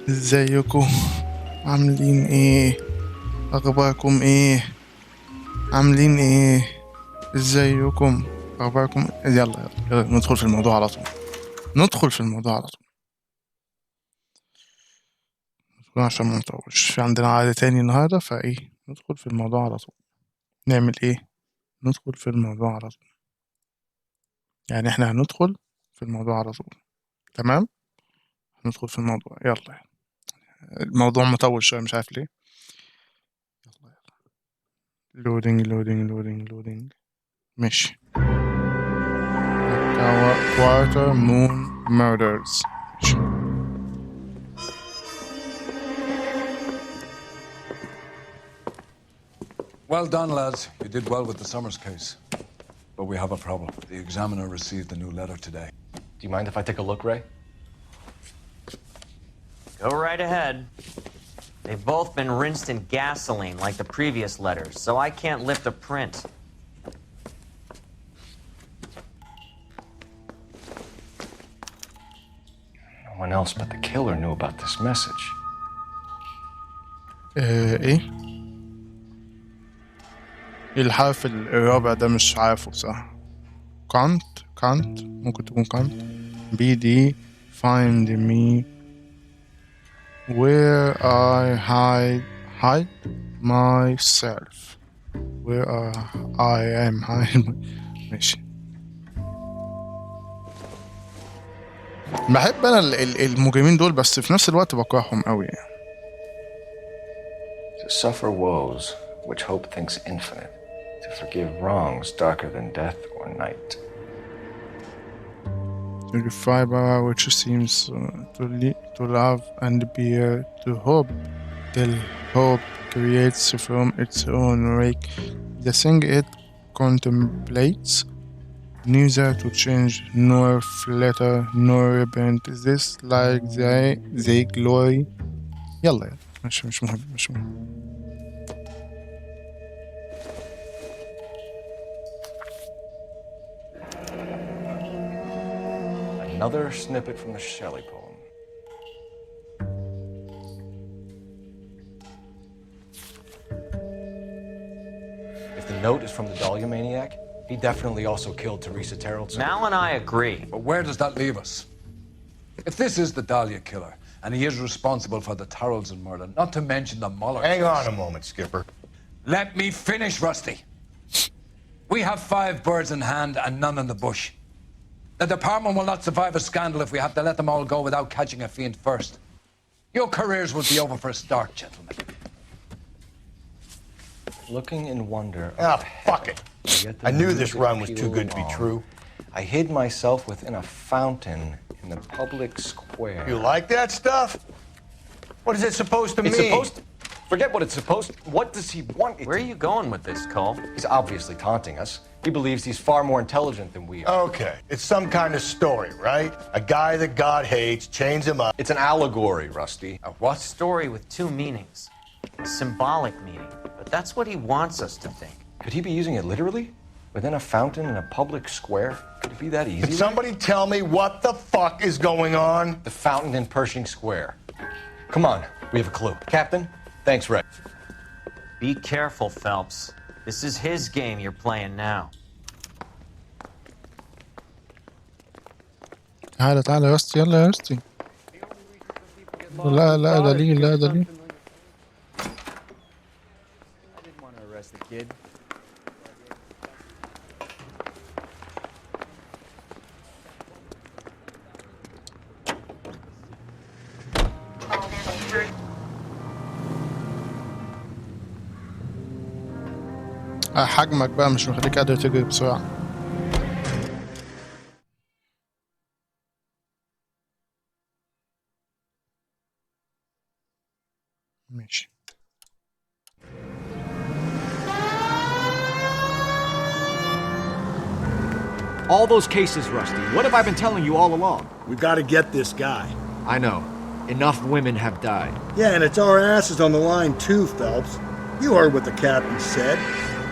ازيكم؟ عاملين ايه؟ اخباركم ايه؟ عاملين ايه؟ ازيكم؟ اخباركم؟ يلا ندخل في الموضوع على طول. عشان ما نطولش، في عندنا عادة تاني النهارده، فايه ندخل في الموضوع على طول. نعمل ايه؟ ندخل في الموضوع على طول. يعني احنا هندخل في الموضوع على طول. تمام؟ ندخل في الموضوع. يلا. الموضوع مطول شوية، مش عارف ليه. لودينج. ماشي. Quarter Moon Murders. ماشي. Well done, lads. You did well with the Summers case. But we have a problem. The examiner received a new letter today. Do you mind if I take a look, Ray? Go right ahead. They've both been rinsed in gasoline like the previous letters, so I can't lift a print. No one else but the killer knew about this message. ايه الحرف الرابع ده؟ مش عارفه صح. كانت ممكن تكون كانت. بي دي find me where I hide myself. where I am hide. ماشي. بحب انا المجرمين دول، بس في نفس الوقت بكرههم قوي يعني. To suffer woes which hope thinks infinite, to forgive wrongs darker than death or night. To the fiber which seems to love and bear, to hope till hope creates from its own rake the thing it contemplates, neither to change nor flatter nor repent. This like they glory. يلا مش مهم. Another snippet from the Shelley poem. If the note is from the Dahlia maniac, he definitely also killed Teresa Terrellson. Mal and I agree. But where does that leave us? If this is the Dahlia killer, and he is responsible for the Tarrelson murder, not to mention the Muller Hang case. on a moment, Skipper. Let me finish, Rusty. We have 5 birds in hand and none in the bush. The department will not survive a scandal if we have to let them all go without catching a fiend first. Your careers will be over for a start, gentlemen. Looking in wonder. Ah, fuck it. I knew this run was too good to be true. I hid myself within a fountain in the public square. You like that stuff? What is it supposed to mean? Forget what it's supposed to. What does he want? Where are you going with this, Cole? He's obviously taunting us. He believes he's far more intelligent than we are. Okay, it's some kind of story, right? A guy that God hates, chains him up. It's an allegory, Rusty. A what? Story with 2 meanings. A symbolic meaning. But that's what he wants us to think. Could he be using it literally? Within a fountain in a public square? Could it be that easy? Can somebody tell me what the fuck is going on? The fountain in Pershing Square. Come on, we have a clue. Captain, thanks, Ray. Be careful, Phelps. This is his game you're playing now. تعالى يا رستي، يلا يا رستي. لا دليل. I didn't want to arrest the kid. حجمك بقى مش مخليك قادر تجري بسرعة. ماشي. All those cases, Rusty. What have I been telling you all along? We've got to get this guy. I know. Enough women have died. Yeah, and it's our asses on the line too, Phelps. You heard what the captain said.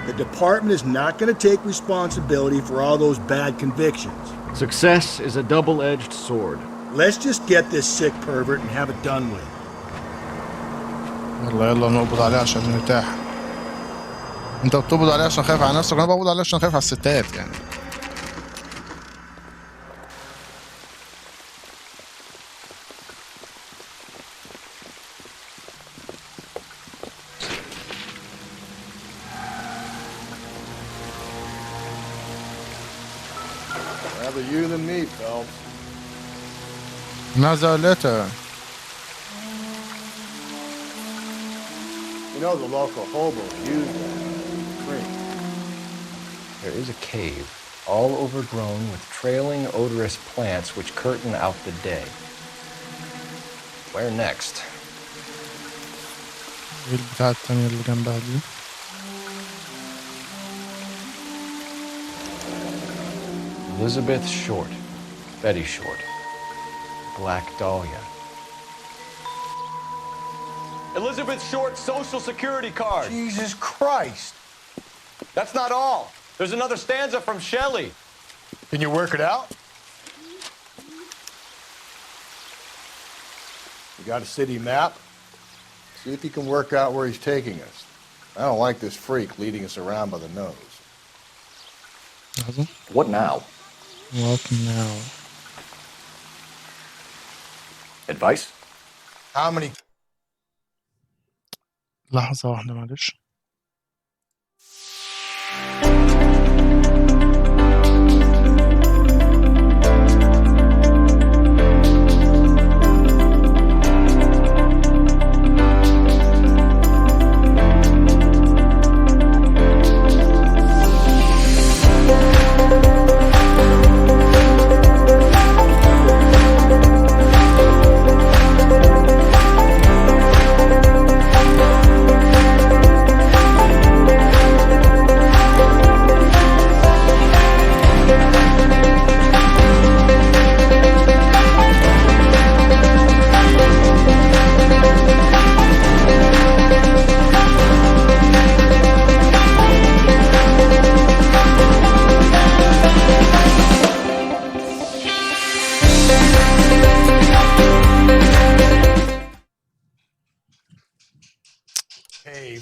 The department is not going to take responsibility for all those bad convictions. Success is a double-edged sword. Let's just get this sick pervert and have it done with. يلا يلا نقبض عليه عشان نرتاح. انت بتقبض عليه عشان خايف على نفسك، وانا بقبض عليه عشان خايف على الستات يعني. Rather you than me, Phelps. Another letter. You know the local hobos use that drink. There is a cave, all overgrown with trailing, odorous plants which curtain out the day. Where next? ايه البتاعة التانية اللي جنبها دي؟ Elizabeth Short, Betty Short, Black Dahlia. Elizabeth Short's social security card. Jesus Christ. That's not all. There's another stanza from Shelley. Can you work it out? You got a city map? See if you can work out where he's taking us. I don't like this freak leading us around by the nose. لحظة. What now? Walking now. Advice? How many لحظة واحدة معلش.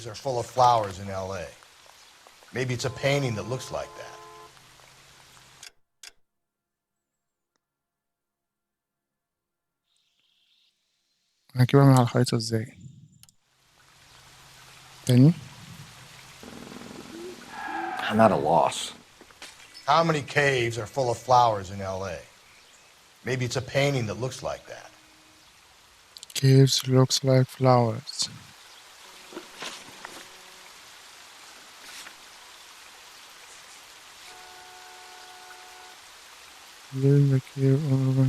caves are full of flowers in LA? Maybe it's a painting that looks like that. هجيبها من على الخريطة ازاي؟ تاني؟ I'm at a loss. How many caves are full of flowers in LA? Maybe it's a painting that looks like that. Caves looks like flowers. There's a cave over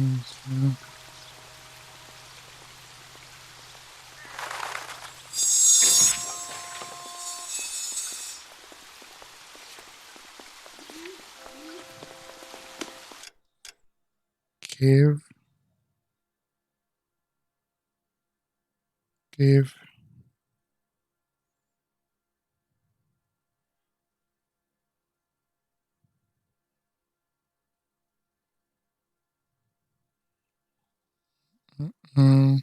cave. Cave. Mm.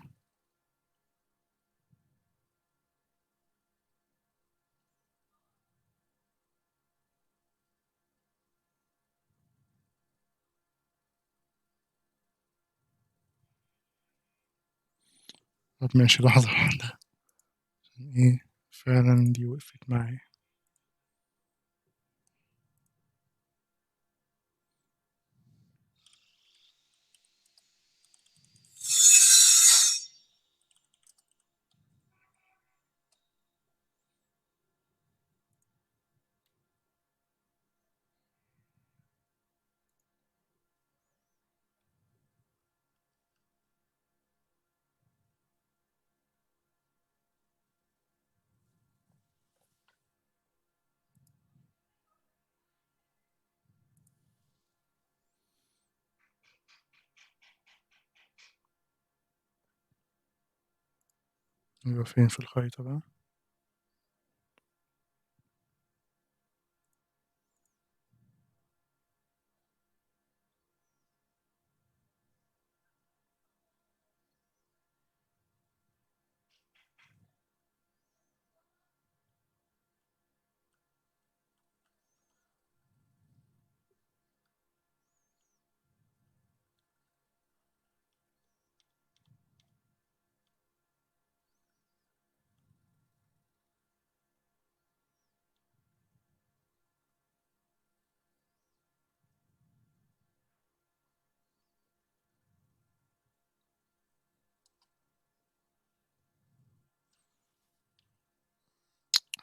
طب ماشي لحظة واحدة عشان ايه فعلا دي وقفت معايا. يبقى فين في الخريطة بقى؟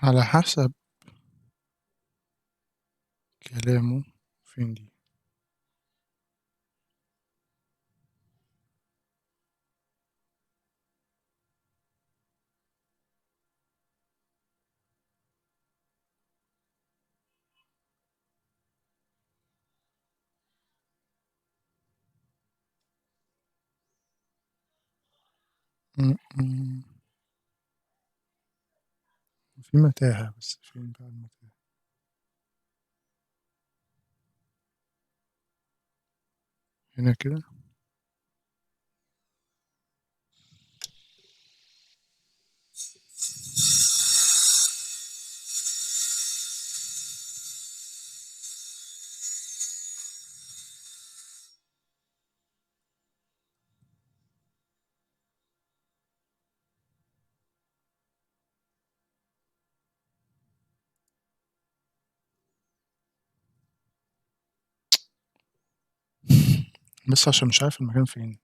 على حسب كلامه. فين دي؟ في متاهة، بس فين بقى المتاهة؟ هنا كده. بس عشان مش عارف المكان فين.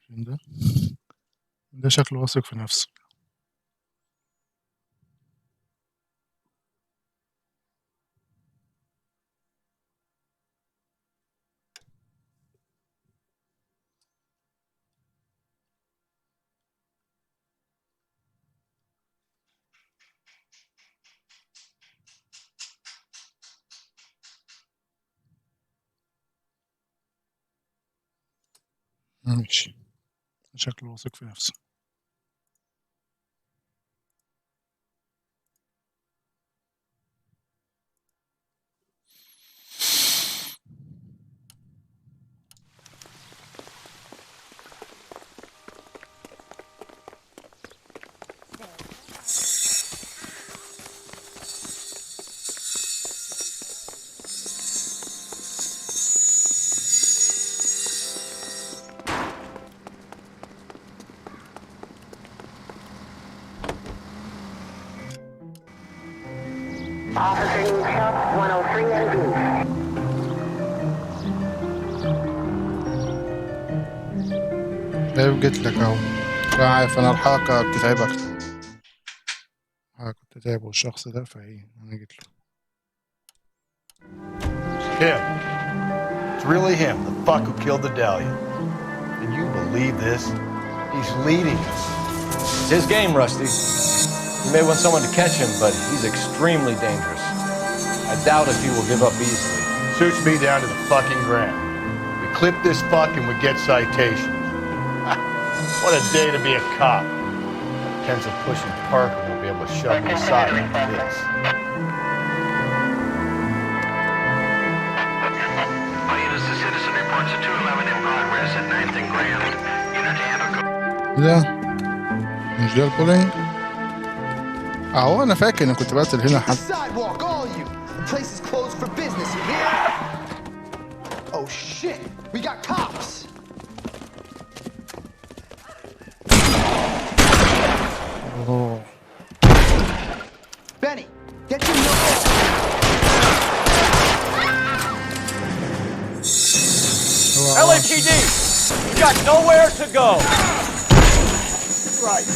فين ده؟ ده شكله واثق في نفسه. ماشي، شكله واثق في نفسه. Officer needs help, 103 and B. طيب جيت لك اهو. عارف انا الحركة بتتعبك. كنت تعبه الشخص ده، فايه انا جيت له. Him. It's really him, the fuck who killed the Dahlia. Can you believe this? He's leading us. It's his game, Rusty. You may want someone to catch him, but he's extremely dangerous. I doubt if he will give up easily. Shoots me down to the fucking ground. We clip this fuck and we get citations. What a day to be a cop. Pencil pushing Parker won't be able to shove me aside like this. Unit is a citizen reports a 211 in progress at 9th and Grand. Unit to handle. ده مش ده البولينج؟ اهو انا فاكر ان كنت بقتل هنا حد. Sidewalk, all you. The place is closed for business, you hear? Oh shit, we got cops. اوه Benny, get your notebook. LAPD! You got nowhere to go! Right.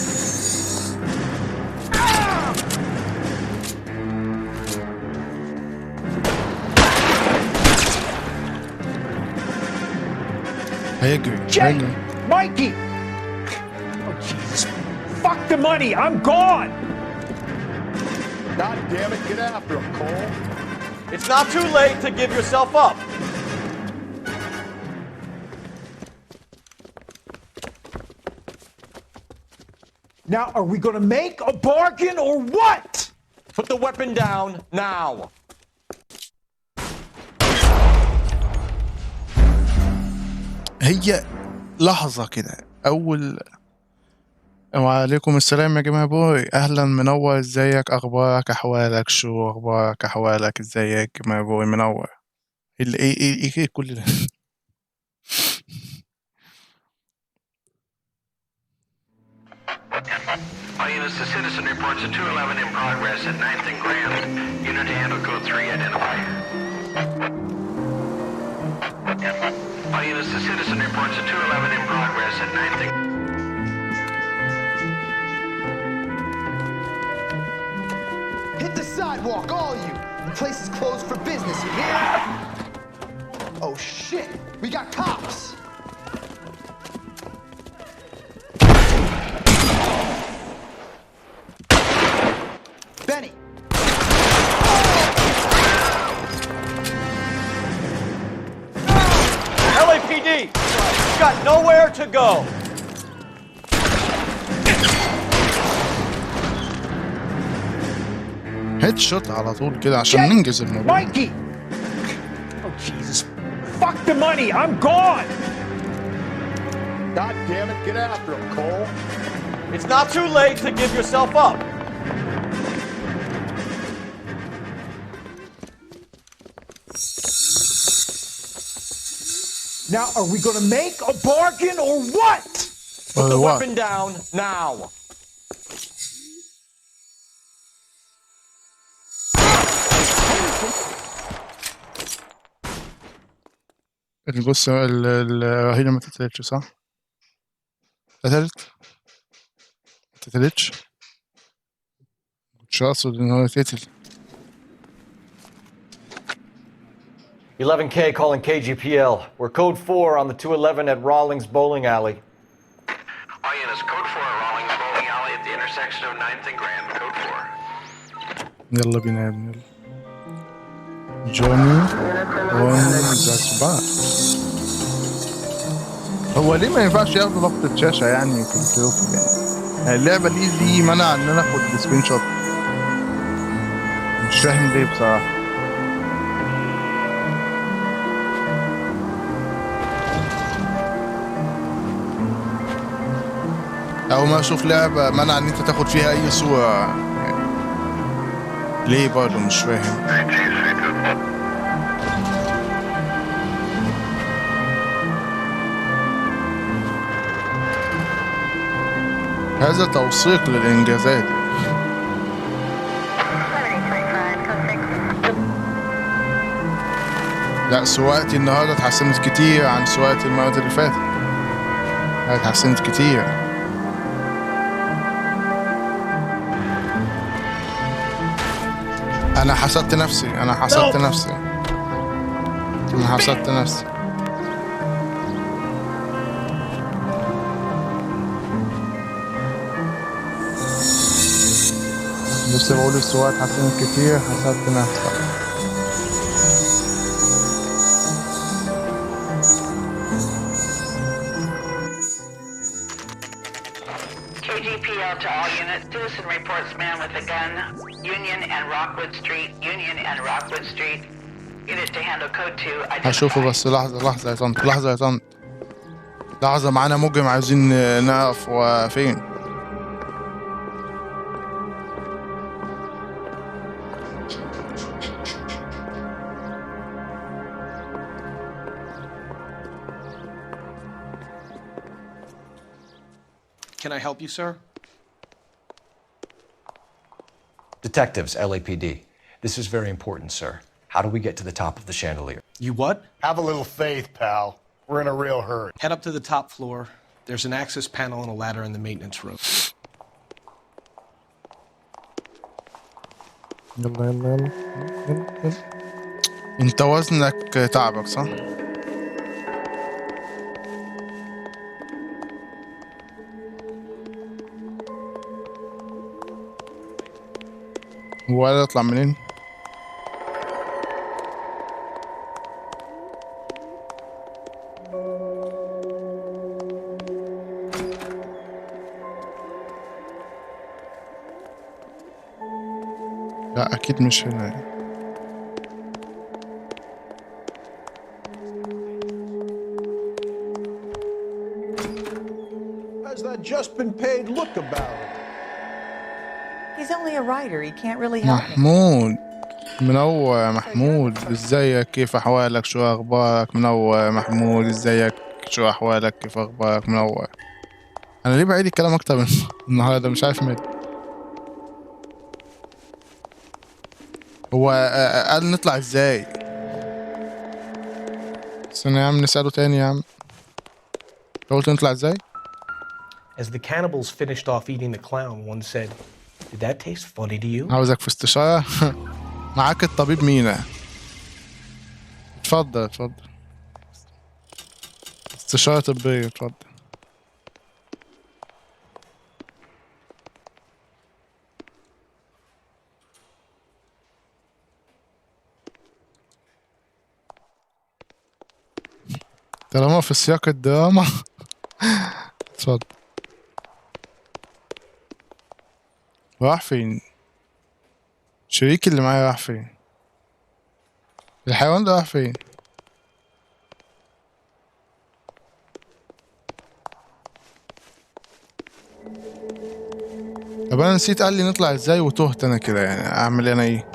هيجري Jake! Mikey! Oh, Jesus. Fuck the money! I'm gone! God damn it, get after him, Cole. It's not too late to give yourself up. Now, are we gonna make a bargain or what? Put the weapon down now. هي لحظة كده، أول وعليكم السلام يا جماعة بوي، أهلا منور، ازيك، أخبارك، أحوالك، شو أخبارك، أحوالك، ازيك يا جماعة بوي، منور. إيه كل ده؟ All units, the citizen reports a 211 in progress at 9th and Grand. Unit to handle code 3, identify. All units, the citizen reports a 211 in progress at 9th and... Hit the sidewalk, all you! The place is closed for business, you hear? Oh shit! We got cops! Benny! LAPD! You've got nowhere to go! هيد شوت على طول كده عشان ننجز الموضوع. Mikey! Oh, Jesus. Fuck the money! I'm gone! God damn it, get after him, Cole. It's not too late to give yourself up. Now, are we gonna make a bargain or what? Put the what? weapon down now. الجثة الرهينة ما اتقتلتش صح؟ اتقتلت؟ ما اتقتلتش؟ مكنتش أقصد إن هو يتقتل. 11K calling KGPL. We're code 4 on the 211 at Rawlings Bowling Alley. All units, code 4 at Rawlings Bowling Alley at the intersection of 9th and Grand, code 4. يلا بينا يا ابني. جوني on the spot. هو ليه ما ينفعش ياخدوا ضغط الشاشة يعني في الكيوف يعني؟ اللعبة دي منع إن أنا آخد سكرين شوت. مش فاهم ليه بصراحة. أول ما أشوف لعبة منع إن أنت تاخد فيها أي صورة يعني. ليه برضه مش فاهم. هذا توثيق للإنجازات. لا سواقتي النهاردة اتحسنت كتير عن سواقتي المرة اللي فاتت. اتحسنت كتير. أنا حسدت نفسي. لسه بقول السواقة اتحسنت كتير، حسدت نفسي. KGPL to all units. Citizen reports man with a gun. Union and Rockwood Street. Unit to handle code 2. هشوفه بس لحظة يا طنط. لحظة معانا مجرم عايزين نعرف هو فين. Can I help you, sir? Detectives, LAPD. This is very important, sir. How do we get to the top of the chandelier? You what? Have a little faith, pal. We're in a real hurry. Head up to the top floor. There's an access panel and a ladder in the maintenance room. يلا انت وزنك تعبك صح؟ هو يطلع منين؟ لا أكيد مش هنا. How's that had just been paid look about it. He's only a writer. He can't really help me. محمود منور يا محمود، ازيك؟ كيف احوالك؟ شو اخبارك؟ منور يا محمود، ازيك؟ شو احوالك؟ كيف اخبارك؟ منور. انا ليه بعيد الكلام اكتر من النهارده؟ مش عارف مالي. هو قال نطلع ازاي؟ استنى يا عم نسأله تاني يا عم. قلت نطلع ازاي؟ As the cannibals finished off eating the clown, one said, "Did that taste funny to you?" عاوزك في استشارة. معاك الطبيب مينا. اتفضل اتفضل. استشارة طبية اتفضل. طالما في سياق الدراما. اتفضل. راح فين؟ شريكي اللي معايا راح فين؟ الحيوان ده راح فين؟ طب انا نسيت قال لي نطلع ازاي وتهت انا كده، يعني اعمل انا ايه؟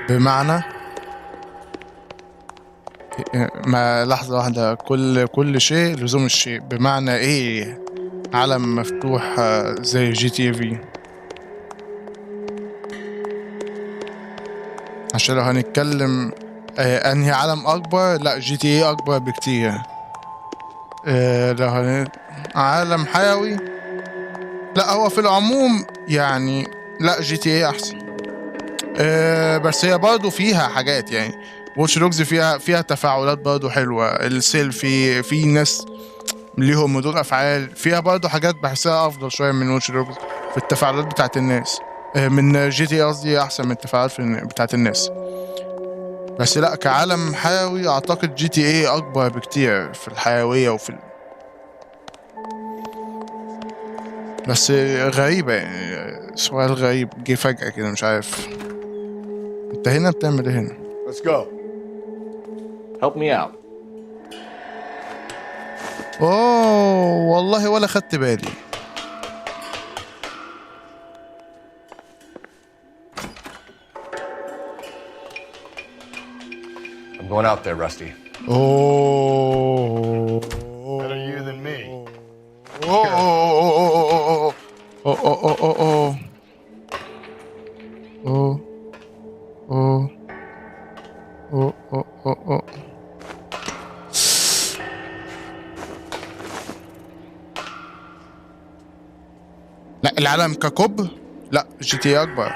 بمعنى ما لحظة واحدة، كل شيء لزوم الشيء. بمعنى ايه عالم مفتوح زي جي تي في؟ عشان لو هنتكلم انهي عالم اكبر، لا جي تي ايه اكبر بكتير. لو عالم حيوي، لا هو في العموم يعني لا جي تي ايه احسن. بس هي برضه فيها حاجات، يعني واتش دوجز فيها تفاعلات برضه حلوه. السيل في ناس ليهم ردود افعال فيها برضه حاجات بحسها افضل شويه من واتش دوجز في التفاعلات بتاعت الناس. من جي تي قصدي احسن من التفاعلات بتاعت الناس. بس لا كعالم حيوي اعتقد جي تي ايه اكبر بكتير في الحيويه وفي بس غريبه، يعني سؤال غريب جه فجأة كده مش عارف. انت هنا بتعمل ايه هنا؟ Let's go. Help me out. اوه والله ولا خدت بالي. I'm going out there, Rusty. اوه Better you than me. اوه اوه اوه. لا العالم ككوب لا جي تي اكبر.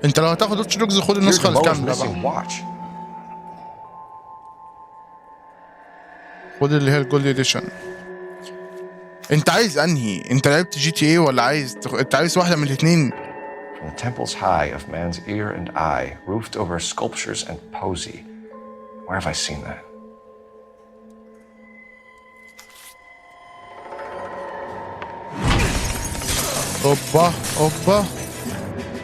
انت لو هتاخد واتش دوجز خد النسخه الكامله بقى. خد اللي هي الجولد اديشن. انت عايز انهي؟ انت لعبت جي تي ايه ولا انت عايز واحده من الاثنين؟ From the temples high of man's ear and eye, roofed over sculptures and poesy. Where have I seen that? اوبا.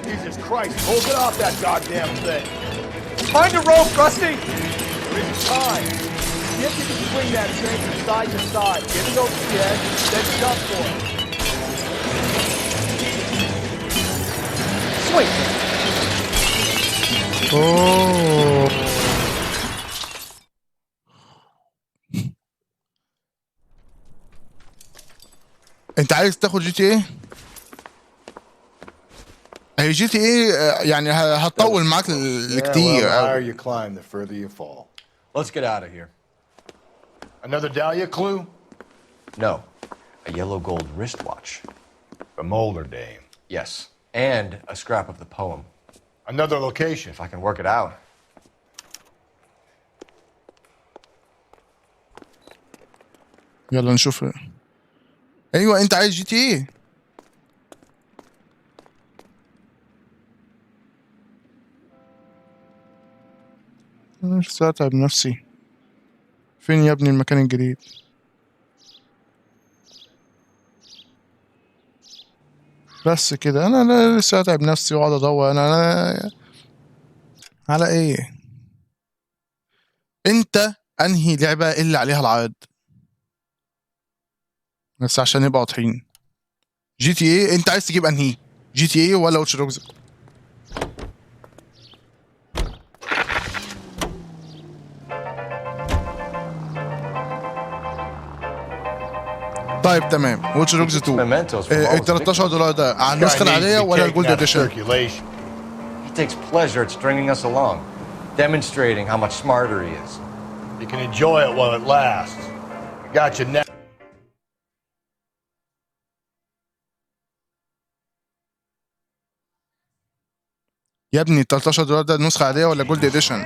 Jesus Christ, hold it off that goddamn thing. Find a rope, Rusty! There isn't time. See if you can swing that thing from side to side. Get it over the edge, then jump for it. Swing! اوه انت عايز تاخد جي تي ايه؟ هي جي تي ايه يعني هتطول معاك كتير. The higher you climb, the further you fall. Let's get out of here. Another Dahlia clue? No, a yellow gold wristwatch. The Molder Dame. Yes, and a scrap of the poem. Another location. If I can work it out. يلا نشوف. ايوه انت عايز جي تي ايه؟ مش هتعب نفسي. فين يا ابني المكان الجديد؟ بس كده انا لسه هتعب نفسي واقعد ادور انا على ايه؟ انت انهي لعبة اللي عليها العرض؟ بس عشان نبقى واضحين، جي تي ايه انت عايز تجيب انهي؟ جي تي ايه ولا واتش دوجز؟ طيب تمام، واتش دوجز 2 ال $13 ده على النسخة العادية ولا الجولد اديشن؟ He takes pleasure at stringing us along, demonstrating how much smarter he is. You can enjoy it while it lasts. Got you now. يا ابني $13 ده النسخة العادية ولا جولد اديشن؟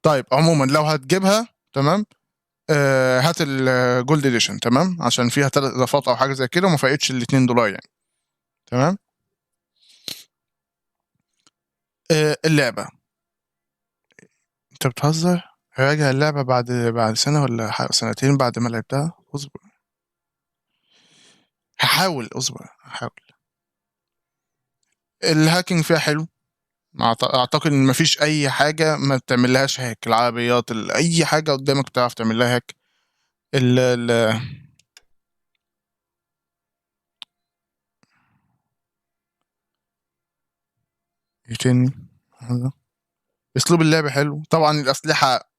طيب عموما لو هتجيبها تمام، هات الجولد اديشن تمام، عشان فيها 3 اضافات او حاجه زي كده وما فايتش ال $2 يعني. تمام. اللعبه انت بتهزر؟ راجع اللعبه بعد سنه ولا سنتين بعد ما لعبتها؟ اصبر اصبر هحاول. الهاكينج فيها حلو، اعتقد ان مفيش اي حاجه ما بتعملهاش هاك. العربيات اي حاجه قدامك بتعرف تعملها هاك. ال ايه تاني؟ اسلوب اللعب حلو. طبعا الاسلحه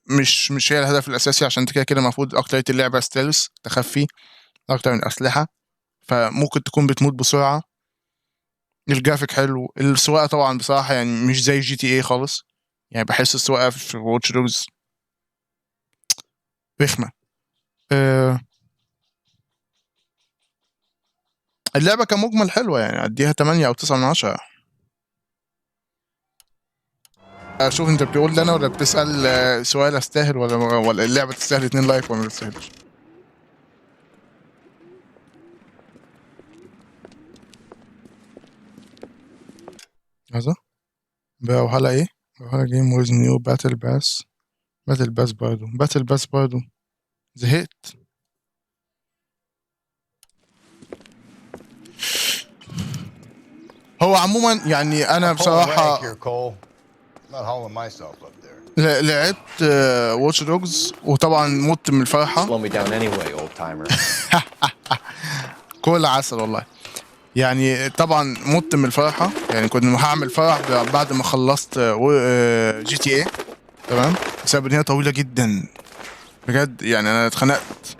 مش هي الهدف الاساسي، عشان كده كده المفروض اكترية اللعبه ستيلز تخفي اكتر من الاسلحه، فممكن تكون بتموت بسرعه. الجرافيك حلو. السواقه طبعا بصراحه يعني مش زي جي تي اي خالص، يعني بحس السواقه في واتش دوجز رخمه. اللعبه كمجمل حلوه يعني، اديها 8 او 9 من 10. اشوف انت بتقول ده انا ولا بتسال سؤال استاهل ولا اللعبه تستاهل 2 لايك ولا ما تستاهلش؟ هذا بقى وهلا ايه؟ وهلا جيم ويز نيو باتل باس. باتل باس برضو زهقت. هو عموما يعني انا بصراحه لعبت واتش دوجز وطبعا مت من الفرحه. كل عسل والله. يعني طبعا مت من الفرحه، يعني كنت هعمل فرح بعد ما خلصت جي تي ايه تمام، بسبب ان هي طويله جدا بجد. يعني انا اتخنقت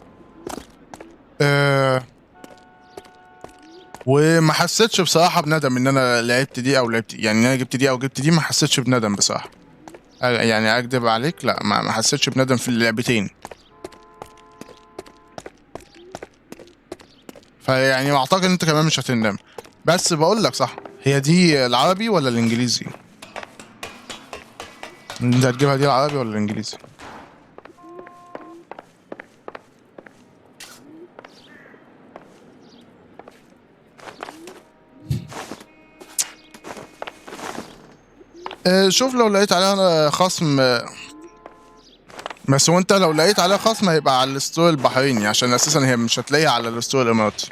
وما حسيتش بصراحه بندم ان انا لعبت دي او لعبت، يعني ان انا جبت دي او جبت دي ما حسيتش بندم بصراحه. يعني اكدب عليك، لا ما حسيتش بندم في اللعبتين. فيعني اعتقد انت كمان مش هتندم. بس بقول لك صح، هي دي العربي ولا الانجليزي؟ انت هتجيبها دي العربي ولا الانجليزي؟ شوف لو لقيت عليها خصم. بس هو انت لو لقيت عليها خصم هيبقى على الستور البحريني، عشان اساسا هي مش هتلاقيها على الستور الاماراتي.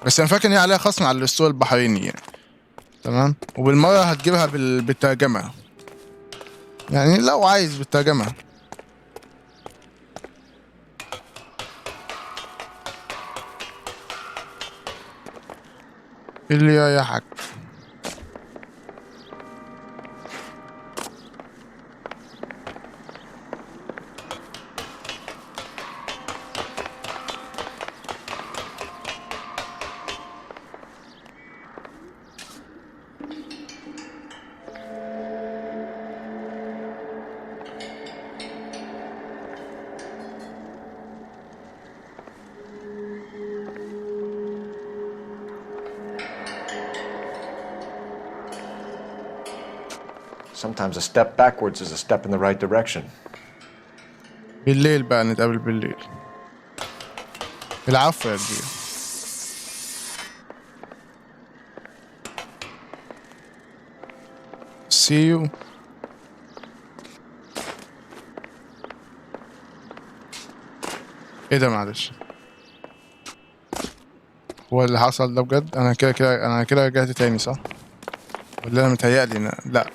بس انا فاكر ان هي عليها خصم على الستور البحريني يعني. تمام. وبالمره هتجيبها بالترجمه، يعني لو عايز بالترجمه. اللي يا حاج Sometimes a step backwards is a step in the right direction. بالليل بقى نتقابل بالليل. العفو يا كبير. see you. ايه ده معلش؟ هو اللي حصل ده بجد؟ انا كده رجعت تاني صح؟ ولا انا متهيألي لا.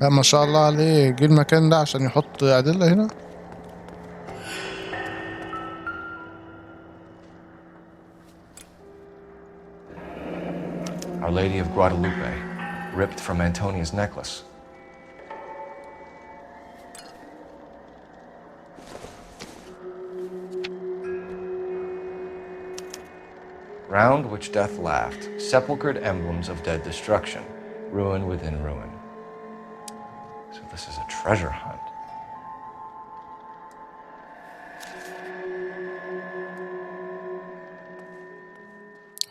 لا ما شاء الله عليه، جه المكان ده عشان يحط أدلة هنا. Our Lady of Guadalupe, ripped from Antonia's necklace. Round which death laughed, sepulchred emblems of dead destruction, ruin within ruin. So this is a treasure hunt.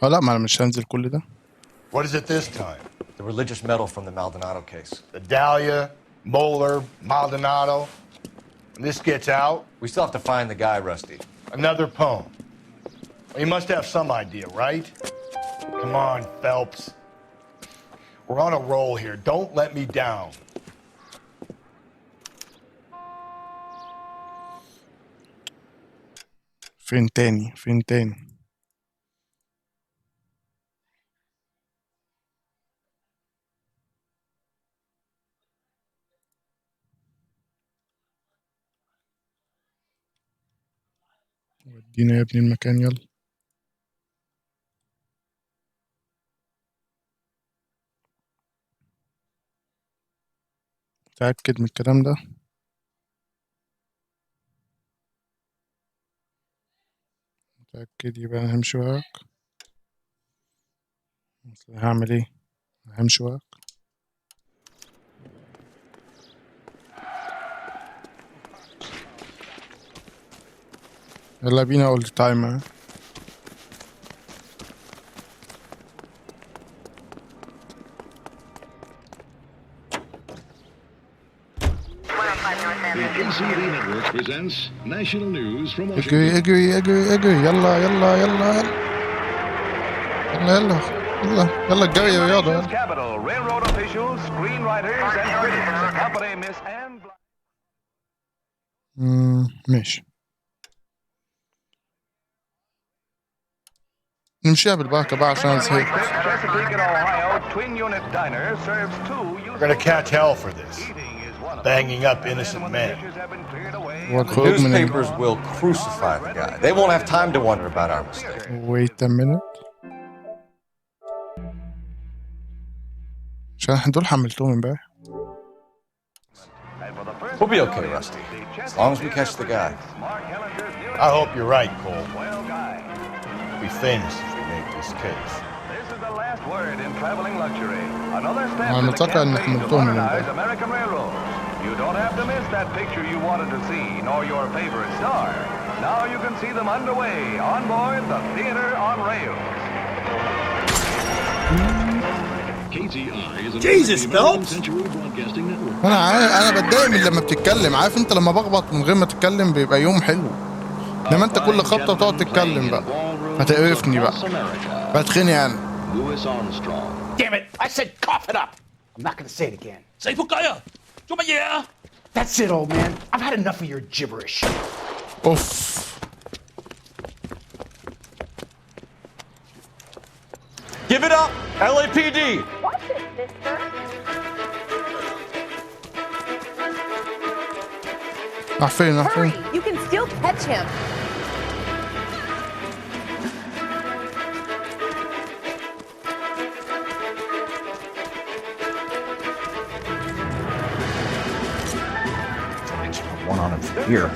لا ما انا مش هنزل كل ده. What is it this time? The religious medal from the Maldonado case. The Dahlia, Moeller, Maldonado. When this gets out... We still have to find the guy, Rusty. Another poem. Well, you must have some idea, right? Come on, Phelps. We're on a roll here. Don't let me down. فين تاني؟ ودينا يا ابني المكان يلا. متأكد من الكلام ده؟ متأكد؟ يبقى أنا همشي وراك. هعمل ايه؟ همشي وراك. يلا بينا اول تايمر. اجري يلا الجري يا رياضة. ماشي نمشيها بالبركة بقى عشان أنا زهقت. We're gonna catch hell for this. Banging up innocent men. The newspapers will crucify the guy. They won't have time to wonder about our mistake. Wait a minute. عشان احنا دول حملتهم امبارح. We'll be okay, Rusty. As long as we catch the guy. I hope you're right, Cole. We'll be famous if we make this case. This is the last word in traveling luxury. Another step أنا in the متذكر إن حملتهم من modernized امبارح. American railroad. You don't have to miss that picture you wanted to see, nor your favorite star. Now you can see them underway on board the Theater on Rails. Jesus, Phelps! أنا بتضايق من لما بتتكلم. عارف أنت لما بخبط من غير ما تتكلم بيبقى يوم حلو. لما أنت كل خبطة بتقعد تتكلم بقى هتقرفني بقى. بتخني أنا. Damn it! I said cough it up! I'm not gonna say it again. Say That's it, old man. I've had enough of your gibberish. Oof. Give it up, LAPD! Watch it, mister. راح فين؟ Hurry! You can still catch him. One on him from here.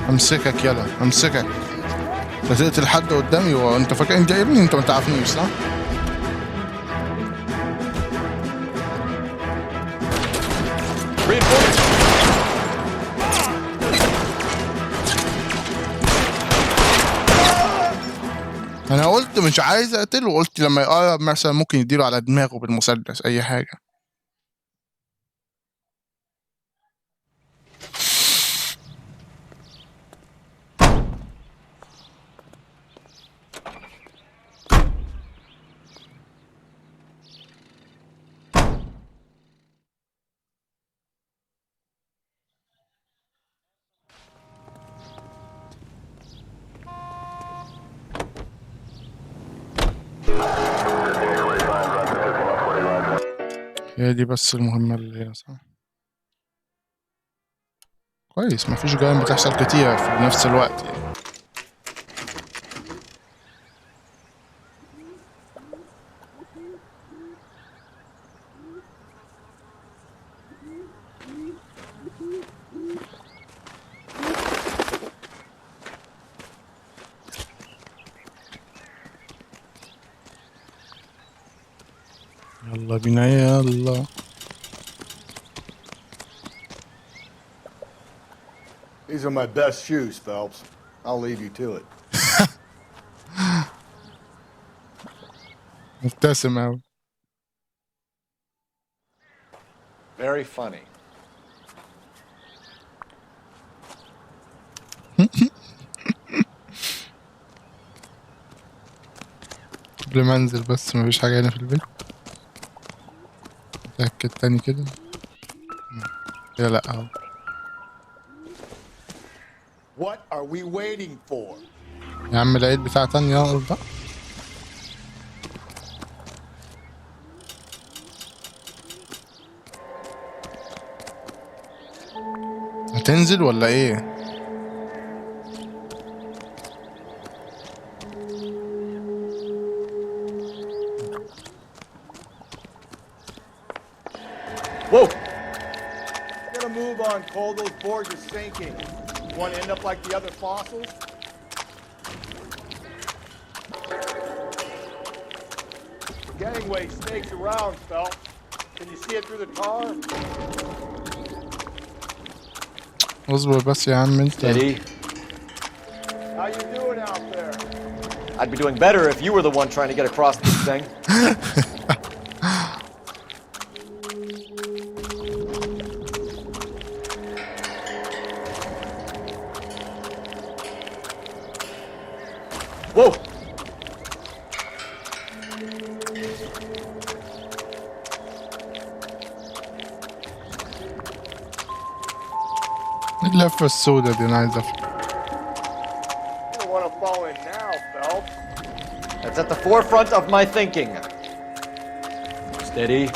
امسكك يلا امسكك. لا تقتل حد قدامي وانت فاكر انت ابني؟ انت ما تعرفنيش صح؟ كنت مش عايز اقتله، قلت لما يقرب مثلا ممكن يديله على دماغه بالمسدس اي حاجه. هي دي بس المهمة اللي هي صح. كويس، مفيش جرائم بتحصل كتير في نفس الوقت يعني. يلا بينا يلا. These are my best shoes, Phelps. I'll leave you to it. مبتسم اوي. Very funny. قبل ما انزل بس مفيش حاجة هنا في البيت. اتأكد تاني كده. كده لأ اهو. What are we waiting for? يا عم العيد بتاع تاني يا بقى. هتنزل ولا ايه؟ Whoa! Gotta move on, Cole. Those boards are sinking. You want to end up like the other fossils? The gangway snakes around, Phelps. Can you see it through the tar? اصبر بس يا عم انت. Steady. How you doing out there? I'd be doing better if you were the one trying to get across this thing. Whoa! اللفة السوداء دي انا عايز افهم. You don't want to fall in now, Phelps. That's at the forefront of my thinking. Steady.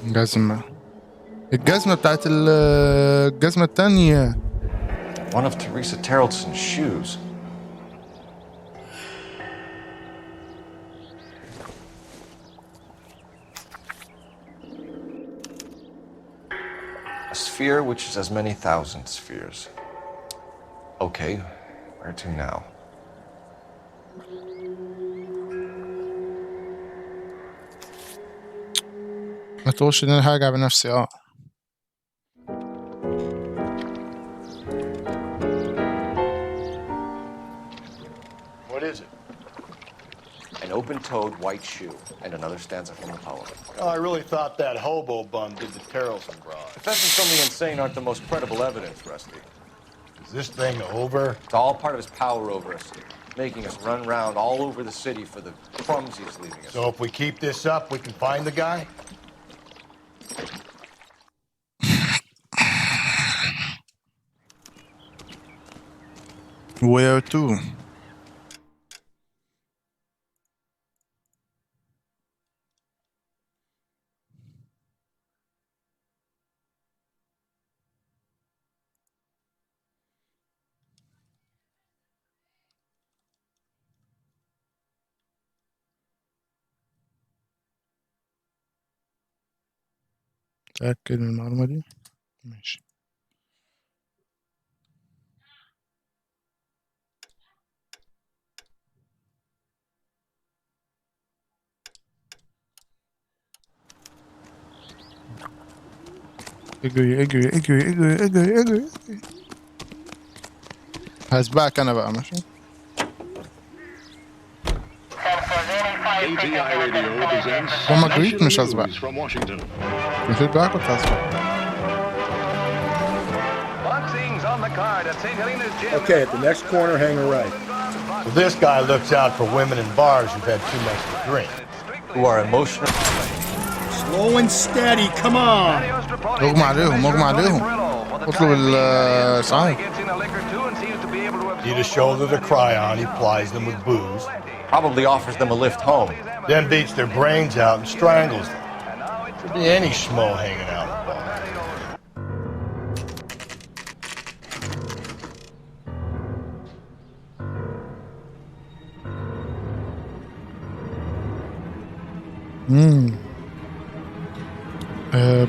جزمة. الجزمة بتاعت الجزمة التانية. One of Teresa Terrelson's shoes. A sphere which is as many thousand spheres. Okay, where to now? ما تقولش ان انا هرجع بنفسي What is it? An open-toed white shoe and another stanza from the poem. Oh, I really thought that hobo bum did the Terrelson broad. Confessions from the insane aren't the most credible evidence, Rusty. Is this thing over? It's all part of his power over us, making us run around all over the city for the crumbs he's leaving us. So if we keep this up, we can find the guy? Where to? تأكد من المعلومة دي. ماشي. اجري اجري اجري اجري اجري اجري. هسبقك انا بقى ماشي. لما جريت مش هسبق. مشيت بقى كنت هسبق. Okay, at the next corner, hang a right. Well, this guy looks out for women in bars who've had too much to drink, who are emotional. Slow and steady, come on! اغمى عليهم اغمى عليهم. اطلب الاسعاف. Need a shoulder to cry on, he plies them with booze. Probably offers them a lift home. Then beats their brains out and strangles them. Could be any schmo hanging out in the bar.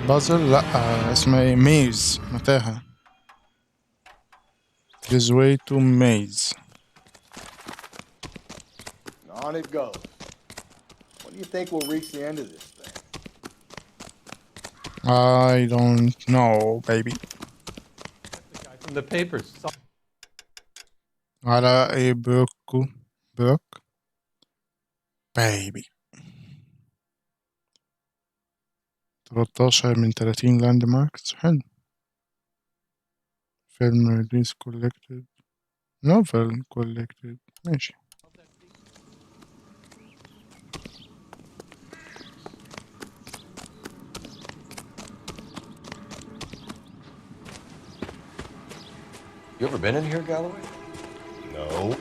بازل لا اسمها ايه ميز متاهة. This way to maze. On it goes. When do you think we'll reach the end of this thing? I don't know baby. From the papers. على ايه بروكو بروك baby. 13 من 30 لاند ماركس حلو. فيلم ريليز كولكتد نوفل كولكتد ماشي. You ever been in here, Galloway? No,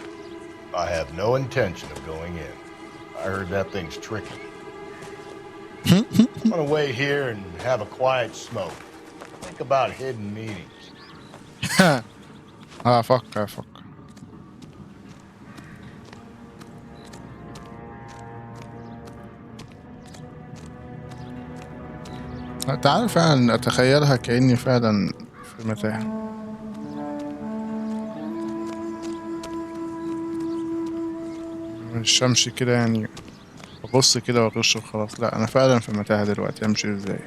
I have no intention of going in. I heard that thing's tricky. I'm gonna wait here and have a quiet smoke. Think about hidden meetings. افكر تعال فعلا اتخيلها كأني فعلا في متاهة. مش امشي كده يعني ابص كده واغش وخلاص، لا انا فعلا في متاهة دلوقتي. امشي ازاي؟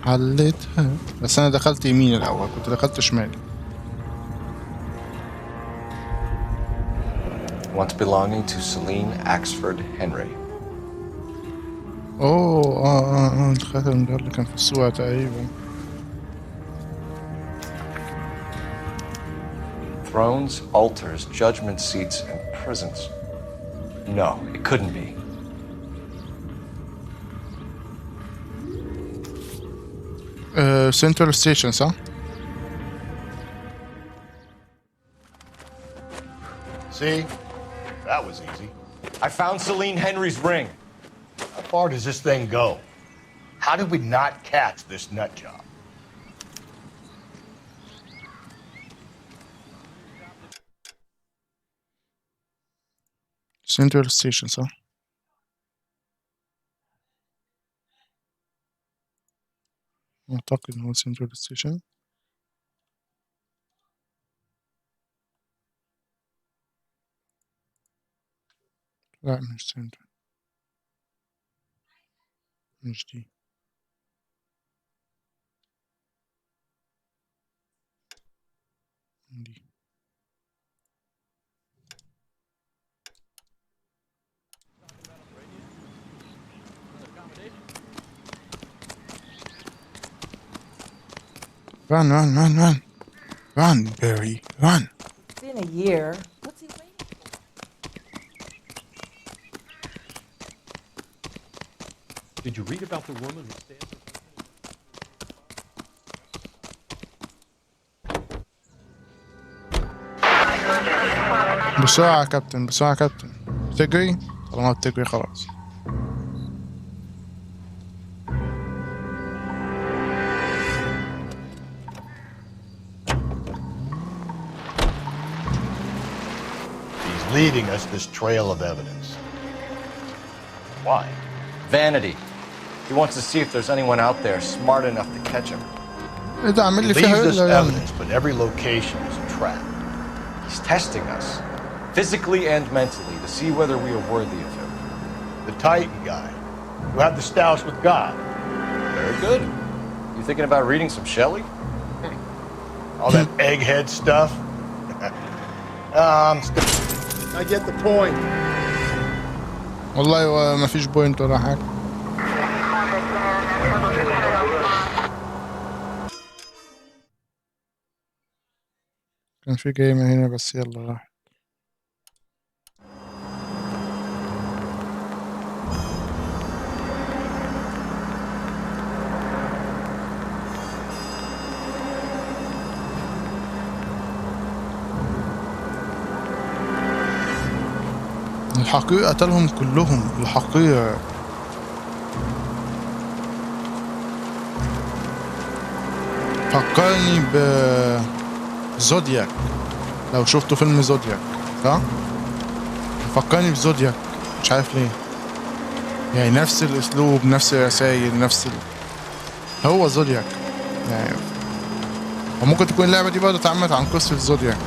حلتها بس انا دخلت يمين الاول، كنت دخلت شمال. Once belonging to Celine Axford Henry. اوه الخاتم ده اللي كان في الصورة تقريبا. Thrones, altars, judgment seats, and prisons. No, it couldn't be. Central Station صح؟ See? That was easy. I found Celine Henry's ring. How far does this thing go? How did we not catch this nut job? Central Station صح؟ أعتقد إنه Central Station. لا مش Central، مش دي. دي run, Barry, run. It's been a year. What's he waiting for? Did you read about the woman who stands? بسرعة يا كابتن، بسرعة يا كابتن. بتجري؟ طالما بتجري خلاص. He's leading us this trail of evidence. Why? Vanity. He wants to see if there's anyone out there smart enough to catch him. ادعم He اللي leaves فيها us إلا يعني. evidence, but every location is a trap. He's testing us, physically and mentally, to see whether we are worthy of him. The Titan guy, who had the stoush with God. Very good. You thinking about reading some Shelley? All that egghead stuff. I get the point. والله ما فيش بوينت ولا حاجة. كان في جاي من هنا بس يلا راح. الحقيقة قتلهم كلهم. الحقيقة فكرني بزودياك، لو شفتوا فيلم زودياك صح؟ فكرني بزودياك مش عارف ليه، يعني نفس الاسلوب، نفس الرسايل، هو زودياك يعني. وممكن تكون اللعبة دي برضه اتعملت عن قصة زودياك،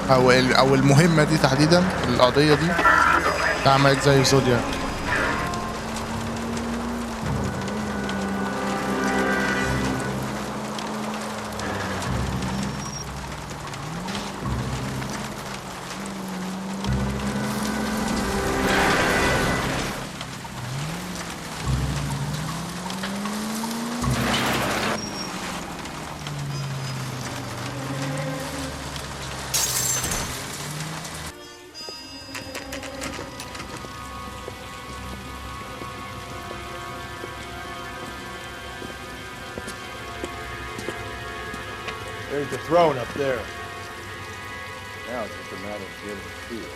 او المهمة دي تحديدا، القضية دي اتعملت زي زودياك. There's the throne up there. Now it's just a matter of getting to it.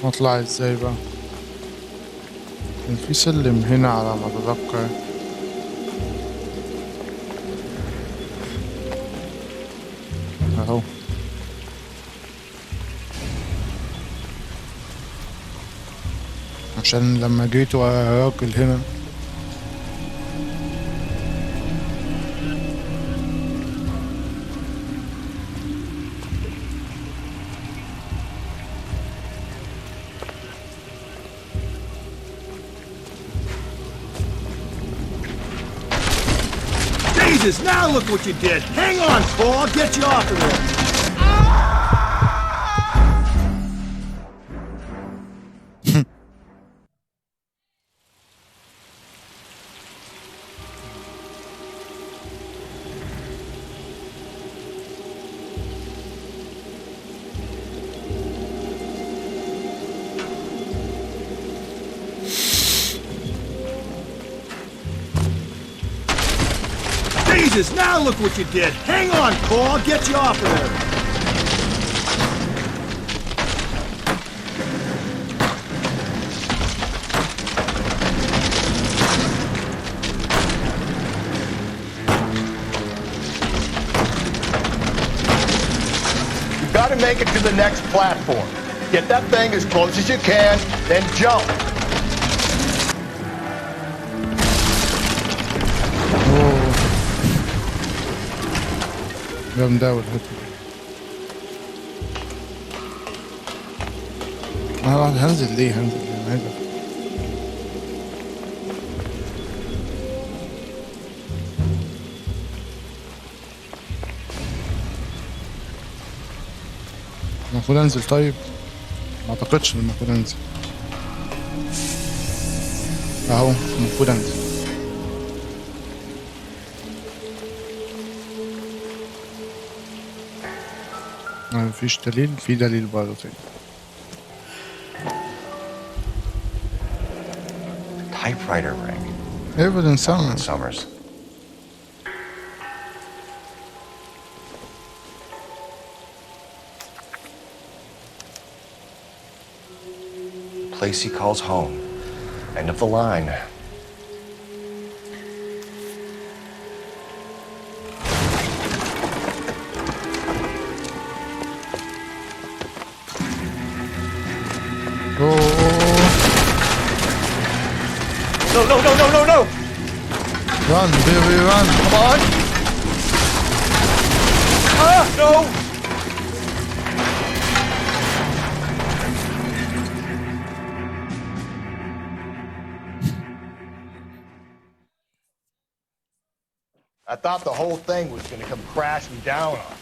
اطلع ازاي بقى؟ كان في سلم هنا على ما اتذكر. اهو عشان لما جيت ورا راجل هنا Jesus, now look what you did. Hang on, Paul, I'll get you off of there. Jesus, now look what you did. Hang on, Paul, I'll get you off of there. You've got to make it to the next platform. Get that thing as close as you can, then jump. مداول هنزل ليه انا عايز المفروض انزل. طيب ما اعتقدش ان المفروض انزل اهو، المفروض انزل. مفيش دليل، في دليل برضه تاني. Typewriter ring. Evidence Summers. Place he calls home. End of the line. No! Run, baby, run! Come on! Ah, no! I thought the whole thing was gonna come crashing down on.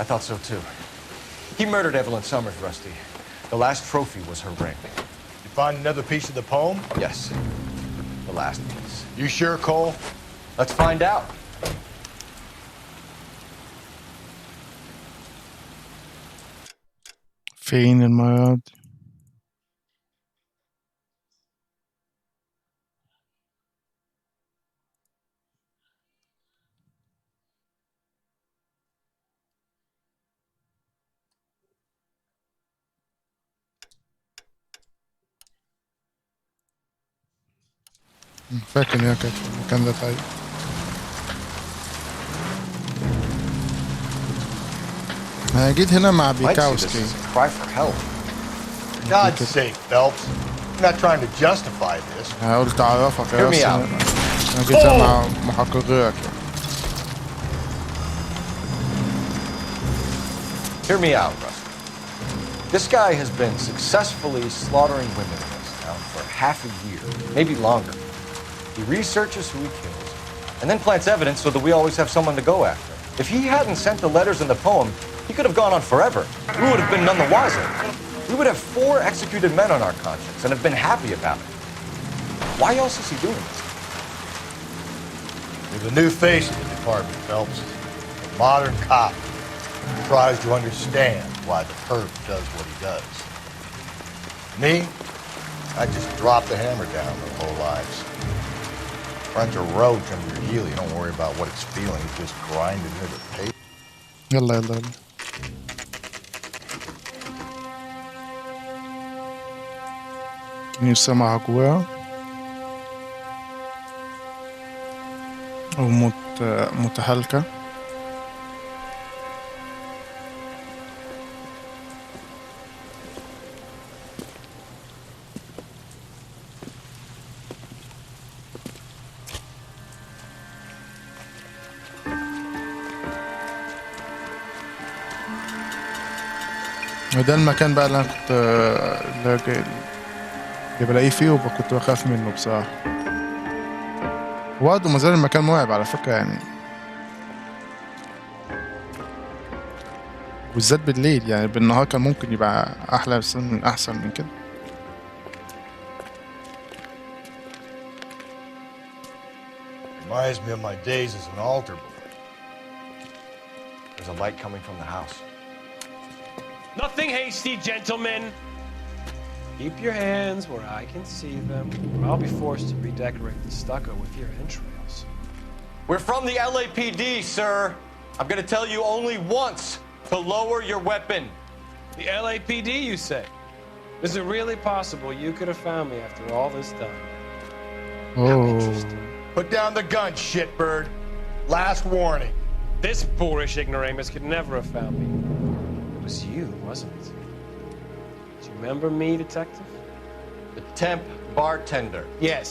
I thought so too. He murdered Evelyn Summers, Rusty. The last trophy was her ring. You find another piece of the poem? Yes. The last piece. You sure, Cole? Let's find out. فين المرة دي؟ فاكر هي كانت في المكان ده طيب. أنا جيت هنا مع بيكاوسكي. Cry for help. God's sake, Phelps. I'm not trying to justify this. أنا قلت أعرفك يا Hear me out. أنا جيت مع محقق غيرك. Hear me out, Rusty. This guy has been successfully slaughtering women in this town for half a year, maybe longer. He researches who he kills, and then plants evidence so that we always have someone to go after. If he hadn't sent the letters in the poem, he could have gone on forever. We would have been none the wiser. We would have 4 executed men on our conscience and have been happy about it. Why else is he doing this? There's a new face in the department, Phelps. A modern cop who tries to understand why the perp does what he does. Me? I just drop the hammer down their whole lives. Bunch of roach under your heel. You don't worry about what it's feeling. You just grind it into the paper. يلا يلا يلا. يسمع جواها أو متهالكة. وده المكان بقى اللي أنا كنت اللي بلاقيه فيه وكنت بخاف منه بصراحة. وبرضه مازال المكان مرعب على فكرة يعني، بالذات بالليل. يعني بالنهار كان ممكن يبقى أحلى بس أحسن من كده. Reminds me of my days as an altar boy. There's a light coming from the house. Nothing hasty, gentlemen. Keep your hands where I can see them, or I'll be forced to redecorate the stucco with your entrails. We're from the LAPD, sir. I'm gonna tell you only once to lower your weapon. The LAPD, you say? Is it really possible you could have found me after all this time? How interesting. Put down the gun, shitbird. Last warning. This boorish ignoramus could never have found me. It was you, wasn't it? Do you remember me, detective? The temp bartender. Yes,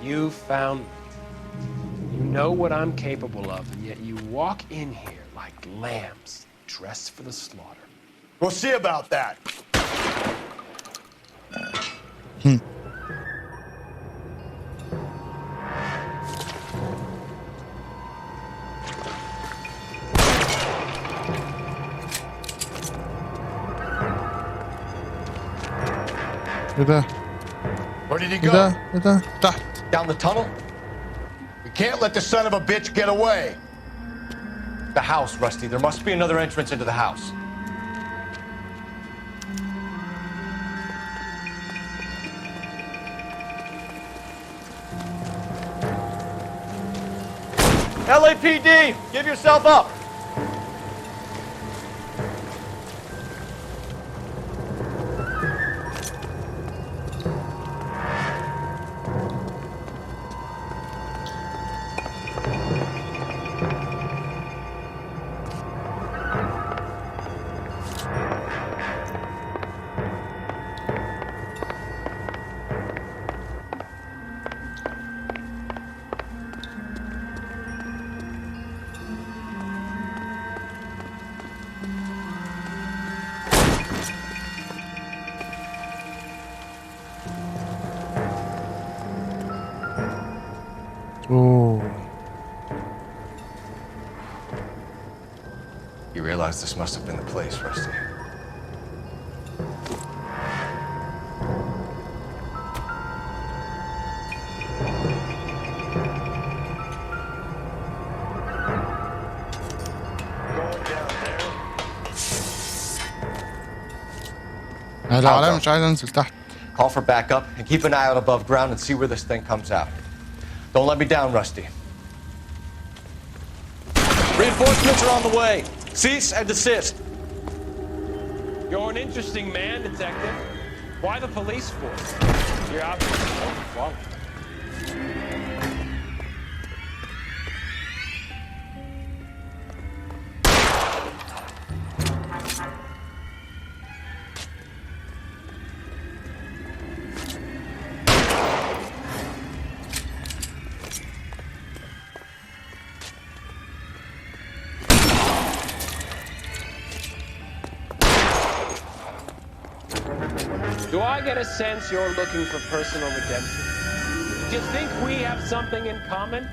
you found me. You know what I'm capable of, and yet you walk in here like lambs dressed for the slaughter. We'll see about that. ايه ده؟ Where did he ايه go? ده؟ ايه ده؟ تحت. Down the tunnel? We can't let the son of a bitch get away. The house, Rusty. There must be another entrance into the house. LAPD, give yourself up. Oh. You realize this must have been the place, Rusty. هلا على مش عايز انزل تحت. Call for backup and keep an eye out above ground and see where this thing comes out. Don't let me down, Rusty. Reinforcements are on the way. Cease and desist. You're an interesting man, Detective. Why the police force? You're obviously overqualified. Do I get a sense you're looking for personal redemption? Do you think we have something in common?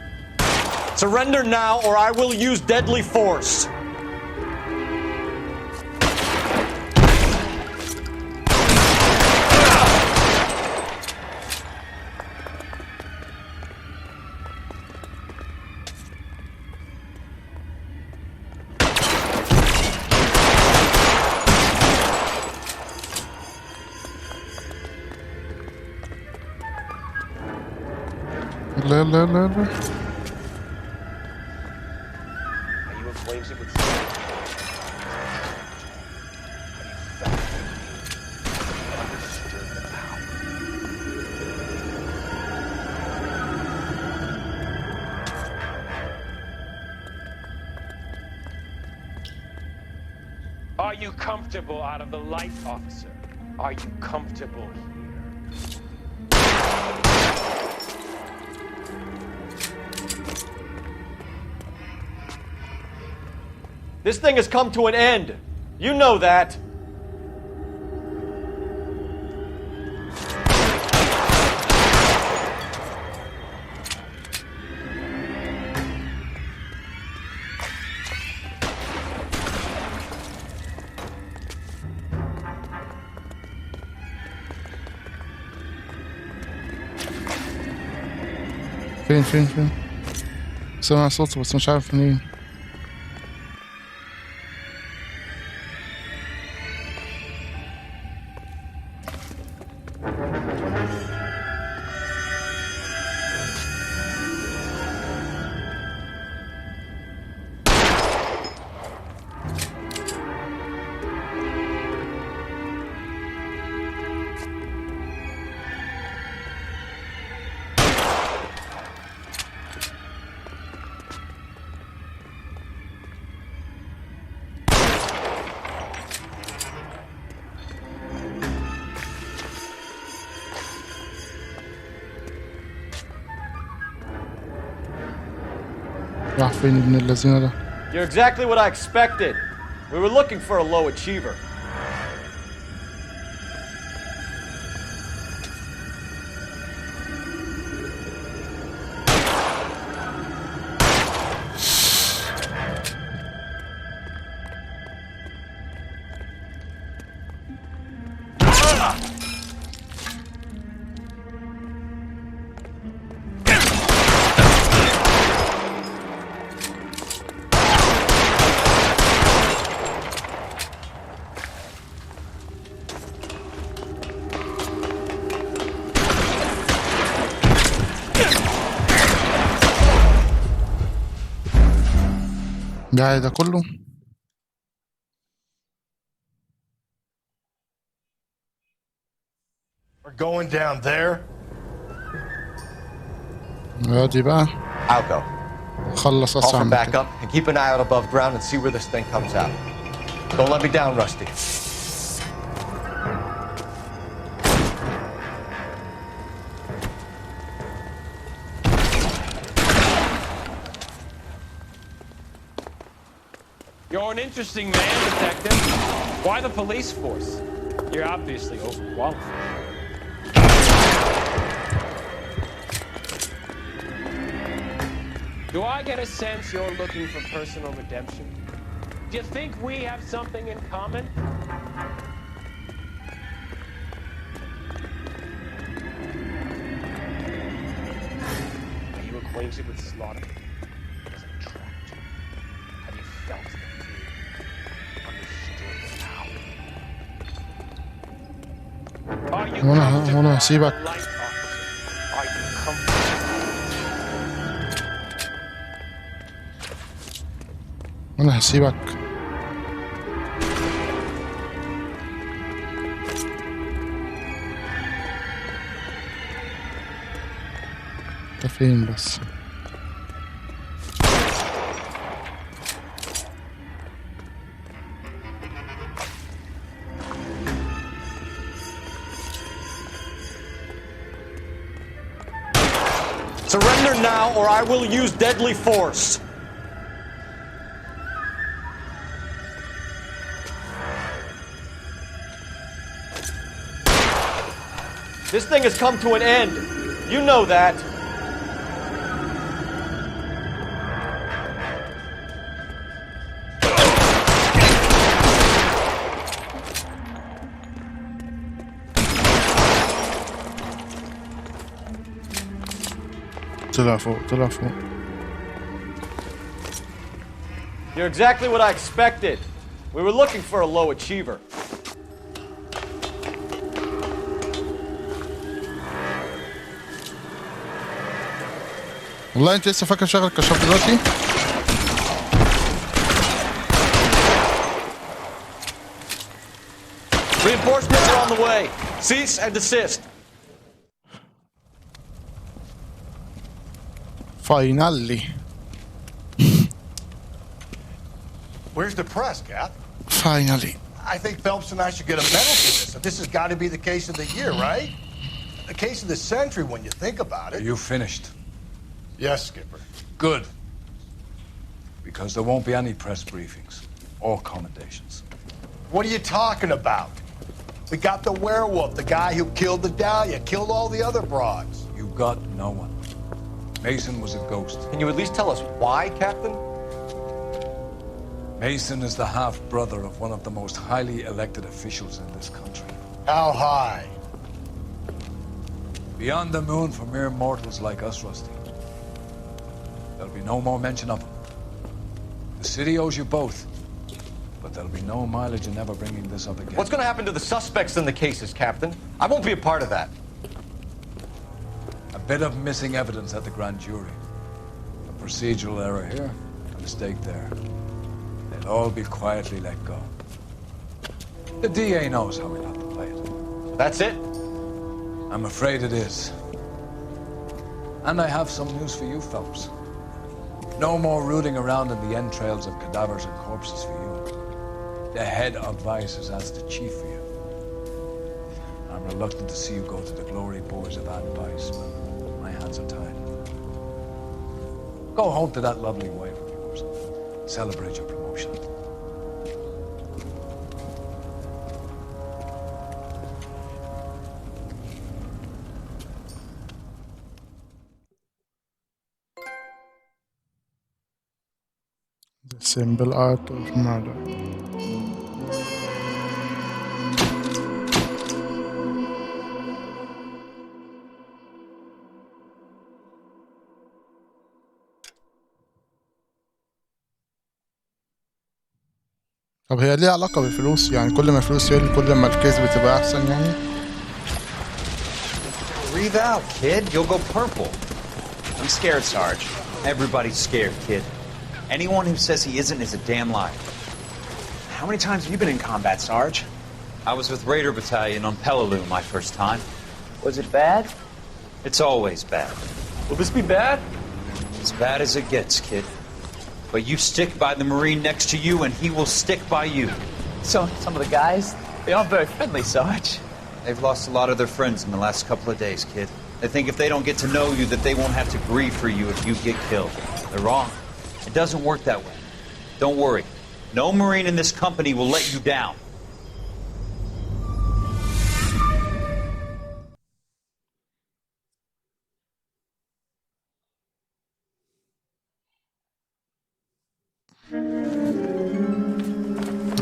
Surrender now or I will use deadly force. لا لا لا لا. Are you acquainted with Are you comfortable out of the light, officer? Are you comfortable here? This thing has come to an end. You know that. فين سمع صوته بس مش عارف منين. راح فين ابن اللذينة ده؟ You're exactly what I expected. We were looking for a low achiever. ده كله. We're going down there. دي بقى I'll go. خلص Call for أسرع من كده. backup and keep an eye out above ground and see where this thing comes out. Don't let me down, Rusty. You're an interesting man, detective. Why the police force? You're obviously overqualified. Do I get a sense you're looking for personal redemption? Do you think we have something in common? Are you acquainted with slaughter? Does it attract you? Have you felt the fear? Understood the power? Are you وانا هسيبك. light officer? Are you comfortable? وانا هسيبك. انت فين بس؟ Surrender now, or I will use deadly force. This thing has come to an end. You know that. طلع فوق طلع فوق. You're exactly what I expected. We were looking for a low achiever. والله انت لسه فاكر شغل الكشاف دلوقتي؟ Reinforcements are on the way. Cease and desist. Finally. Where's the press, Cap? Finally. I think Phelps and I should get a medal for this. This has got to be the case of the year, right? The case of the century when you think about it. Are you finished? Yes, Skipper. Good. Because there won't be any press briefings or commendations. What are you talking about? We got the werewolf, the guy who killed the Dahlia, killed all the other broads. You got no one. Mason was a ghost. Can you at least tell us why, Captain? Mason is the half-brother of one of the most highly elected officials in this country. How high? Beyond the moon for mere mortals like us, Rusty. There'll be no more mention of him. The city owes you both, but there'll be no mileage in ever bringing this up again. What's going to happen to the suspects in the cases, Captain? I won't be a part of that. A bit of missing evidence at the grand jury. A procedural error here, a mistake there. They'll all be quietly let go. The DA knows how we'll have to play it. That's it? I'm afraid it is. And I have some news for you, Phelps. No more rooting around in the entrails of cadavers and corpses for you. The head of Vice has asked the chief for you. I'm reluctant to see you go to the glory boys of Vice, but my hands are tied. Go home to that lovely wife of yours. Celebrate your promotion. The simple art of murder. طب هي ليها علاقة بالفلوس؟ يعني كل ما الفلوس يقل كل ما الكذب بتبقى أحسن يعني؟ Breathe out, kid. You'll go purple. I'm scared, Sarge. Everybody's scared, kid. Anyone who says he isn't is a damn liar. How many times have you been in combat, Sarge? I was with Raider Battalion on Peleliu my first time. Was it bad? It's always bad. Will this be bad? As bad as it gets, kid. But you stick by the Marine next to you, and he will stick by you. So, some of the guys, they aren't very friendly, Sarge. They've lost a lot of their friends in the last couple of days, kid. They think if they don't get to know you, that they won't have to grieve for you if you get killed. They're wrong. It doesn't work that way. Don't worry. No Marine in this company will let you down.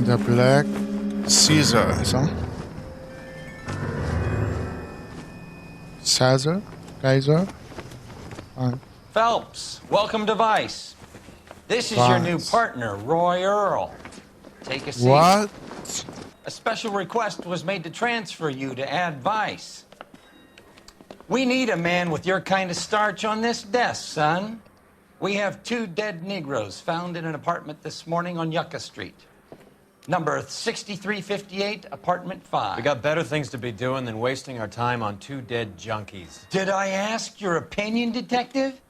The Black Caesar, صح؟ Caesar? Kaiser? Phelps, welcome to Vice. This is your new partner, Roy Earl. Take a seat. What? A special request was made to transfer you to Ad Vice. We need a man with your kind of starch on this desk, son. We have 2 dead Negroes found in an apartment this morning on Yucca Street. Number 6358, apartment 5. We got better things to be doing than wasting our time on 2 dead junkies. Did I ask your opinion, detective?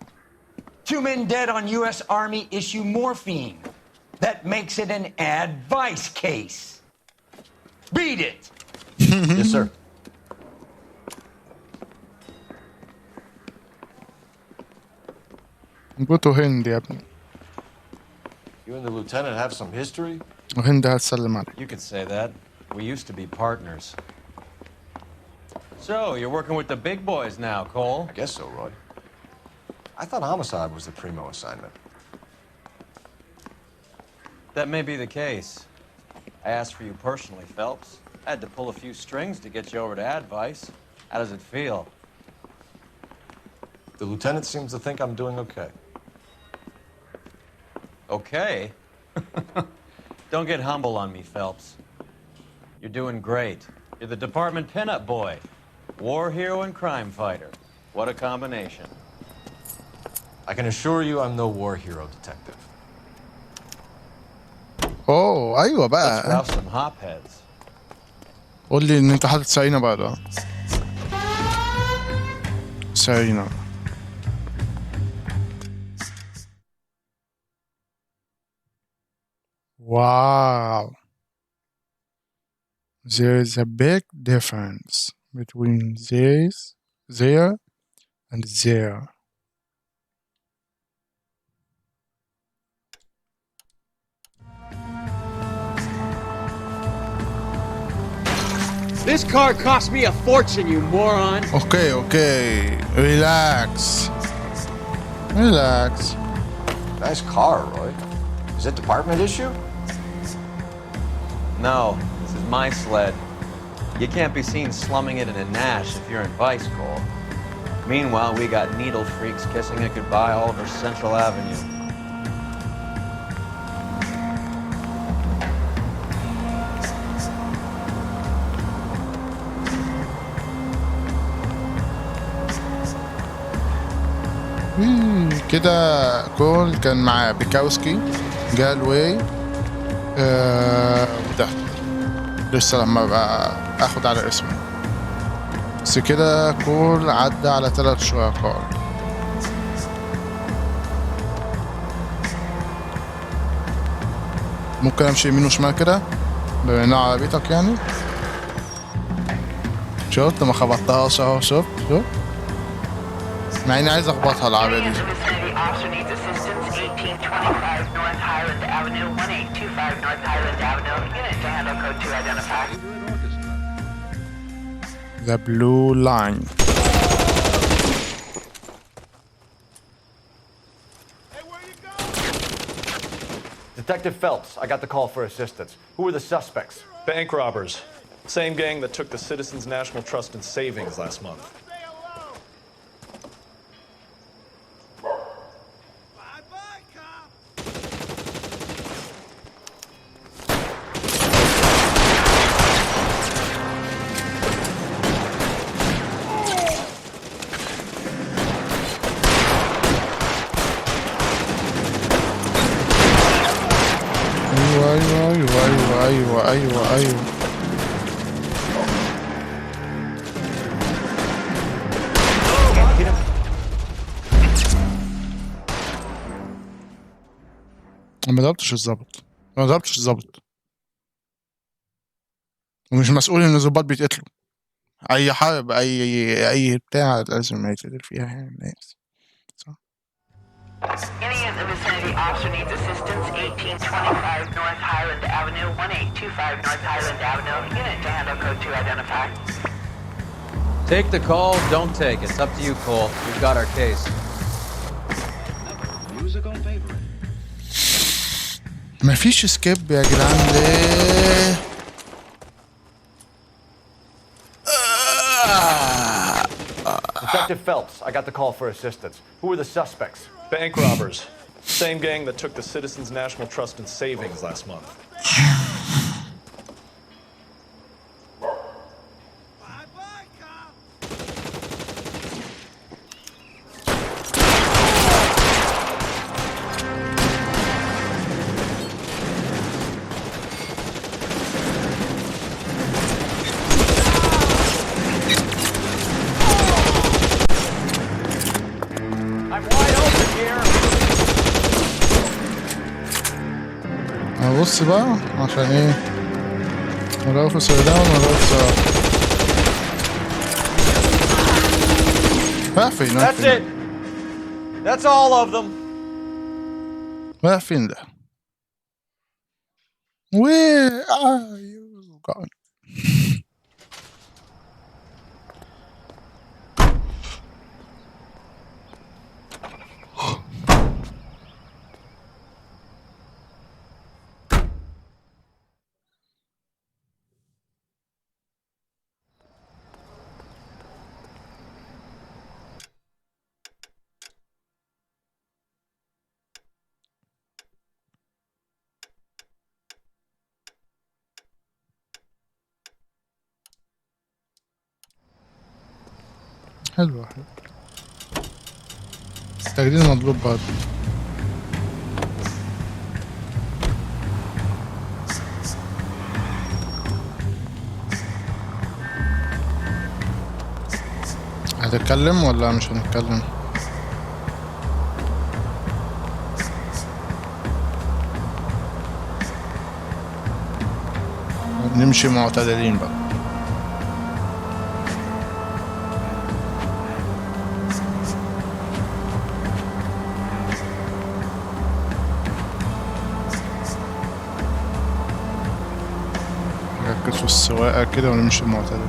2 men dead on U.S. Army issue morphine. That makes it an advice case. Read it. Yes, sir. قلتوا هند يا ابني. You and the lieutenant have some history? وهند هتسلم عليك. You could say that. We used to be partners. So, you're working with the big boys now, Cole? I guess so, Roy. I thought homicide was the primo assignment. That may be the case. I asked for you personally, Phelps. I had to pull a few strings to get you over to Advice. How does it feel? The lieutenant seems to think I'm doing okay. Okay? Don't get humble on me, Phelps. You're doing great. You're the department pinup boy. War hero and crime fighter. What a combination. I can assure you I'm no war hero, detective. اوه ايوه Let's بقى. rouse some hopheads. قول لي ان انت حاطط ساينة بقى. ساينة. Wow. There is a big difference between this, there, and there. This car cost me a fortune, you moron. Okay, okay. Relax. Relax. Nice car, Roy. Is it department issue? No, this is my sled. You can't be seen slumming it in a Nash if you're in Vice, Cole. Meanwhile, we got needle freaks kissing it goodbye all over Central Avenue. كده كول كان مع بيكاوسكي جالوي وده لسه لما بقى اخد على اسمه بس كده كول عدى على 3 شركاء ممكن امشي يمين وشمال كده بما انها عربيتك يعني شفت ما خبطتهاش اهو شفت مع اني عايز اخبطها العربيه دي The blue line. Detective Phelps, I got the call for assistance. Who were the suspects? Bank robbers. Same gang that took the Citizens National Trust and Savings last month. ايوه ايوه ايوه ايوه ايوه ايوه ايوه ما ضربتش الظابط، ما ضربتش الظابط، ومش مسؤول ان الظباط بيتقتلوا. اي حرب اي بتاع لازم يتقتل فيها يعني الناس. Any in the vicinity officer needs assistance, 1825 North Highland Avenue, 1825 North Highland Avenue. Unit to handle code 2 identified. Take the call, don't take. It's up to you, Cole. We've got our case. Music on favorite. مفيش سكيب يا جدعان ليه؟ Detective Phelps, I got the call for assistance. Who are the suspects? Bank robbers. Same gang that took the Citizens National Trust and Savings last month. بص بقى عشان ايه نروح في سوداء ونروح في رايح فين؟ That's it. That's all of them. رايح فين ده؟ Where are you going? حلو حلو تجديد مطلوب برضه هتتكلم ولا مش هنتكلم؟ نمشي معتدلين بقى. نركز في السواقة كده ونمشي معتدل.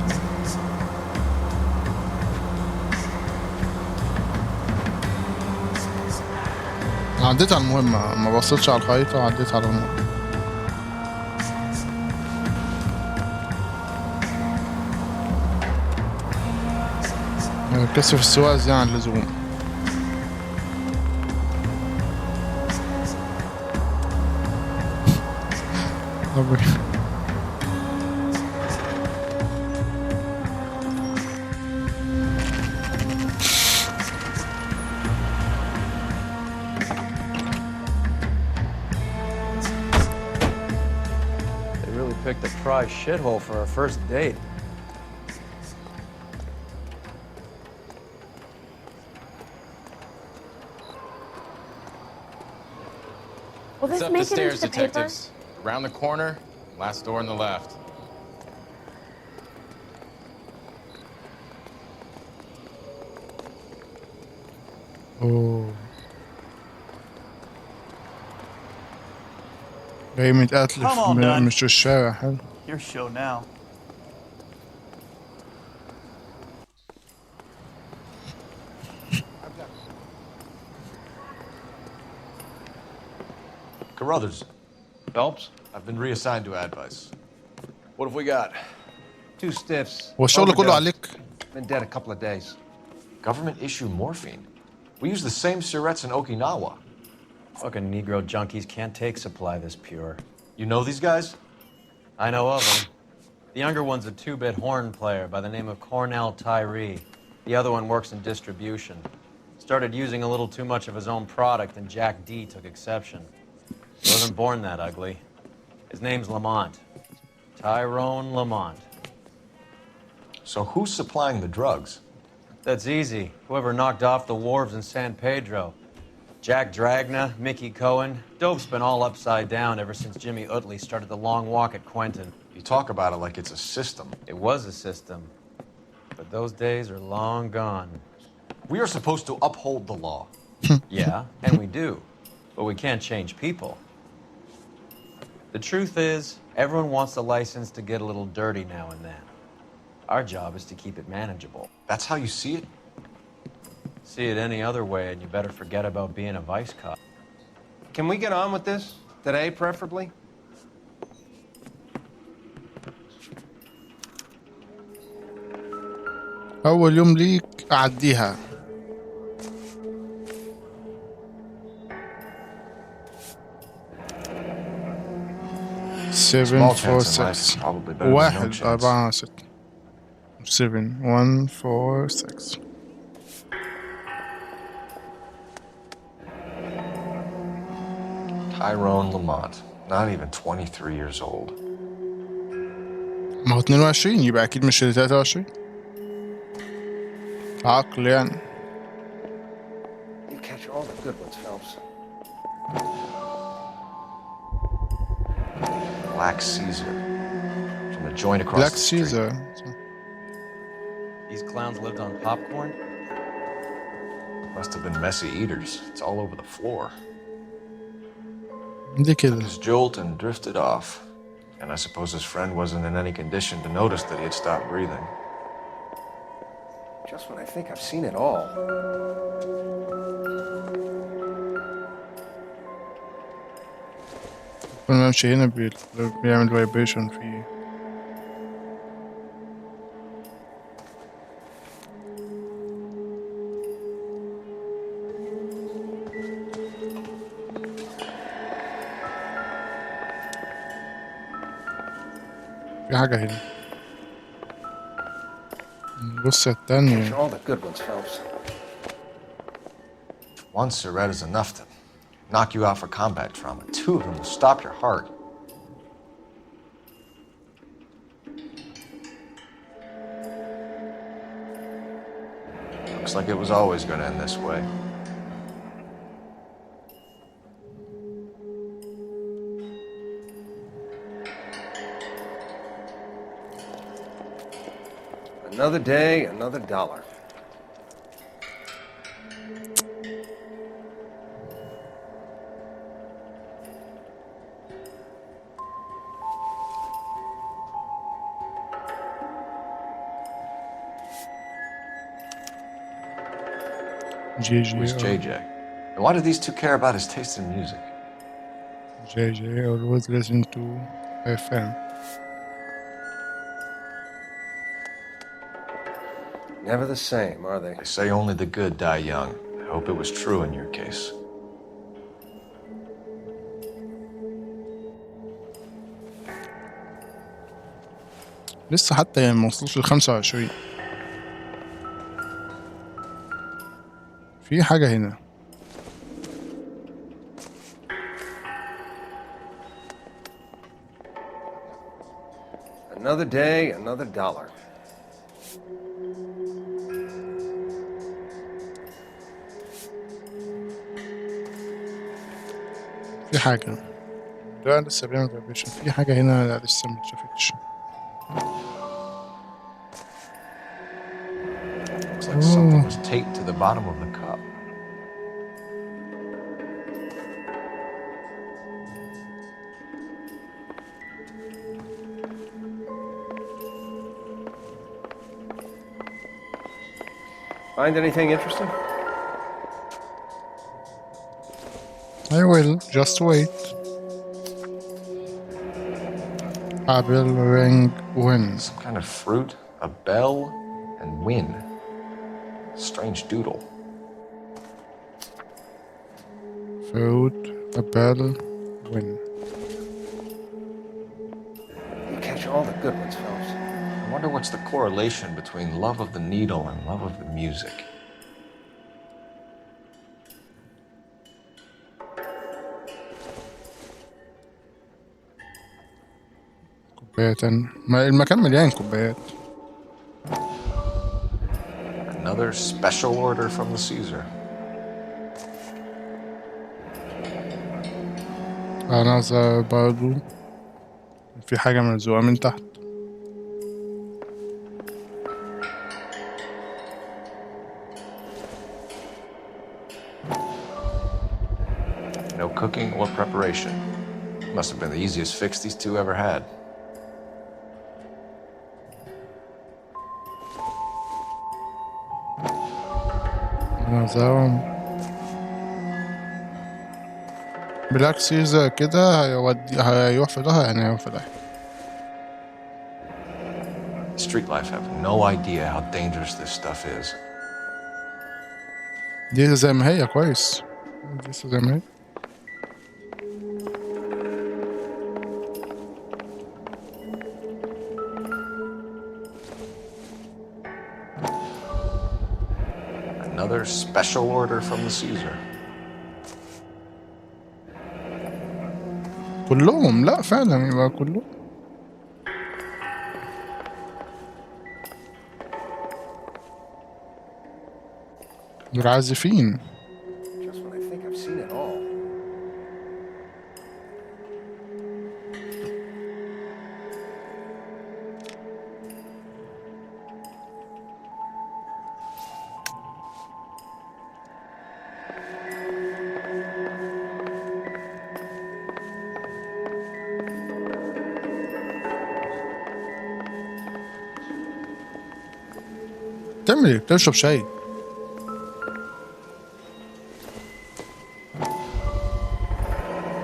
عديت على المهمة، ما بصيتش على الخريطة وعديت على المهمة. ركزت في السواقة زيادة عن اللزوم. Picked a prize shithole for our first date. Will this it's up make the stairs, it into the detectives. paper? Around the corner, last door on the left. Oh. جاي متقاتل مش الشارع. حلو. Your show now. Carruthers. Phelps? I've been reassigned to advice. What have we got? 2 stiffs. هو الشغل كله عليك. Been dead a couple of days. Government issue morphine. We use the same syrettes in Okinawa. Fucking Negro junkies can't take supply this pure. You know these guys? I know of them. The younger one's a 2-bit horn player by the name of Cornell Tyree. The other one works in distribution. Started using a little too much of his own product and Jack D took exception. He wasn't born that ugly. His name's Lamont. Tyrone Lamont. So who's supplying the drugs? That's easy. Whoever knocked off the wharves in San Pedro. Jack Dragna, Mickey Cohen. Dope's been all upside down ever since Jimmy Utley started the long walk at Quentin. You talk about it like it's a system. It was a system. But those days are long gone. We are supposed to uphold the law. Yeah, and we do. But we can't change people. The truth is, everyone wants a license to get a little dirty now and then. Our job is to keep it manageable. That's how you see it? See it any other way, and you better forget about being a vice cop. Can we get on with this? Today, preferably? أول يوم ليك أعديها. Seven, four, six. واحد أربعة ستة. 7 1 4 6. Tyrone Lamont, not even 23 years old. ما هو 22 يبقى أكيد مش 23. عقل يعني. You catch all the good ones, Phelps. Black Caesar. From the joint across Black the street. Caesar. These clowns lived on popcorn? Must have been messy eaters. It's all over the floor. دي كده. His jolt and drifted off. And I suppose his friend wasn't in any condition to notice that he had stopped breathing. Just when I think I've seen it all. كل ما امشي هنا بيعمل فايبريشن فيه. في حاجة هنا. بص التانية. All the good ones, Phelps. One cigarette is enough to knock you out for combat trauma. 2 of them will stop your heart. Looks like it was always going to end this way. Another day, another dollar. Who's JJ? And why do these two care about his taste in music? JJ always listen to FM. Never the same, are they? They say only the good die young. I hope it was true in your case. لسه حتى يعني ما وصلوش ل 25. في حاجة هنا. Another day, another dollar. في حاجة. لا لسه بيعمل فايبريشن. في حاجة هنا لا لسه ما اتشافتش. Looks like something was taped to the bottom of the cup. Find anything interesting? I will. Just wait. Apple, ring, win. Some kind of fruit, a bell, and win. Strange doodle. Fruit, a bell, win. You catch all the good ones, Phelps. I wonder what's the correlation between love of the needle and love of the music. كوبايات ما المكان مليان كوبايات. Another special order from the Caesar. أنا برضو في حاجة ملزوقة من تحت. No cooking or preparation. Must have been the easiest fix these two ever had. أنا بالعكس إذا كده هيروح في ظهر يعني هيروح في ظهر. Street life have no idea how dangerous this stuff is. دي زي ما هي كويس. دي زي ما هي. Another special order from the Caesar. كلهم لا فعلا يبقى كلهم. دول عازفين. Just when I think I've seen it all. تعمل ايه؟ بتشرب شاي.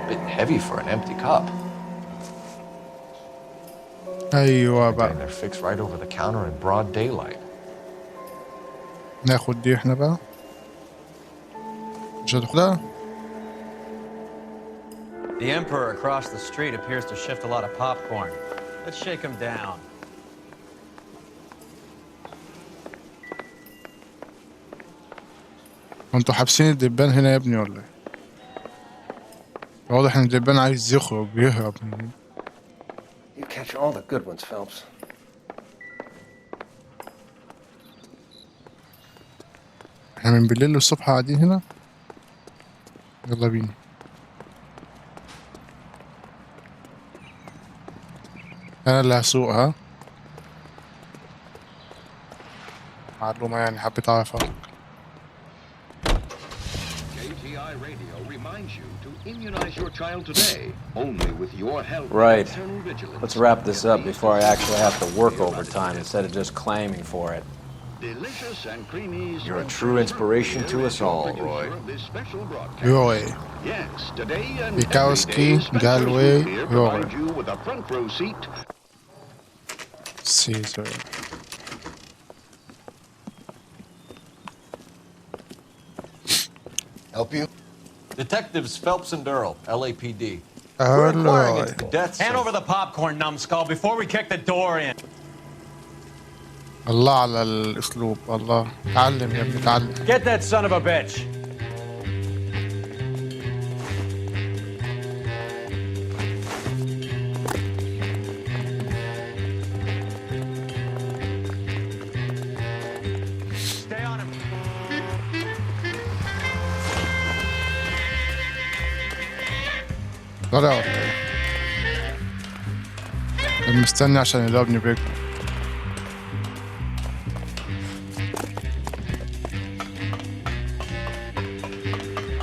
Bit heavy for an empty cup. ايوه And بقى. they're fixed right over the counter in broad daylight. ناخد دي احنا بقى. مش هتاخدها؟ The Emperor across the street appears to shift a lot of popcorn. Let's shake him down. انتوا حابسين الدبان هنا يا ابني ولا ايه؟ واضح ان الدبان عايز يخرج يهرب من هنا. You catch all the good ones, Phelps. احنا من بالليل للصبح قاعدين هنا. يلا بينا. انا اللي هسوق ها. معلومة يعني حبيت اعرفها. KTI radio reminds you to immunize your child today, only with your help. Right. Maternal vigilance. Let's wrap this up before I actually have to work overtime instead of just claiming for it. Delicious and creamy. You're a true inspiration to us all, Roy. Roy. Yes, today and Bikowski, Galway, Roy. you with a front row seat. Caesar. Help you? Detectives Phelps and Earl, LAPD. We're inquiring into the deaths. Hand over the popcorn, numbskull, before we kick the door in. الله على الاسلوب. الله تعلم يا ابني تعلم. Get that son of a bitch. Stay on him. طلع ولا ايه؟ أنا مستني عشان يضربني بيك.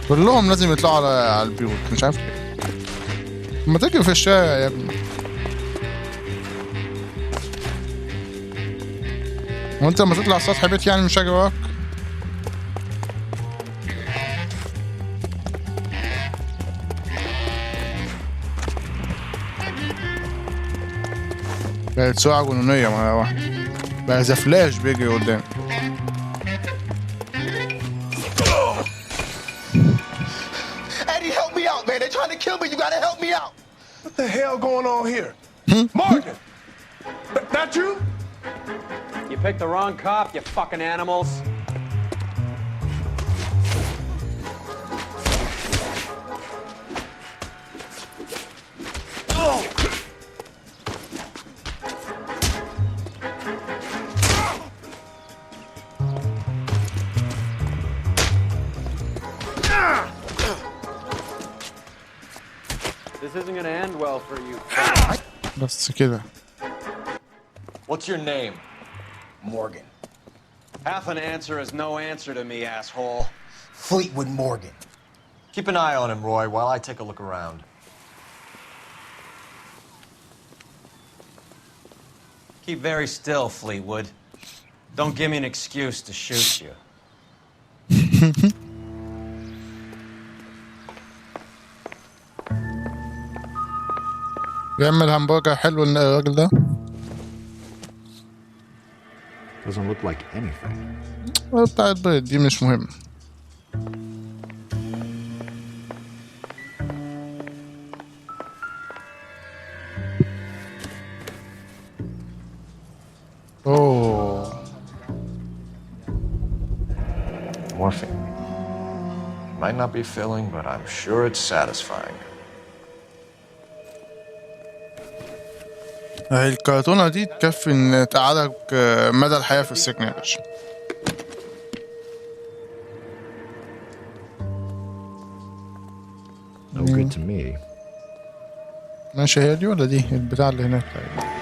كلهم لازم يطلعوا على البيوت مش عارف ليه. ما تجري في الشارع يا ابني. وانت لما تطلع سطح بيت يعني مش هاجي وراك. بقت سرعة جنونية مرة واحدة. بقى زي فلاش بيجري قدام. Eddie, help me out, man. They're trying to kill me. You gotta help me out. What the hell going on here? Morgan! That you? You picked the wrong cop, you fucking animals. This isn't gonna end well for you. بس كده. What's your name? Morgan. Half an answer is no answer to me, asshole. Fleetwood Morgan. Keep an eye on him, Roy, while I take a look around. Keep very still, Fleetwood. Don't give me an excuse to shoot you. بيعمل همبرجر حلو الراجل ده. Doesn't look like anything. بتاعت بيض دي مش مهم. اوه Morphine. Might not be filling, but I'm sure it's satisfying. هاي الكرتونة دي تكفي ان تقعدك مدى الحياة في السجن يا باشا. No good to me. ماشي هي دي ولا دي البتاع اللي هناك تقريبا.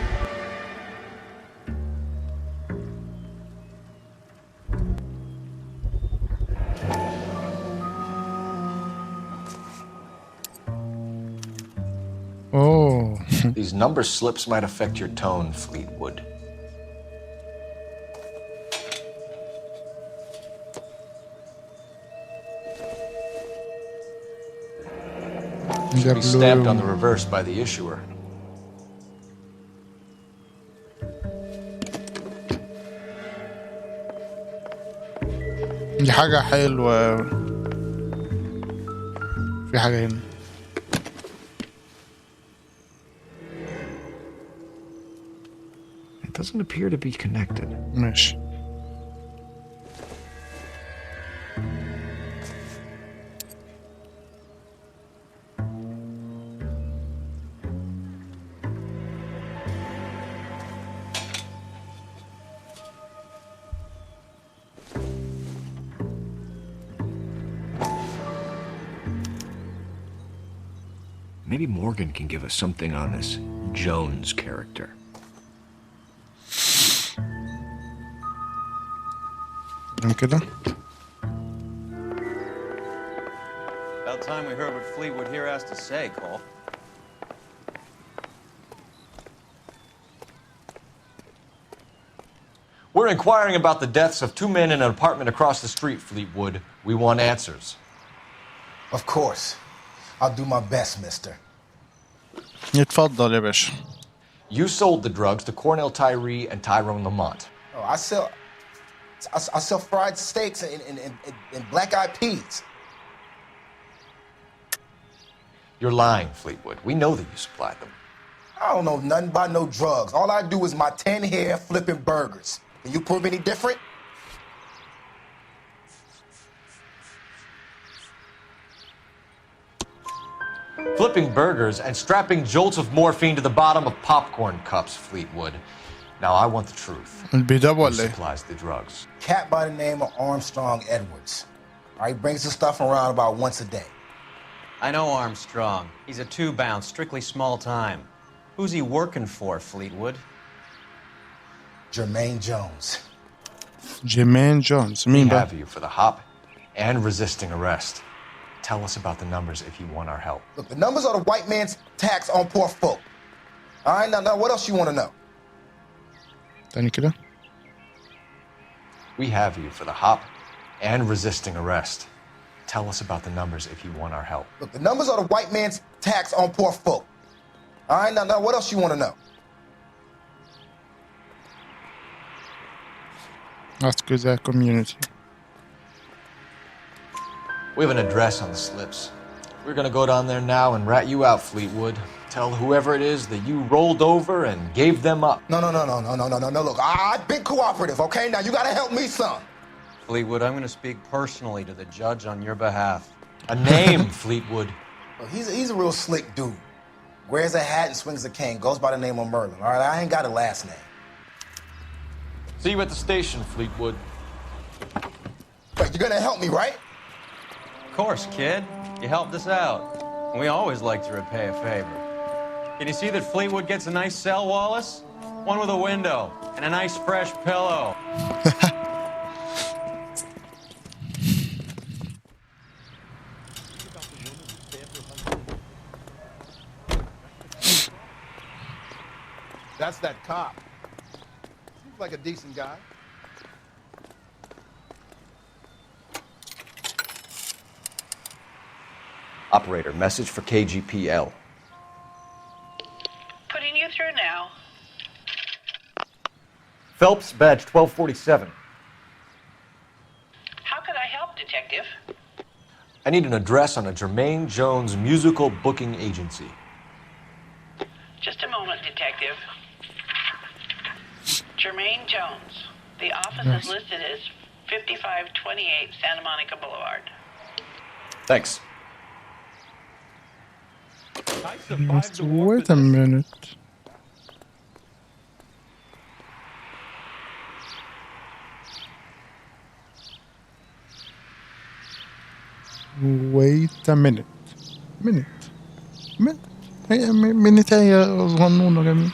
Oh. These number slips might affect your tone, Fleetwood. Should be stamped on the reverse by the issuer. دي حاجة حلوة. في حاجة هنا. It doesn't appear to be connected. ماشي. Maybe Morgan can give us something on this Jones character. كده. About time we heard what Fleetwood here has to say, Cole. We're inquiring about the deaths of 2 men in an apartment across the street, Fleetwood. We want answers. Of course. I'll do my best, mister. يتفضل يا باشا. You sold the drugs to Cornell Tyree and Tyrone Lamont. Oh, I sell fried steaks and black-eyed peas. You're lying, Fleetwood. We know that you supplied them. I don't know nothing about no drugs. All I do is my 10 hair flipping burgers. Can you prove any different? Flipping burgers and strapping jolts of morphine to the bottom of popcorn cups, Fleetwood. Now I want the truth. Who supplies the drugs? Cat by the name of Armstrong Edwards. All right, brings the stuff around about once a day. I know Armstrong. He's a two-bound, strictly small time. Who's he working for, Fleetwood? Jermaine Jones. Jermaine Jones. We have you for the hop and resisting arrest. Tell us about the numbers if you want our help. Look, the numbers are the white man's tax on poor folk. All right, now what else you want to know? تاني كده. We have you for the hop and resisting arrest. Tell us about the numbers if you want our help. Look, the numbers are the white man's tax on poor folk. All right, now what else you want to know? That's good, that community. We have an address on the slips. We're gonna go down there now and rat you out, Fleetwood. Tell whoever it is that you rolled over and gave them up. No. Look, I've been cooperative, okay? Now you gotta help me some. Fleetwood, I'm gonna speak personally to the judge on your behalf. A name, Fleetwood. Well, he's a real slick dude. Wears a hat and swings a cane. Goes by the name of Merlin. All right, I ain't got a last name. See you at the station, Fleetwood. But you're gonna help me, right? Of course, kid. You helped us out. We always like to repay a favor. Can you see that Fleetwood gets a nice cell, Wallace? One with a window and a nice fresh pillow. That's that cop. Seems like a decent guy. Operator, message for KGPL. Putting you through now. Phelps, badge 1247. How could I help, Detective? I need an address on a Jermaine Jones musical booking agency. Just a moment, Detective. Jermaine Jones. The office is listed as 5528 Santa Monica Boulevard. Thanks. Wait a minute. Wait a minute. هي منتاية صغنونة جميل.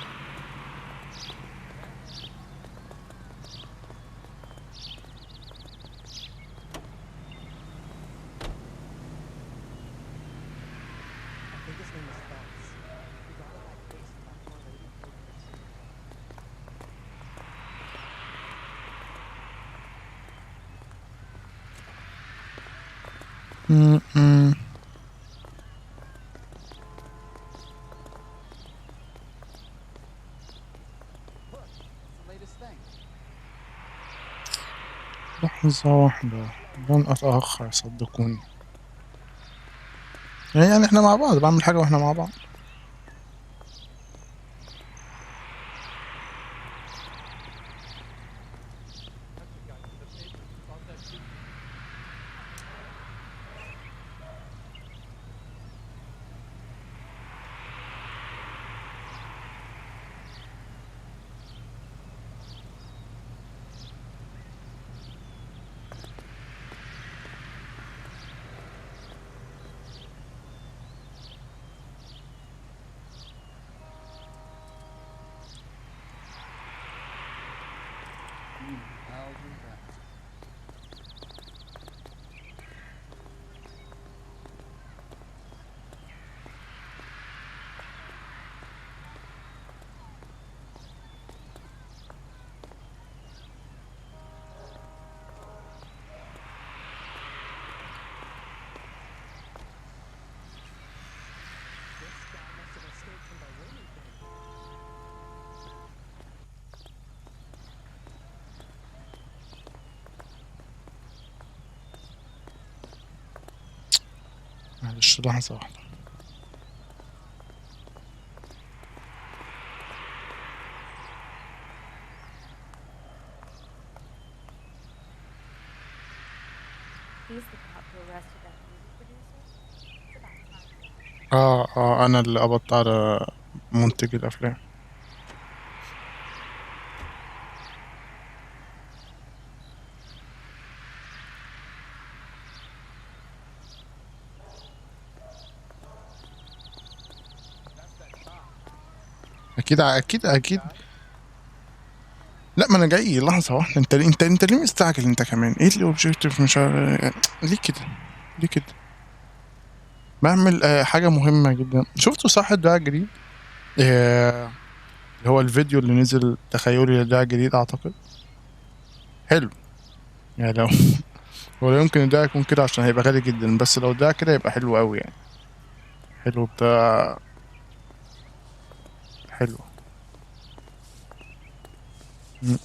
لحظة واحدة لن أتأخر صدقوني. يعني احنا مع بعض بعمل حاجة واحنا مع بعض. معلش لحظة واحدة. أنا اللي قبضت على منتج الأفلام. أكيد. لا ما أنا جاي لحظة واحدة. أنت ليه مستعجل أنت كمان؟ إيه الأوبجيكتيف مش ليه كده؟ بعمل حاجة مهمة جدا. شفتوا صح الدعاء الجديد؟ اللي هو الفيديو اللي نزل تخيلي للدعاء الجديد أعتقد حلو. يعني لو ولا يمكن الدعاء يكون كده عشان هيبقى غالي جدا، بس لو الدعاء كده يبقى حلو أوي يعني. حلو بتاع حلو. لا.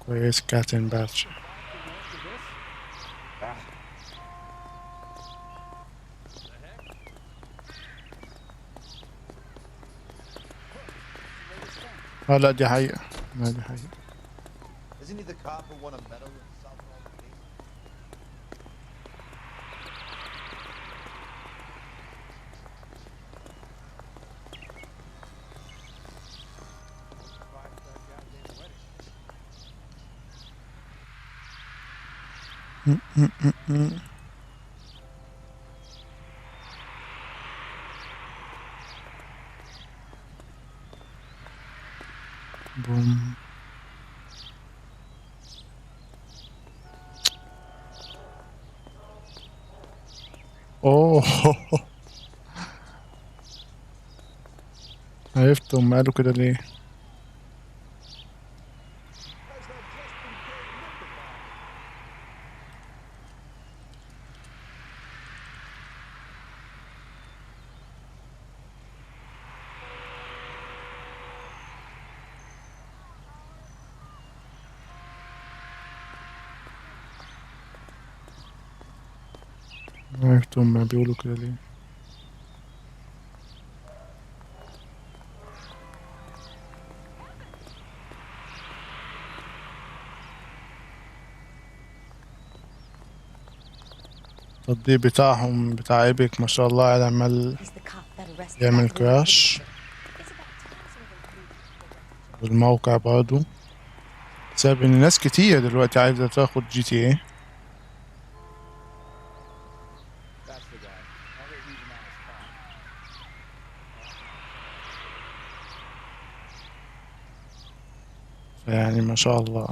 كويس كاتن باتش. لا دي حقيقة، لا دي حقيقة. Isn't he the cop who won a medal in solving all the cases? بوم. اوه عرفت هم قالوا كده ليه. عرفت هم بيقولوا كده ليه. التطبيق بتاعهم بتاع ايبك ما شاء الله عمال يعمل كراش، والموقع برضه بسبب ان ناس كتير دلوقتي عايزة تاخد جي تي ايه. فيعني ما شاء الله.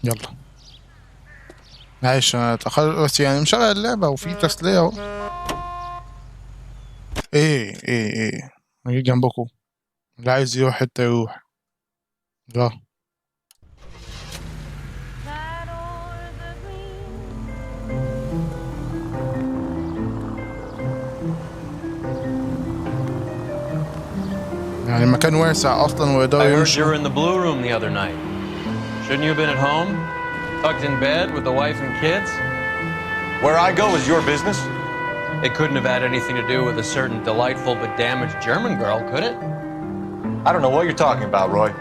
يلا معلش انا اتأخرت بس يعني مشغل اللعبة وفي تسلية اهو. ايه اجي جنبكم، اللي عايز يروح حتة يروح. لا يعني المكان واسع اصلا ويقدروا I heard you يمشوا. were in the blue room the other night. Shouldn't you have been at home? Tucked in bed with the wife and kids? Where I go is your business? It couldn't have had anything to do with a certain delightful but damaged German girl, could it? I don't know what you're talking about, Roy.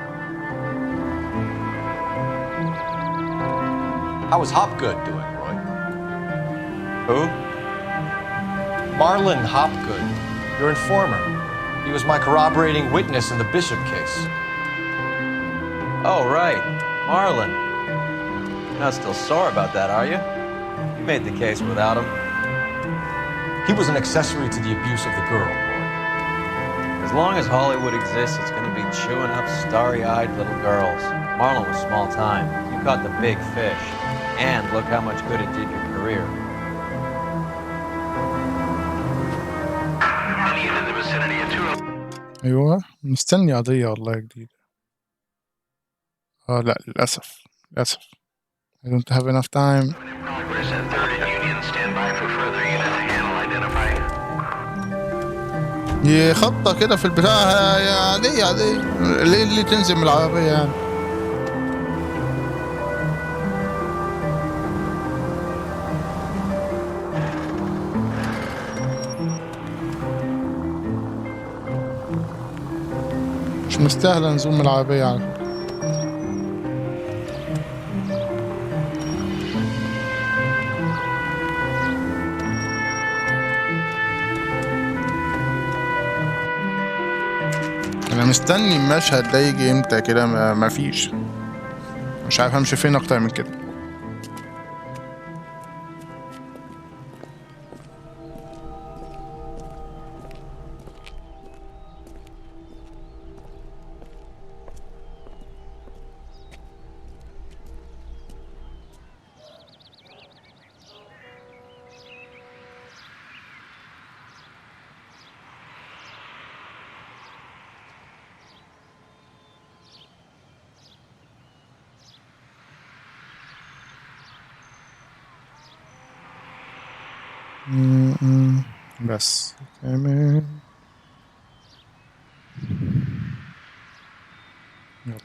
How was Hopgood doing, Roy? Who? Marlon Hopgood, your informer. He was my corroborating witness in the Bishop case. Oh, right. Marlon. You're not still sore about that, are you? You made the case without him. He was an accessory to the abuse of the girl, Roy. As long as Hollywood exists, it's going to be chewing up starry-eyed little girls. Marlon was small time. You caught the big fish. And look how much good it did your career. ايوه مستني قضية والله جديدة. لا للأسف للأسف. I don't have enough time. دي خبطة كده في البتاع عادية عادية. ليه اللي تنزل من العربية يعني؟ مش مستاهلة نزوم من العربية على فكرة. انا مستني المشهد ده يجي امتى كده، ما فيش. مش عارف امشي فين اكتر من كده. بس تمام. يلا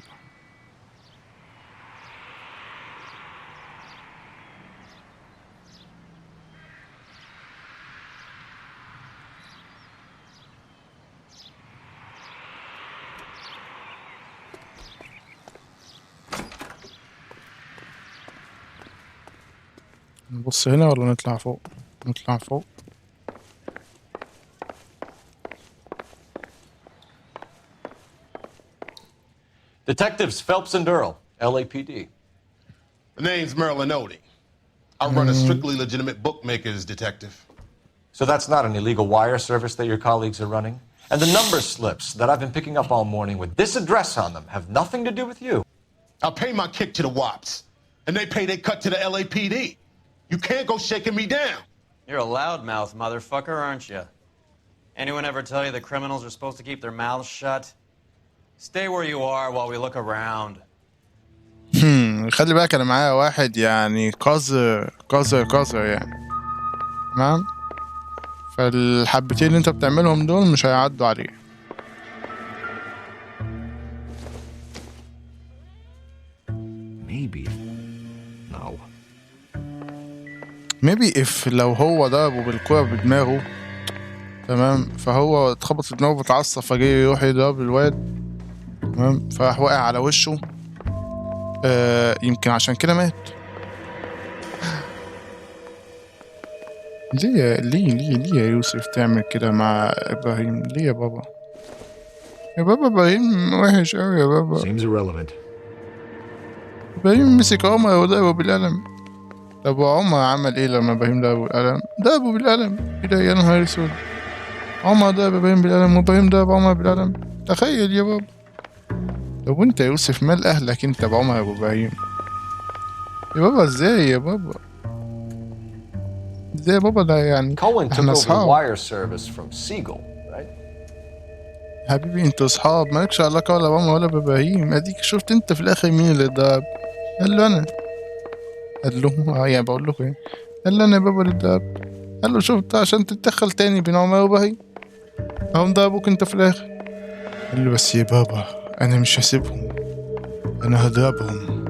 نبص هنا ولا نطلع فوق؟ نطلع فوق. Detectives Phelps and Earl, LAPD. The name's Merlin Odie. I run a strictly legitimate bookmaker's detective. So that's not an illegal wire service that your colleagues are running? And the number slips that I've been picking up all morning with this address on them have nothing to do with you? I pay my kick to the WAPs, and they pay their cut to the LAPD. You can't go shaking me down. You're a loudmouth motherfucker, aren't you? Anyone ever tell you that criminals are supposed to keep their mouths shut? Stay where you are while we look around. خلي بالك انا معايا واحد يعني قذر يعني. تمام. فالحبتين اللي انت بتعملهم دول مش هيعدوا عليه. maybe if لو هو ضربه بالكوع بدماغه تمام، فهو اتخبط في دماغه فتعصب فجاي يروح يضرب الواد تمام، فراح واقع على وشه. يمكن عشان كده مات. ليه يا يوسف تعمل كده مع ابراهيم؟ ليه يا بابا؟ يا بابا ابراهيم وحش قوي يا بابا. Seems irrelevant. ابراهيم مسك عمر وضربه بالقلم. طب عمر عمل ايه لما ابراهيم ضربه بالقلم؟ ضربه بالقلم. ايه ده يا نهار اسود؟ عمر ضرب ابراهيم بالقلم وابراهيم ضرب عمر بالقلم. تخيل يا بابا. طب وانت يا يوسف مال اهلك انت بعمر وابراهيم؟ يا بابا ازاي يا بابا؟ ازاي يا بابا ده يعني؟ Cohen took احنا over the اصحاب. wire service from Siegel, right? حبيبي انتوا اصحاب، مالكش علاقة ولا بعمر ولا بابراهيم. اديك شفت انت في الاخر مين اللي ضرب؟ قال له انا. قال له يعني بقول لكم ايه؟ قال له انا يا بابا اللي ضرب. قال له شفت عشان تتدخل تاني بين عمر وابراهيم هم ضربوك انت في الاخر. قال له بس يا بابا انا مش هسيبهم، انا هضربهم.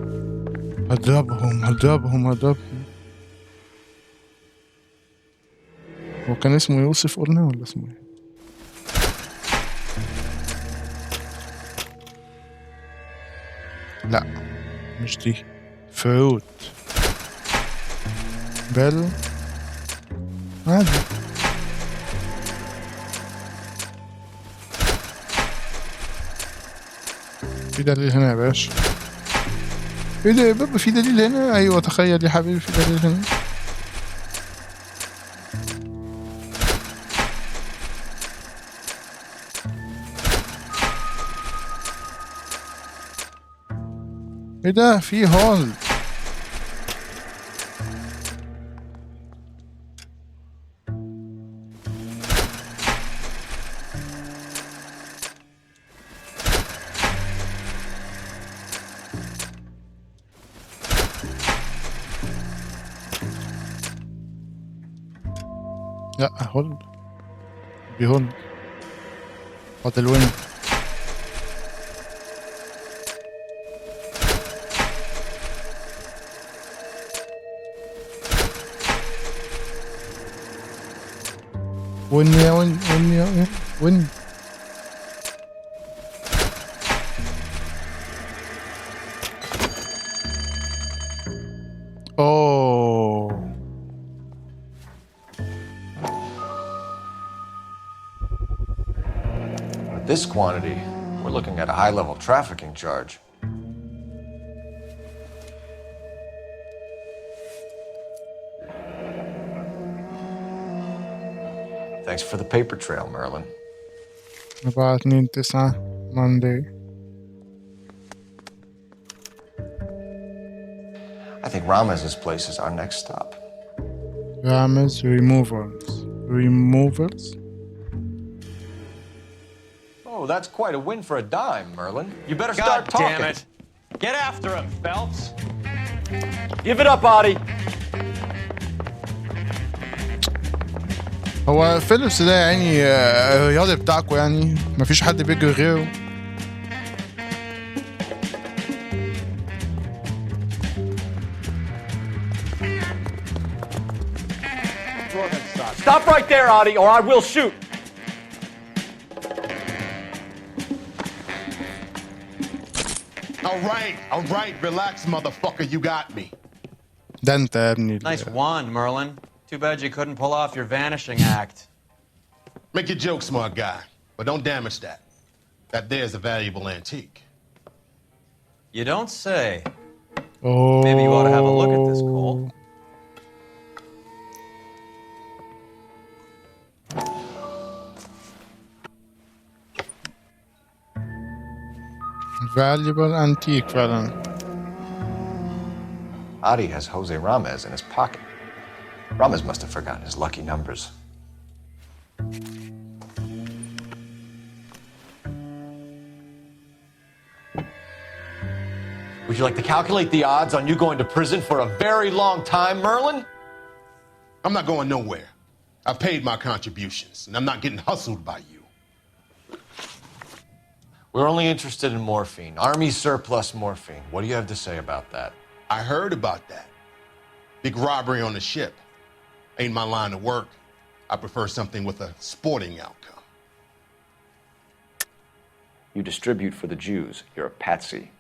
هو كان اسمه يوسف قلنا ولا اسمه ايه؟ لا مش دي. فروت بل عادي. في دليل هنا يا باشا. ايه ده يا بابا؟ في دليل هنا. ايوه تخيل يا حبيبي في دليل هنا. ايه ده؟ في هول. لا هول بيهول. فاضل وين؟ وين اوه. With this quantity, we're looking at a high-level trafficking charge. Thanks for the paper trail, Merlin. 4/2/9 Monday. I think Ramez's place is our next stop. Ramez removals. Oh, that's quite a win for a dime, Merlin. You better God start talking. damn it. Get after him, Phelps. Give it up, Audie. هو فيليبس ده يعني الرياضي بتاعكم يعني مفيش حد بيجري غيره. Stop right there, Audie, or I will shoot. All right, relax, motherfucker, you got me. ده انت يا ابني. Nice wand, Merlin. Too bad you couldn't pull off your vanishing act. Make your joke, smart guy, but don't damage that. That there's a valuable antique. You don't say. Oh. Maybe you ought to have a look at this, Cole. Valuable antique فعلا. Adi has Jose Ramez in his pocket. Ramez must have forgotten his lucky numbers. Would you like to calculate the odds on you going to prison for a very long time, Merlin? I'm not going nowhere. I've paid my contributions, and I'm not getting hustled by you. We're only interested in morphine. Army surplus morphine. What do you have to say about that? I heard about that. Big robbery on the ship. Ain't my line of work. I prefer something with a sporting outcome. You distribute for the Jews. You're a patsy.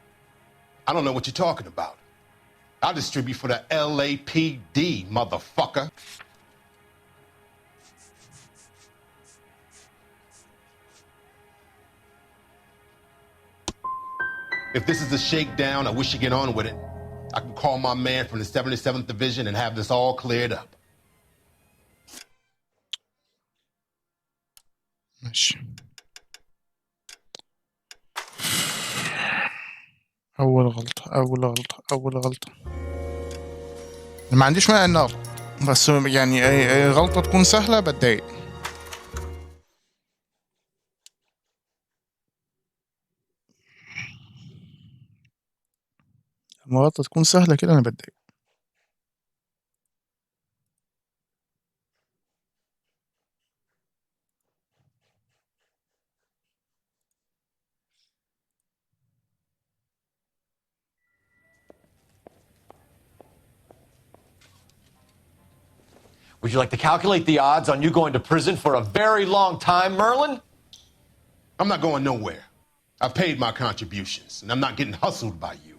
I don't know what you're talking about. I'll distribute for the LAPD, motherfucker. If this is a shakedown, I wish you get on with it. I can call my man from the 77th Division and have this all cleared up. ماشي. أول غلطة. ما عنديش مانع إني أغلط، بس يعني أي غلطة تكون سهلة بتضايق. لما غلطة تكون سهلة كده أنا بتضايق. Would you like to calculate the odds on you going to prison for a very long time, Merlin? I'm not going nowhere. I've paid my contributions, and I'm not getting hustled by you.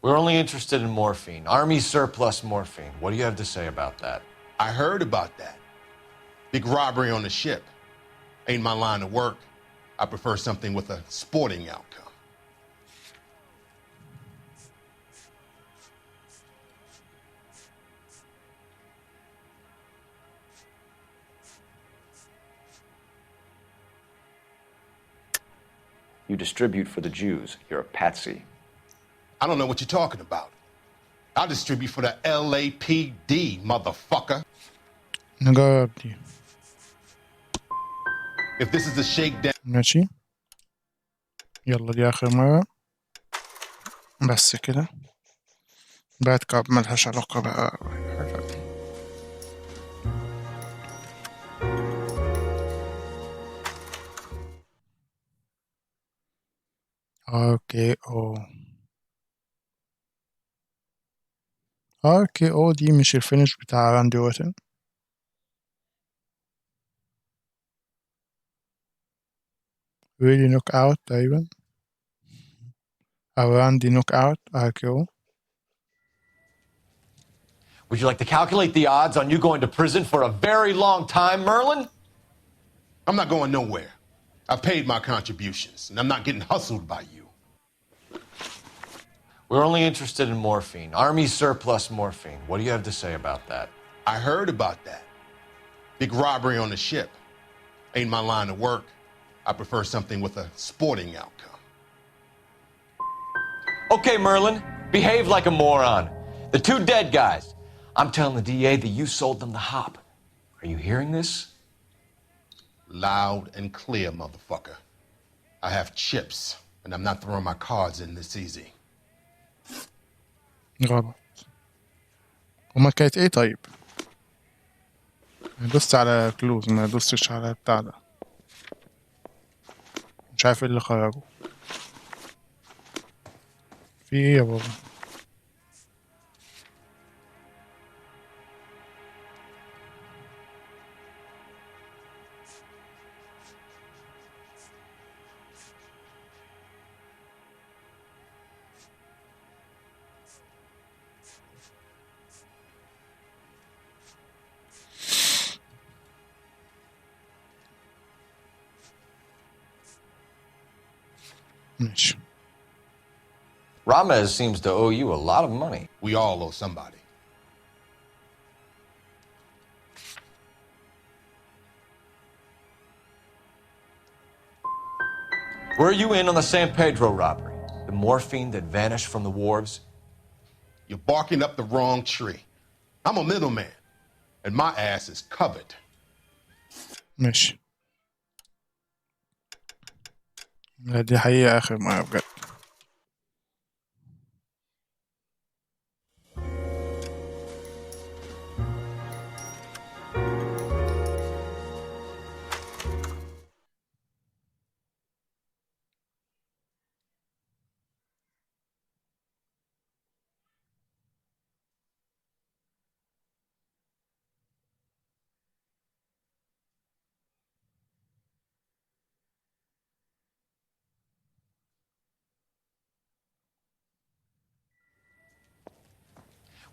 We're only interested in morphine. Army surplus morphine. What do you have to say about that? I heard about that. Big robbery on the ship. Ain't my line of work. I prefer something with a sporting outcome. You distribute for the Jews. You're a patsy. I don't know what you're talking about. I'll distribute for the LAPD, motherfucker. نجرب دي. If this is a shakedown. ماشي. يلا دي آخر مرة. بس كده. باك اب ملهاش علاقة بقى. RKO دي مش الفينش بتاع راندي روتن. really knock out تقريبا أو راندي knock out RKO. Would you like to calculate the odds on you going to prison for a very long time, Merlin? I'm not going nowhere. I've paid my contributions, and I'm not getting hustled by you. We're only interested in morphine. Army surplus morphine. What do you have to say about that? I heard about that. Big robbery on the ship. Ain't my line of work. I prefer something with a sporting outcome. Okay, Merlin. Behave like a moron. The two dead guys. I'm telling the DA that you sold them the hop. Are you hearing this? Loud and clear, motherfucker. I have chips, and I'm not throwing my cards in this easy. غلط. وما كانت ايه طيب؟ دوست على كلوز، ما دوستش على بتاع ده. مش عارف ايه اللي خرجه. في ايه يا بابا؟ ماشي. Ramez seems to owe you a lot of money. We all owe somebody. Were you in on the San Pedro robbery? The morphine that vanished from the wharves? You're barking up the wrong tree. I'm a middleman, and my ass is covered. ماشي. لا دي حقيقة آخر مرة بجد.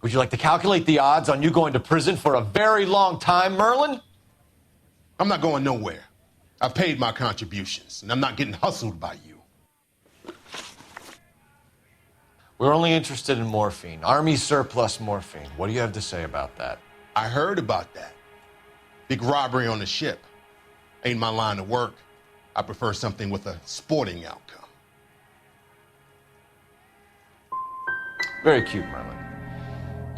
Would you like to calculate the odds on you going to prison for a very long time, Merlin? I'm not going nowhere. I've paid my contributions, and I'm not getting hustled by you. We're only interested in morphine. Army surplus morphine. What do you have to say about that? I heard about that. Big robbery on the ship. Ain't my line of work. I prefer something with a sporting outcome. Very cute, Merlin.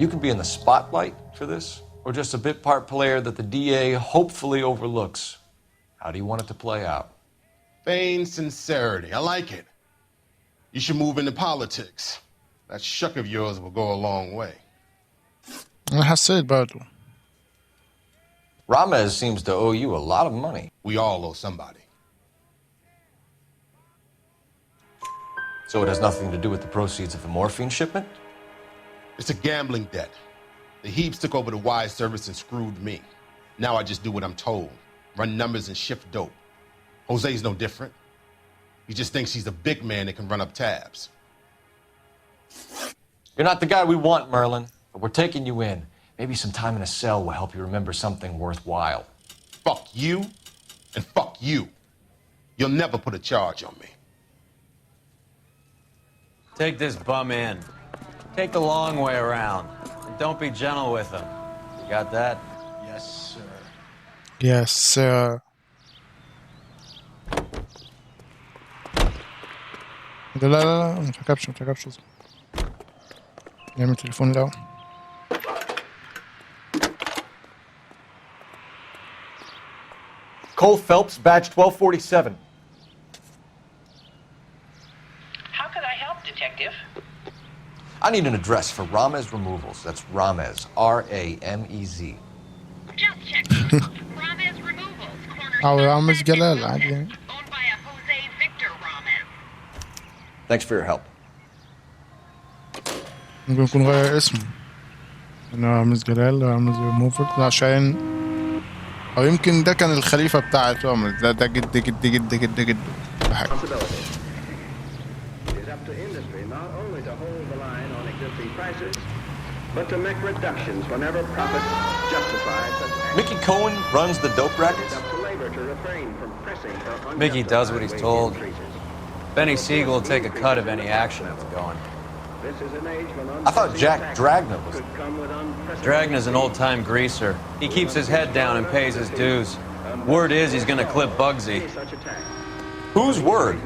You can be in the spotlight for this, or just a bit part player that the DA hopefully overlooks. How do you want it to play out? Feigned sincerity. I like it. You should move into politics. That shuck of yours will go a long way. أنا حسيت برضه. Ramez seems to owe you a lot of money. We all owe somebody. So it has nothing to do with the proceeds of the morphine shipment? It's a gambling debt. The Heaps took over the wire service and screwed me. Now I just do what I'm told. Run numbers and shift dope. Jose's no different. He just thinks he's a big man that can run up tabs. You're not the guy we want, Merlin, but we're taking you in. Maybe some time in a cell will help you remember something worthwhile. Fuck you, and fuck you. You'll never put a charge on me. Take this bum in. Take the long way around. And don't be gentle with him. You got that? Yes, sir. Yes, sir. لا لا لا ما تركبش نعمل تليفون الأول. Cole Phelps, badge 1247. How could I help, Detective? I need an address for Ramez Removals. That's Ramez, R-A-M-E-Z. Just checking. Ramez Removals, corner أو رامز جلال عادي يعني. owned by a Jose Victor Ramez. Thanks for your help. ممكن يكون غير اسمه. أنا رامز جلال رامز ريموفر عشان أو يمكن ده كان الخليفة بتاع رامز. ده جد جد جد جد جد بحاجة. But to make reductions whenever profits justify such Mickey Cohen runs the dope rackets? Mickey does what he's told. Benny Siegel will take a cut of any action that's going. I thought Jack Dragna was... Dragna's an old-time greaser. He keeps his head down and pays his dues. Word is he's gonna clip Bugsy. Whose word?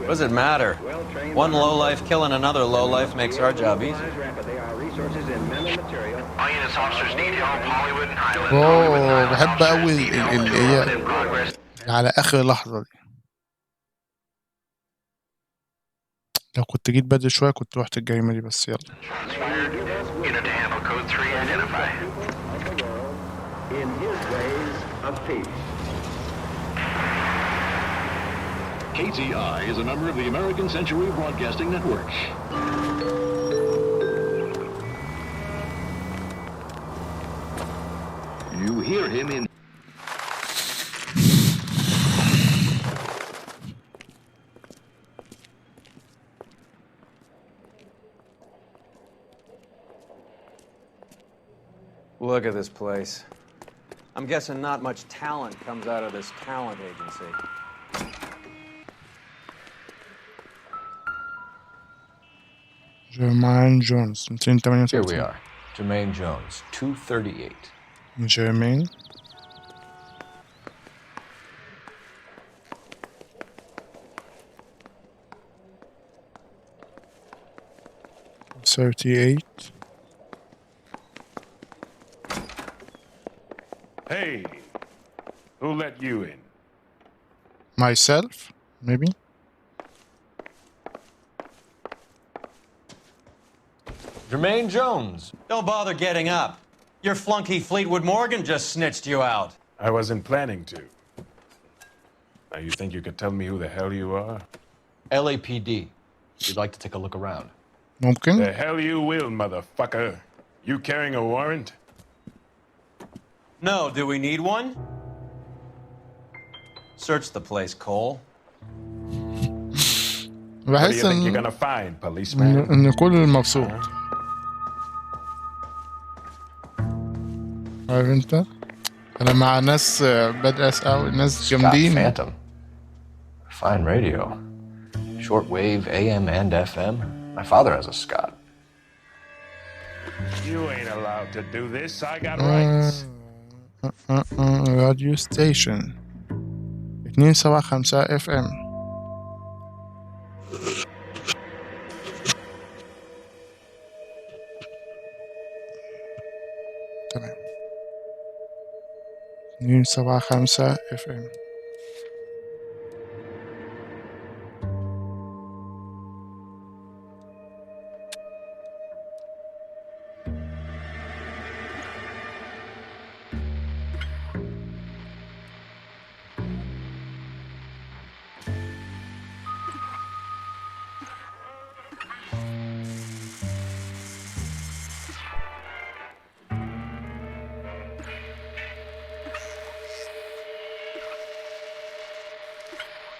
What does it matter? One lowlife killing another lowlife makes our job easy. All units officers need help. Hollywood and Highland. أوه بحب أوي اللي هي على آخر لحظة دي. لو كنت جيت بدري شوية كنت رحت الجريمة دي بس يلا. Unit to handle code 3 identify. in his ways of peace. KTI is a member of the American Century Broadcasting Network. You hear him in... Look at this place. I'm guessing not much talent comes out of this talent agency. Jermaine Jones. Here we are. Jermaine Jones, 238. Jermaine. $38. Hey, who let you in? Myself, maybe. Jermaine Jones. Don't bother getting up. Your flunky Fleetwood Morgan just snitched you out. I wasn't planning to. Now, you think you could tell me who the hell you are? LAPD. You'd like to take a look around. ممكن. The hell you will, motherfucker. You carrying a warrant? No, do we need one? Search the place, Cole. What do بحس you think you're إن gonna find, policeman? إن كل مبسوط. عارف أنت؟ أنا مع ناس بدأس أوي ناس جامدين. Phantom. Fine radio. Shortwave, AM and FM. My father has a Scott. You ain't allowed to do this. I got rights. راديو ستيشن 275 اف ام. تمام 275 اف ام.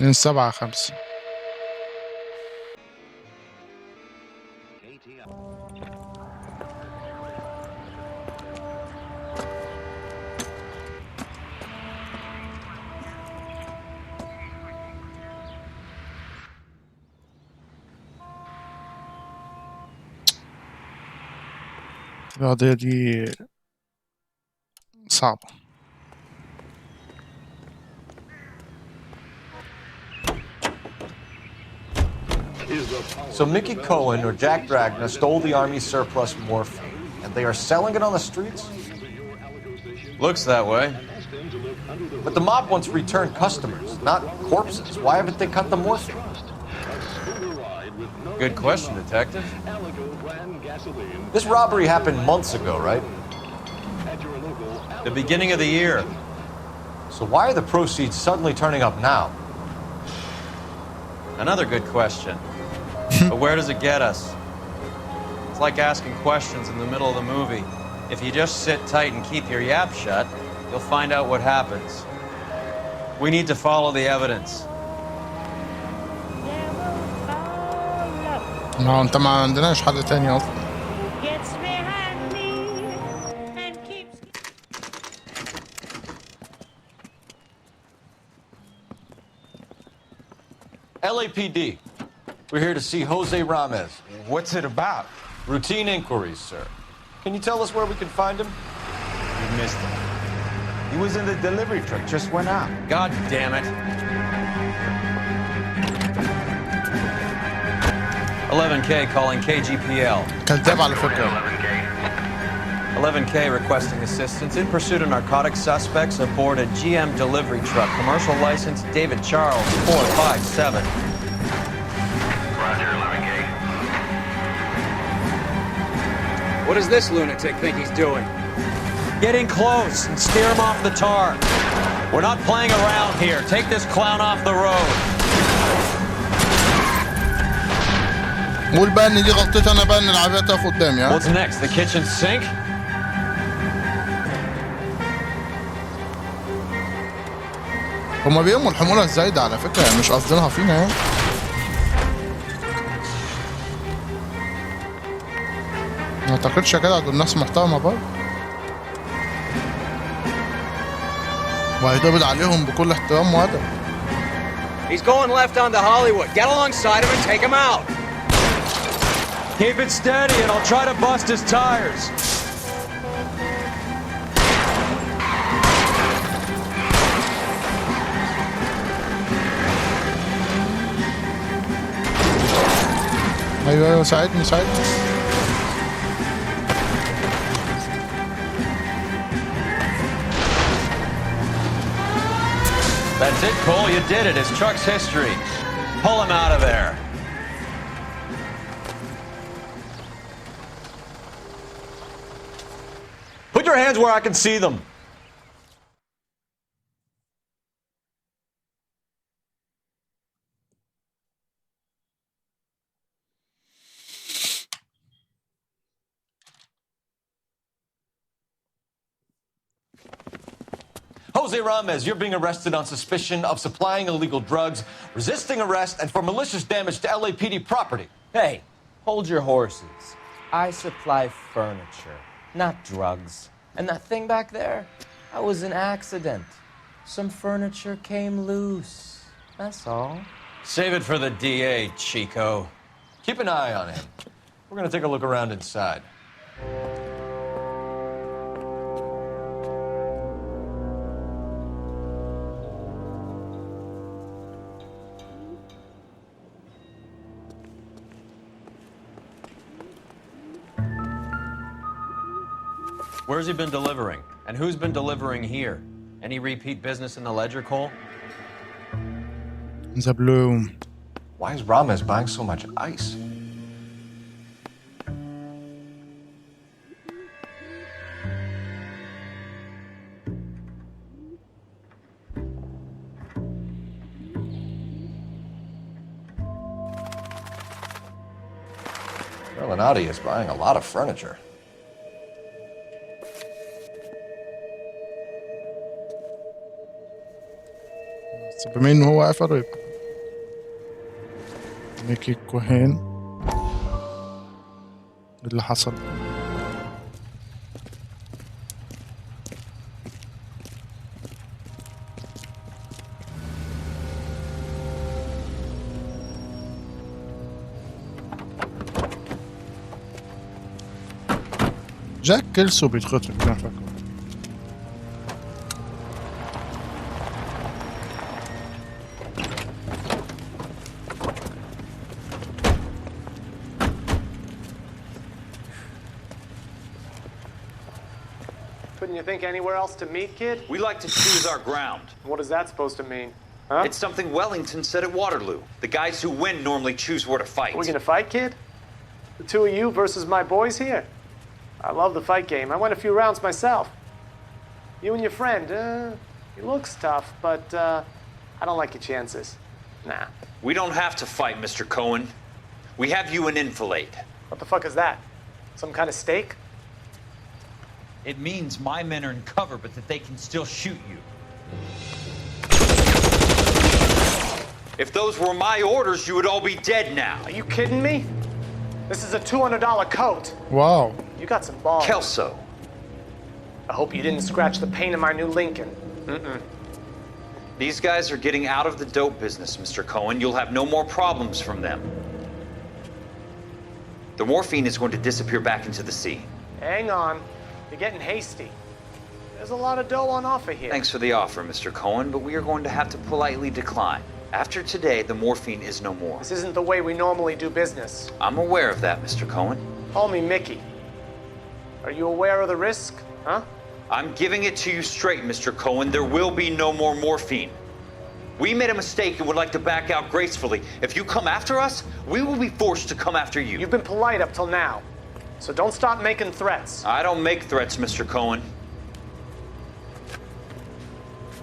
من 57. القضية دي صعبة. So Mickey Cohen or Jack Dragna stole the Army surplus morphine, and they are selling it on the streets? Looks that way. But the mob wants returned customers, not corpses. Why haven't they cut the morphine? Good question, Detective. This robbery happened months ago, right? The beginning of the year. So why are the proceeds suddenly turning up now? Another good question. But where does it get us? It's like asking questions in the middle of the movie. If you just sit tight and keep your yap shut, you'll find out what happens. We need to follow the evidence. ما انت ما عندناش حل تاني اصلا. LAPD. We're here to see Jose Ramez. What's it about? Routine inquiries, sir. Can you tell us where we can find him? You missed him. He was in the delivery truck, just went out. God damn it. 11K calling KGPL. كذاب على فكرة. 11K requesting assistance in pursuit of narcotic suspects aboard a GM delivery truck. Commercial license David Charles 457. Roger, 11K. What does this lunatic think he's doing? Get in close and steer him off the tar. We're not playing around here. Take this clown off the road. قول بقى ان دي غلطتي انا بقى ان العربيه تقف قدامي. ها. What's next? The kitchen sink? هما بيقوموا الحمولة الزايدة على فكرة، يعني مش قصدينها فينا يعني. ما اعتقدش يا جدع دول ناس محترمة برضه. وهيدبل عليهم بكل احترام وأدب. He's going left onto Hollywood. Get alongside him and take him out. Keep it steady and I'll try to bust his tires. ايوه ساعدني. That's it, Cole. You did it. It's Chuck's history. Pull him out of there. Put your hands where I can see them. Jose Ramos, you're being arrested on suspicion of supplying illegal drugs, resisting arrest, and for malicious damage to LAPD property. Hey, hold your horses. I supply furniture, not drugs. And that thing back there, that was an accident. Some furniture came loose. That's all. Save it for the DA, Chico. Keep an eye on him. We're gonna take a look around inside. Where's he been delivering? And who's been delivering here? Any repeat business in the ledger, Cole? The blue. Why is Ramos buying so much ice? Relinati is buying a lot of furniture. بما انه هو واقف قريب. ميكي كوهين. اللي حصل؟ جاك كيلسو بيتخطف انا فاكر. Couldn't you think anywhere else to meet, kid? We like to choose our ground. What is that supposed to mean? Huh? It's something Wellington said at Waterloo. The guys who win normally choose where to fight. Are we gonna fight, kid? The two of you versus my boys here? I love the fight game. I went a few rounds myself. You and your friend, he looks tough, but I don't like your chances. Nah. We don't have to fight, Mr. Cohen. We have you in enfilade. What the fuck is that? Some kind of steak? It means my men are in cover, but that they can still shoot you. If those were my orders, you would all be dead now. Are you kidding me? This is a $200 coat. Wow. You got some balls. Kelso. I hope you didn't scratch the paint of my new Lincoln. These guys are getting out of the dope business, Mr. Cohen. You'll have no more problems from them. The morphine is going to disappear back into the sea. Hang on. You're getting hasty. There's a lot of dough on offer here. Thanks for the offer, Mr. Cohen, but we are going to have to politely decline. After today, the morphine is no more. This isn't the way we normally do business. I'm aware of that, Mr. Cohen. Call me Mickey. Are you aware of the risk, huh? I'm giving it to you straight, Mr. Cohen. There will be no more morphine. We made a mistake and would like to back out gracefully. If you come after us, we will be forced to come after you. You've been polite up till now, so don't start making threats. I don't make threats, Mr. Cohen.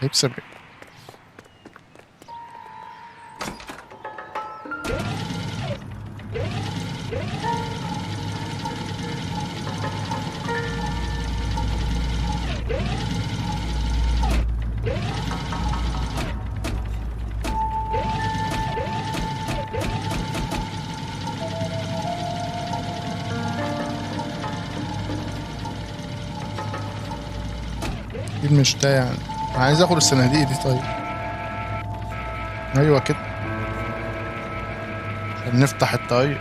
هيكسب. اكيد مش ده يعني. عايز اخد الصناديق دي. طيب ايوه كده عشان نفتح الطريق.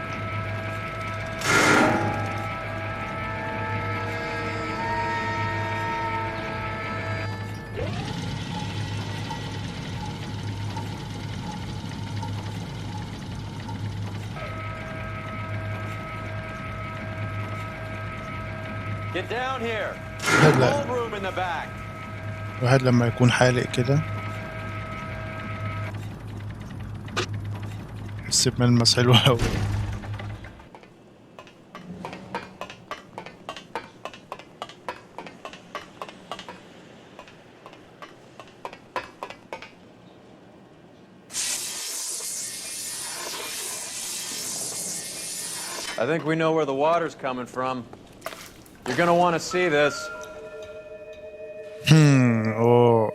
Get down here. هلا Room in the back. الواحد لما يكون حالق كده يحس بملمس حلو أوي. I think we know where the water's coming from. You're gonna want to see this. Oh.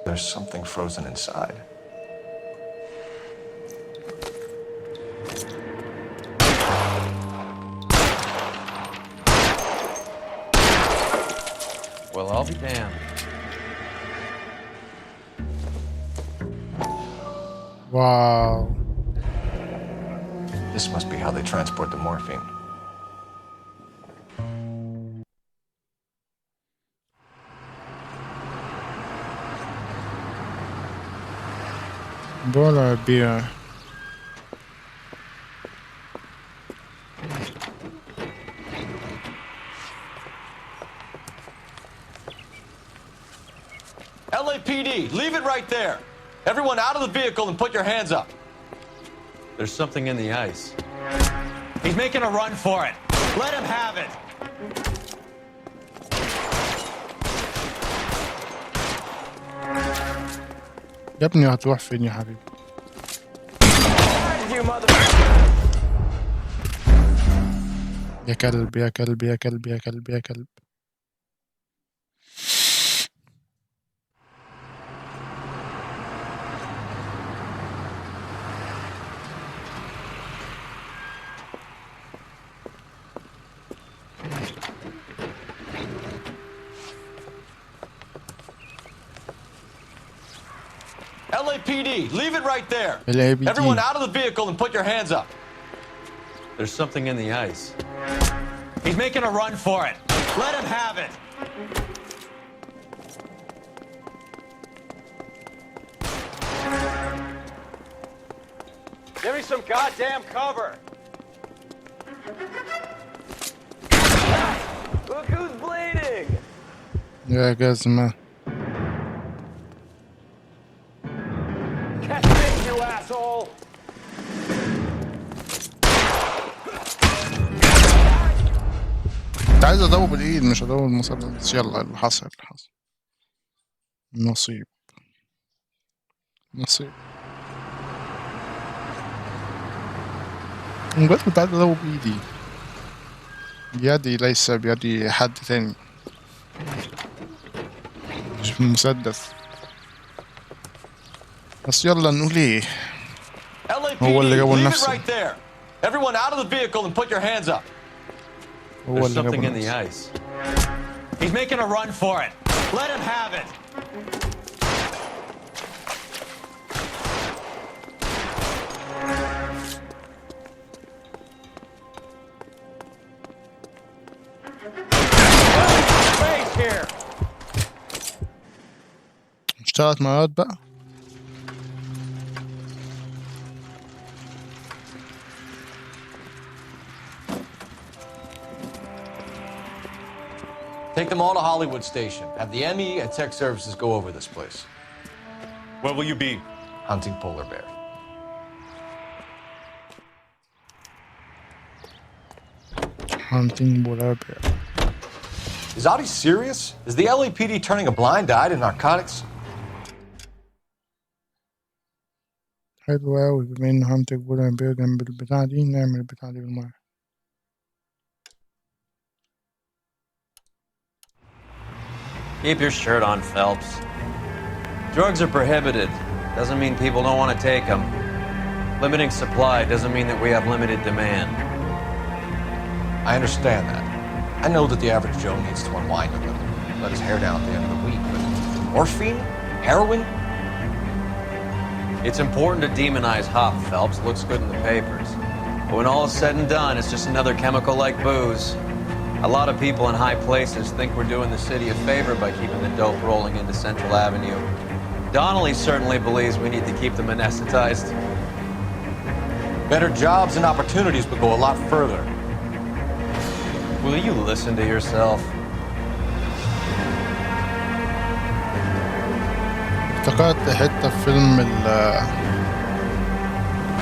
There's something frozen inside. Well, I'll be damned. Wow. This must be how they transport the morphine. Bola beer. LAPD, leave it right there. Everyone out of the vehicle and put your hands up. There's something in the ice. He's making a run for it. Let him have it. يا ابني هتروح فين يا حبيبي؟ يا كلب يا كلب يا كلب يا كلب يا كلب. LAPD, leave it right there. LAPD. Everyone out of the vehicle and put your hands up. There's something in the ice. He's making a run for it. Let him have it. Give me some goddamn cover. Look who's bleeding. يا جزمة. Catch me, you asshole. كنت عايز اضربه بالايد مش اضربه بالمسدس. يلا اللي حصل اللي حصل. نصيب نصيب. بجد كنت عايز اضربه بايدي. بيدي ليس بيدي حد تاني مش بالمسدس. بس يلا نقول ايه. هو اللي جابه لنفسه. Everyone out of the vehicle and put your hands up. There's something in the ice. He's making a run for it. Let him have it. Space here. اشتغلت مرات بقى. Take them all to Hollywood Station. Have the ME and Tech Services go over this place. Where will you be? Hunting polar bear. Hunting polar bear. Is Audie serious? Is the LAPD turning a blind eye to narcotics? حلو أوي. بما إنه هنتج بولا بير جنب البتاع دي، نعمل البتاع دي بالمرة. Keep your shirt on, Phelps. Drugs are prohibited. Doesn't mean people don't want to take them. Limiting supply doesn't mean that we have limited demand. I understand that. I know that the average Joe needs to unwind a little, let his hair down at the end of the week, but morphine? Heroin? It's important to demonize hop, Phelps. Looks good in the papers. But when all is said and done, it's just another chemical like booze. A lot of people in high places think we're doing the city a favor by keeping the dope rolling into Central Avenue. Donnelly certainly believes we need to keep them anesthetized. Better jobs and opportunities would go a lot further. Will you listen to yourself? افتكرت حتة في فيلم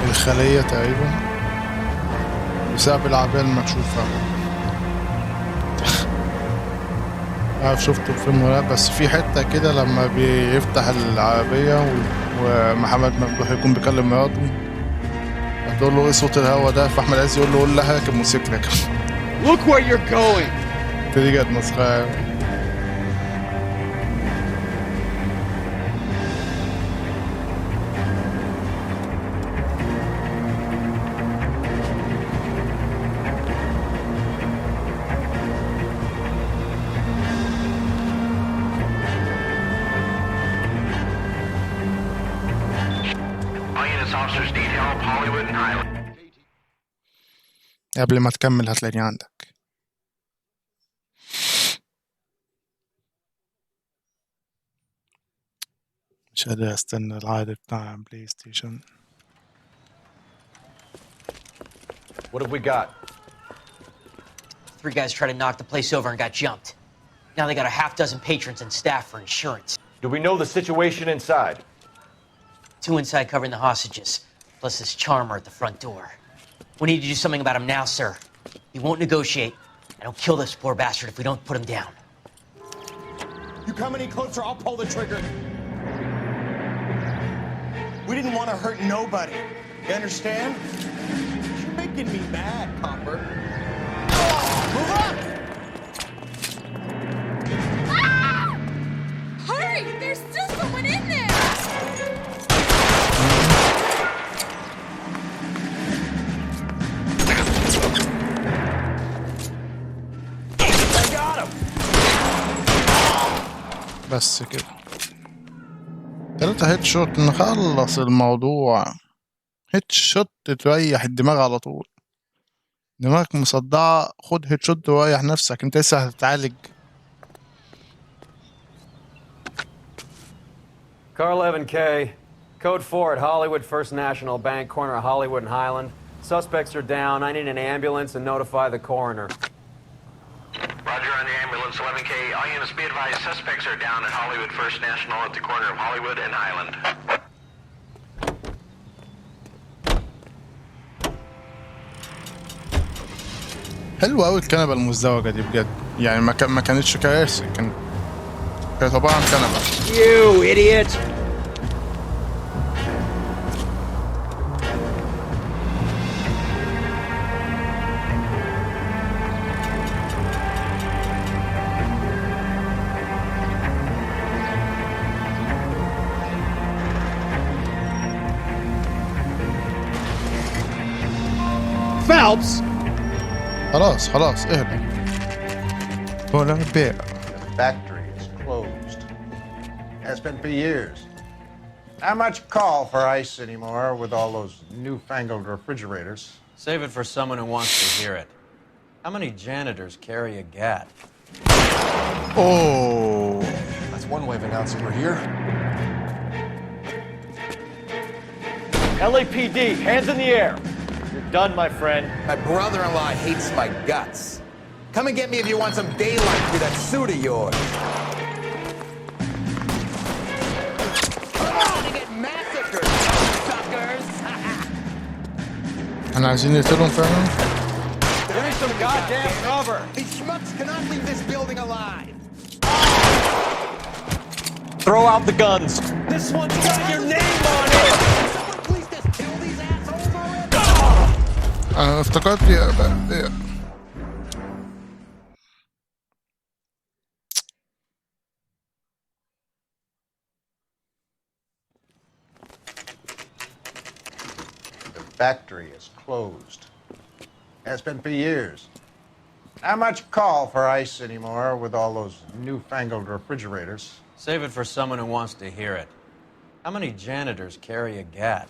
الخلية تقريبا بسبب العربية المكشوفة. عارف شفته في فيلم ولا بس في حتة كده لما بيفتح العربية ومحمد ممدوح يكون بيكلم مراته هتقول له ايه صوت الهوا ده، فأحمد عايز يقول له قول لها راكب موتوسيكل. Look where you're going. دي كانت مسخرة. قبل ما تكمل هتلاقيني عندك. مش قادر استنى العرض بتاع بلاي ستيشن. What have we got? 3 guys tried to knock the place over and got jumped. Now they got a half dozen patrons and staff for insurance. Do we know the situation inside? 2 inside covering the hostages, plus this charmer at the front door. We need to do something about him now, sir. He won't negotiate, and he'll kill this poor bastard if we don't put him down. You come any closer, I'll pull the trigger. We didn't want to hurt nobody. You understand? You're making me mad, Copper. Move up! Ah! Hurry! There's still someone in there! بس كده 3 هيد شوت نخلص الموضوع. هيد شوت تريح الدماغ على طول. دماغك مصدعة خد هيد شوت وريح نفسك، انت لسه هتتعالج. Car 11K, code 4 at Hollywood First National Bank, corner of Hollywood and Highland. Suspects are down. I need an ambulance and notify the coroner. Roger on the ambulance, 11K. All units be advised, suspects are down at Hollywood First National at the corner of Hollywood and Highland. حلوة أوي الكنبة المزدوجة دي بجد، يعني ما كانتش كراسي، كانت عبارة عن كنبة. You idiot! Phelps! خلاص اهدى. ولا بيع. The factory is closed. Has been for years. Not much call for ice anymore with all those newfangled refrigerators. Save it for someone who wants to hear it. How many janitors carry a gat? Oh. That's one way of announcing we're here. LAPD, hands in the air. You're done, my friend. My brother-in-law hates my guts. Come and get me if you want some daylight through that suit of yours. I'm gonna get massacred, suckers! احنا عايزين نقتلهم فعلا. Give me some goddamn cover. These schmucks cannot leave this building alive. Throw out the guns. This one's got your name on it. Someone please this أنا افتكرت يا The factory is closed. Has been for years. Not much call for ice anymore with all those newfangled refrigerators. Save it for someone who wants to hear it. How many janitors carry a gat?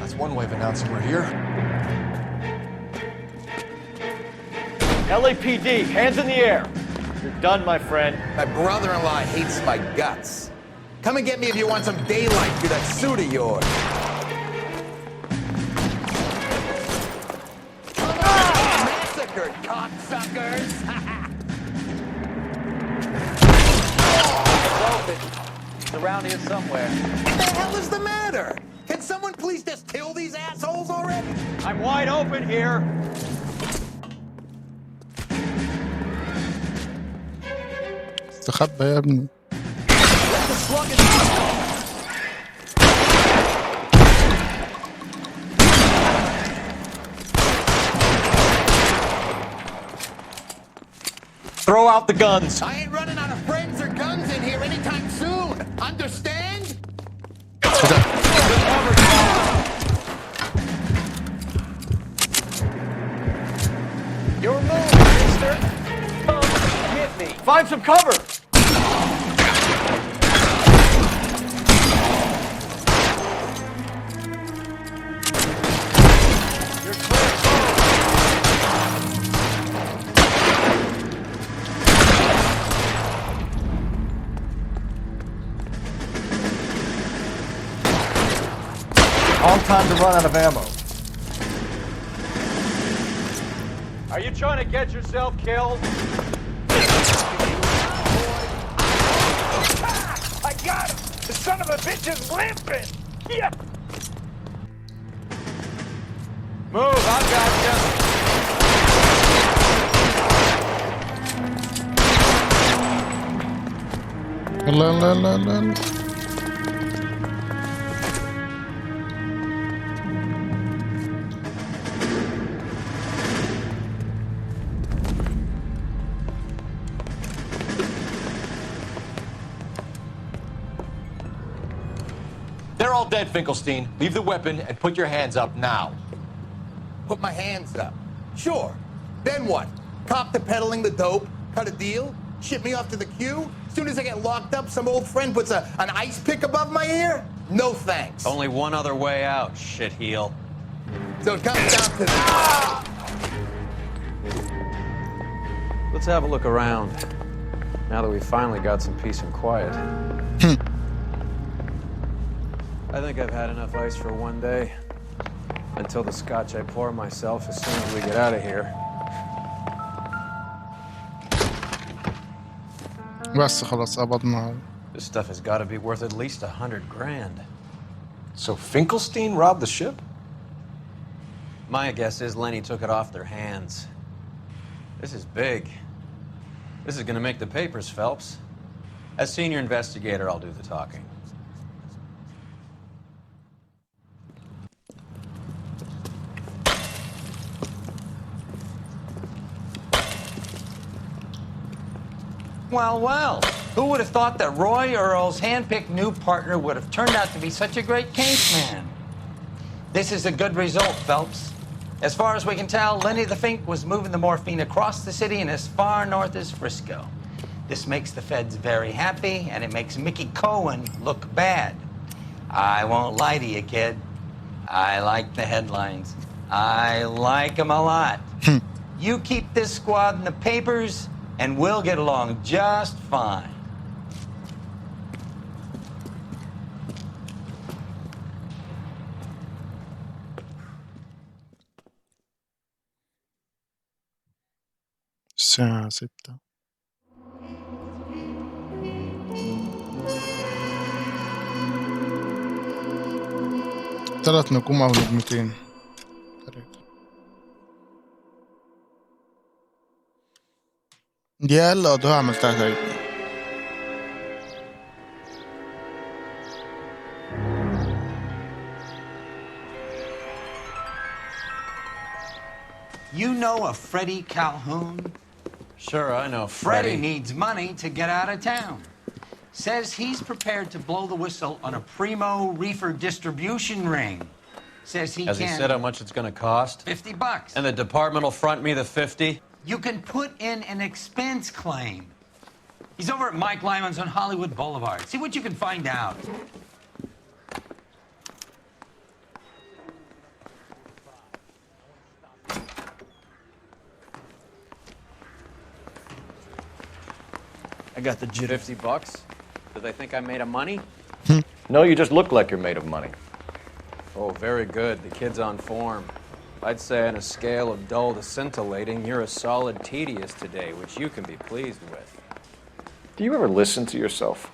That's one way of announcing we're here. LAPD, hands in the air. You're done, my friend. My brother-in-law hates my guts. Come and get me if you want some daylight through that suit of yours. Massacred, cocksuckers! It's around here somewhere. What the hell is the matter? Can someone please just kill these assholes already? I'm wide open here. استخبى يا ابني. Throw out the guns. I ain't running out of friends or guns in here anytime soon. Understand? Your move, mister. Come get me. Find some cover. All time to run out of ammo. Are you trying to get yourself killed? I got him! The son of a bitch is limping! Yeah! Move, I got you. يلا يلا يلا يلا. They're all dead, Finkelstein. Leave the weapon and put your hands up now. Put my hands up. Sure. Then what? Cop to peddling the dope? Cut a deal? Ship me off to the queue? Soon as I get locked up, some old friend puts an ice pick above my ear? No thanks. Only one other way out, shitheel. So it comes down to that. Let's have a look around. Now that we finally got some peace and quiet. I think I've had enough ice for one day. Until the scotch I pour myself as soon as we get out of here. بس خلاص قبضنا. This stuff has got to be worth at least $100 grand. So Finkelstein robbed the ship? My guess is Lenny took it off their hands. This is big. This is going to make the papers, Phelps. As senior investigator, I'll do the talking. Well, well, who would have thought that Roy Earl's hand-picked new partner would have turned out to be such a great case man? This is a good result, Phelps. As far as we can tell, Lenny the Fink was moving the morphine across the city and as far north as Frisco. This makes the feds very happy, and it makes Mickey Cohen look bad. I won't lie to you, kid. I like the headlines. I like them a lot. You keep this squad in the papers, and we'll get along just fine. الساعة 6. ثلاث نجوم أو نجمتين. دي أقل قضية عملتها تقريبا. You know a Freddie Calhoun? Sure, I know Freddie needs money to get out of town. Says he's prepared to blow the whistle on a primo reefer distribution ring. Says he Has can... he said how much it's gonna cost? $50. And the department will front me the 50? You can put in an expense claim. He's over at Mike Lyman's on Hollywood Boulevard. See what you can find out. I got the jitters. $50? Do they think I'm made of money? No, you just look like you're made of money. Oh, very good. The kid's on form. I'd say on a scale of dull to scintillating, you're a solid tedious today, which you can be pleased with. Do you ever listen to yourself?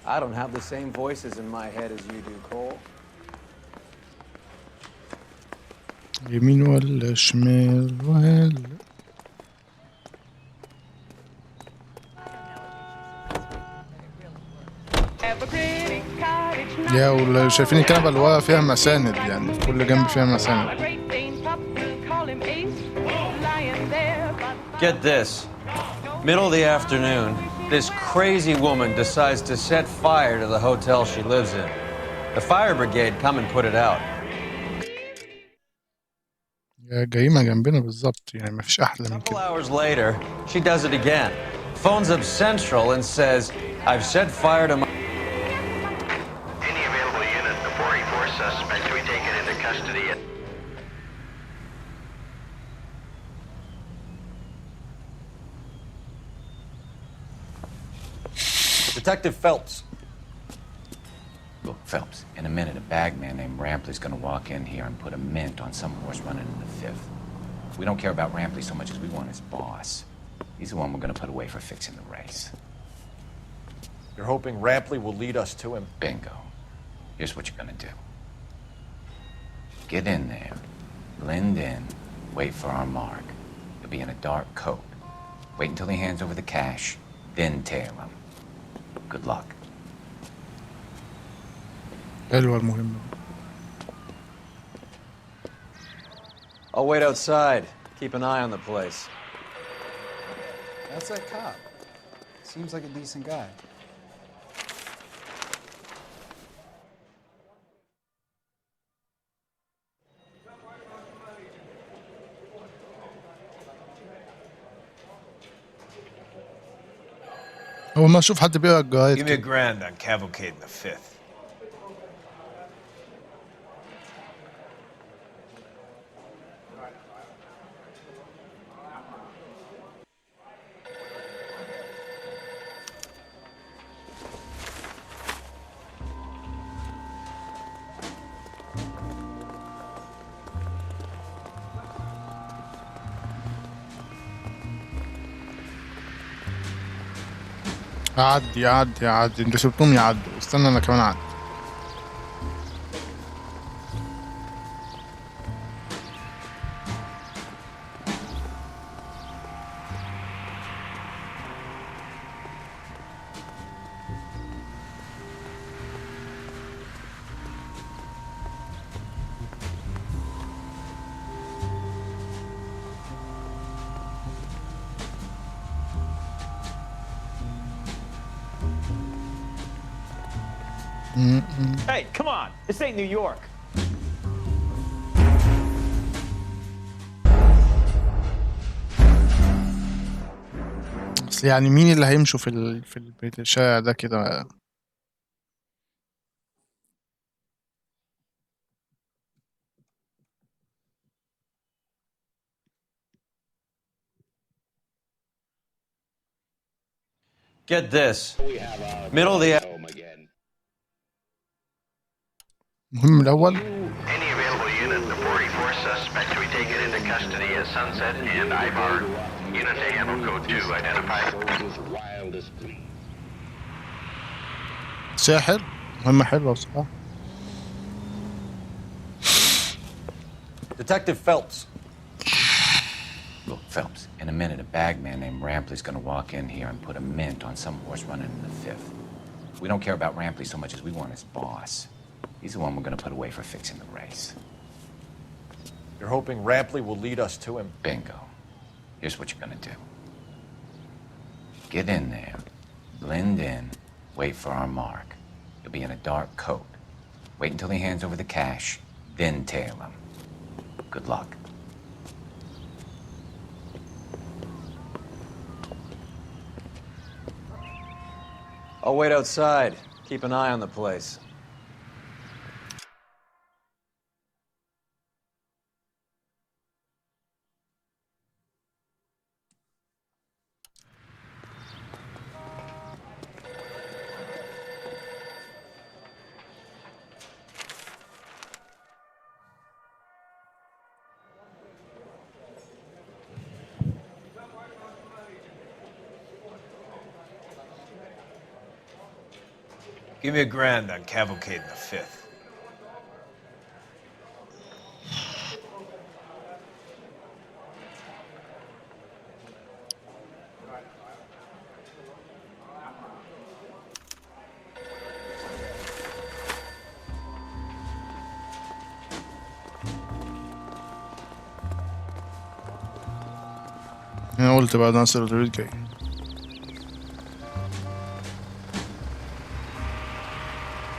I don't have the same voices in my head as you do, Cole. يمين ولا شمال ولا يا ولا شايفين الكنبة اللي ورا فيها مساند، يعني في كل جنب فيها مساند. Get this. Middle of the afternoon, this crazy woman decides to set fire to the hotel she lives in. The fire brigade come and put it out. جريمة جنبنا بالظبط، يعني مفيش أحلى من Couple كده. hours later, she does it again. Phones up Central and says, I've set fire to my... Any available unit, the 484 suspect to be taken into custody. Detective Phelps. Look, Phelps, in a minute, a bagman named Rampley's gonna walk in here and put a mint on some horse running in the Fifth. We don't care about Rampley so much as we want his boss. He's the one we're gonna put away for fixing the race. You're hoping Rampley will lead us to him? Bingo. Here's what you're gonna do. Get in there, blend in, wait for our mark. He'll be in a dark coat. Wait until he hands over the cash, then tail him. Good luck. حلوة المهمة. I'll wait outside. Keep an eye on the place. That's that cop. Seems like a decent guy. أول ما أشوف حد بيقرا الجرايد Give me a كده. grand on cavalcading the Fifth. أعدي أعدي أعدي، أنتوا سبتهم يعدوا، استنى أنا كمان أعدي. Hey, come on. This ain't New York. أصل يعني مين اللي هيمشوا في البيت الشارع ده كده؟ Get this. Middle of the... المهم الأول. Any available unit, the 484 suspect to be taken into custody at Sunset and Ibar. Unit to handle code 2 identified. ساحر، مهمة حلوة بصراحة. Detective Phelps. Look, Phelps, in a minute, a bagman named Rampley's gonna walk in here and put a mint on some horse running in the Fifth. We don't care about Rampley so much as we want his boss. He's the one we're gonna put away for fixing the race. You're hoping Rampley will lead us to him? Bingo. Here's what you're gonna do. Get in there, blend in, wait for our mark. You'll be in a dark coat. Wait until he hands over the cash, then tail him. Good luck. I'll wait outside. Keep an eye on the place. Give me $1,000 on Cavalcade in the Fifth. انا قلت بعد ناصر الريد جاي.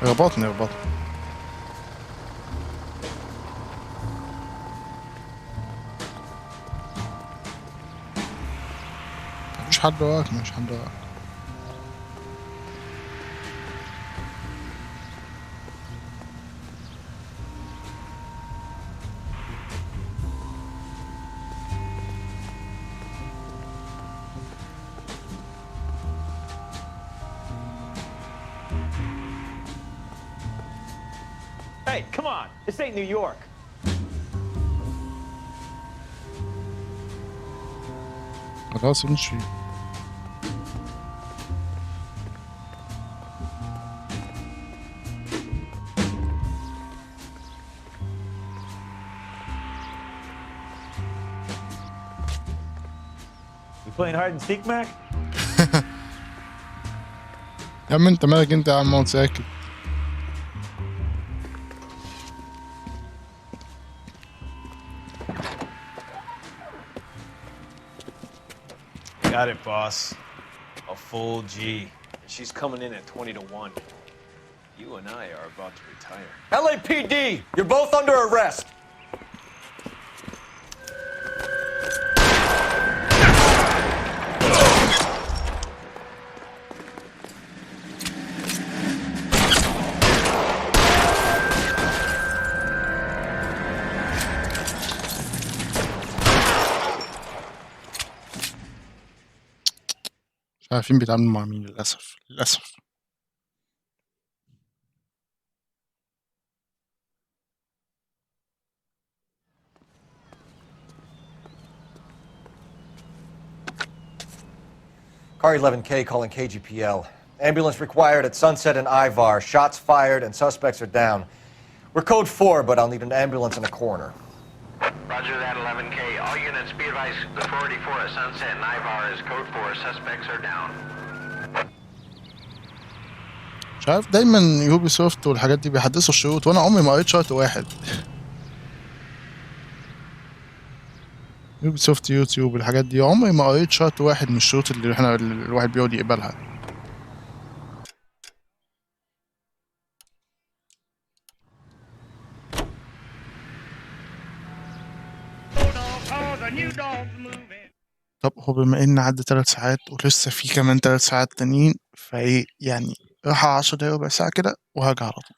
ربطني مش حد وراك. Hey, come on. This ain't New York. خلاص امشي. You playing hide and seek, Mac? يا عم انت مالك انت يا عم اقعد ساكت. Got it, boss. A full G. And she's coming in at 20-1. You and I are about to retire. LAPD! You're both under arrest! مش عارفين بيتعاملوا مع مين للأسف. Car 11K calling KGPL. Ambulance required at Sunset and Ivar. Shots fired and suspects are down. We're code 4, but I'll need an ambulance in a corner. Roger that, 11K. All units, be advised, the 484 at Sunset and Ivar is code 4. Suspects are down. مش عارف دايما يوبي سوفت والحاجات دي بيحدثوا الشروط وانا عمري ما قريت شرط واحد. يوبي سوفت يوتيوب الحاجات دي عمري ما قريت شرط واحد من الشروط اللي احنا الواحد بيقعد يقبلها. طب هو بما ان عدى 3 ساعات ولسه في كمان 3 ساعات تانيين فايه يعني راح 10 دقايق ربع ساعة كده وهرجع على طول.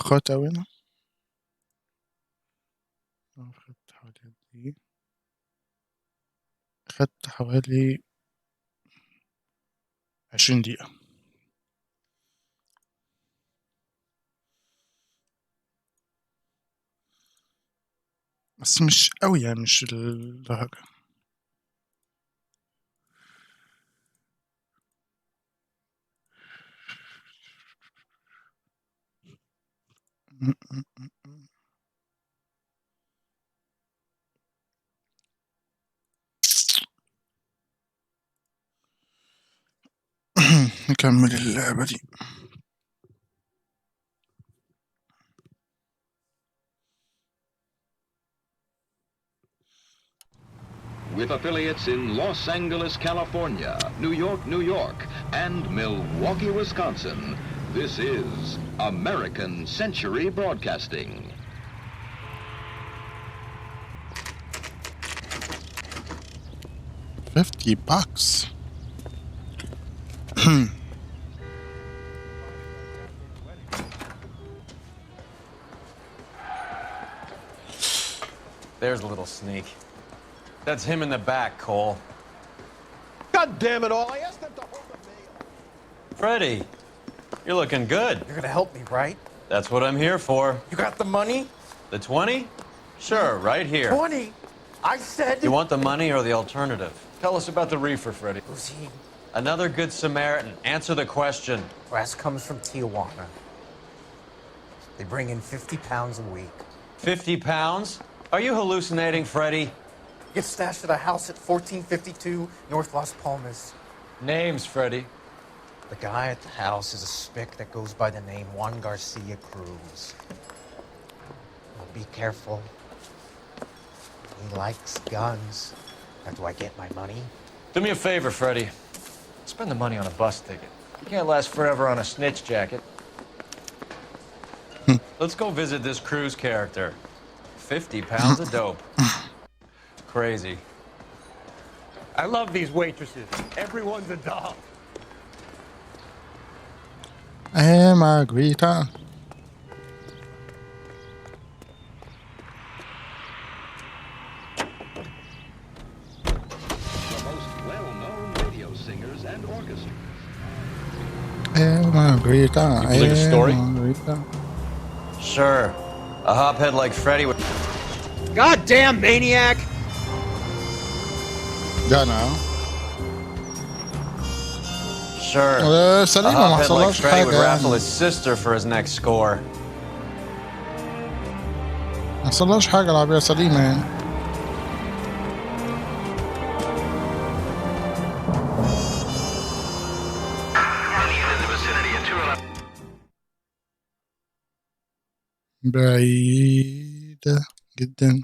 أخدت أوي أنا. أخدت حوالي 20 دقيقة. بس مش قوي يعني، مش الدرجة. نكمل اللعبة دي. With affiliates in Los Angeles, California, New York, New York, and Milwaukee, Wisconsin, this is American Century Broadcasting. $50. There's a little sneak. That's him in the back, Cole. God damn it all, I asked them to hold the mail. Freddie, you're looking good. You're gonna help me, right? That's what I'm here for. You got the money? The 20? Sure, right here. 20? I said... You want the money or the alternative? Tell us about the reefer, Freddie. Who's he? Another good Samaritan. Answer the question. Brass comes from Tijuana. They bring in 50 pounds a week. 50 pounds? Are you hallucinating, Freddie? Gets stashed at a house at 1452 North Las Palmas. Names, Freddie. The guy at the house is a spick that goes by the name Juan Garcia Cruz. Well, be careful. He likes guns. Now, do I get my money? Do me a favor, Freddie. Spend the money on a bus ticket. You can't last forever on a snitch jacket. Let's go visit this Cruz character. 50 pounds of dope. Crazy. I love these waitresses. Everyone's a doll. Hey, Margarita. The most well-known radio singers and orchestras. Hey, Margarita. You believe a story? Margarita. Sure. A hophead like Freddie would... Goddamn maniac! ده أنا. Sure. سليمة A ما hophead like حصلهاش Freddie would حاجة raffle يعني. his sister for his next score. ما حصلهاش حاجة العربية سليمة يعني. بعيدة جدا.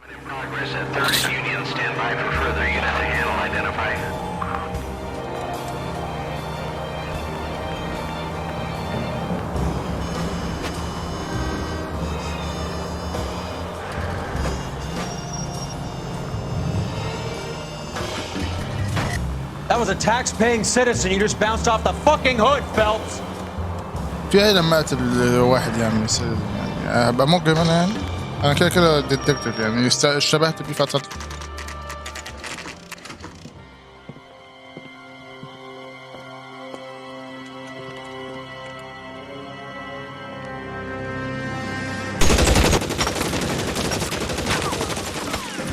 That was a tax-paying citizen. You just bounced off the fucking hood, Phelps. في أي لما أقتل واحد يعني أبقى مجرم أنا يعني. أنا كده كده ديتكتيف يعني اشتبهت بيه فترة.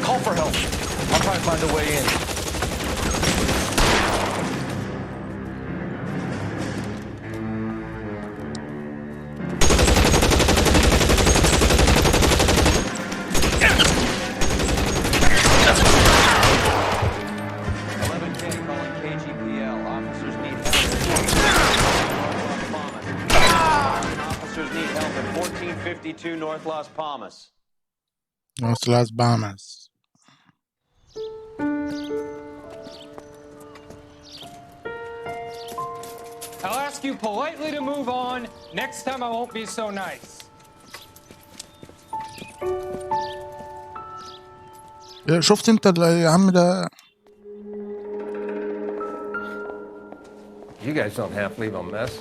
Call for help. I'll try and find a way in. North Las Palmas. North Las Palmas. I'll ask you politely to move on. Next time I won't be so nice. شفت انت يا عم ده. You guys don't half leave a mess.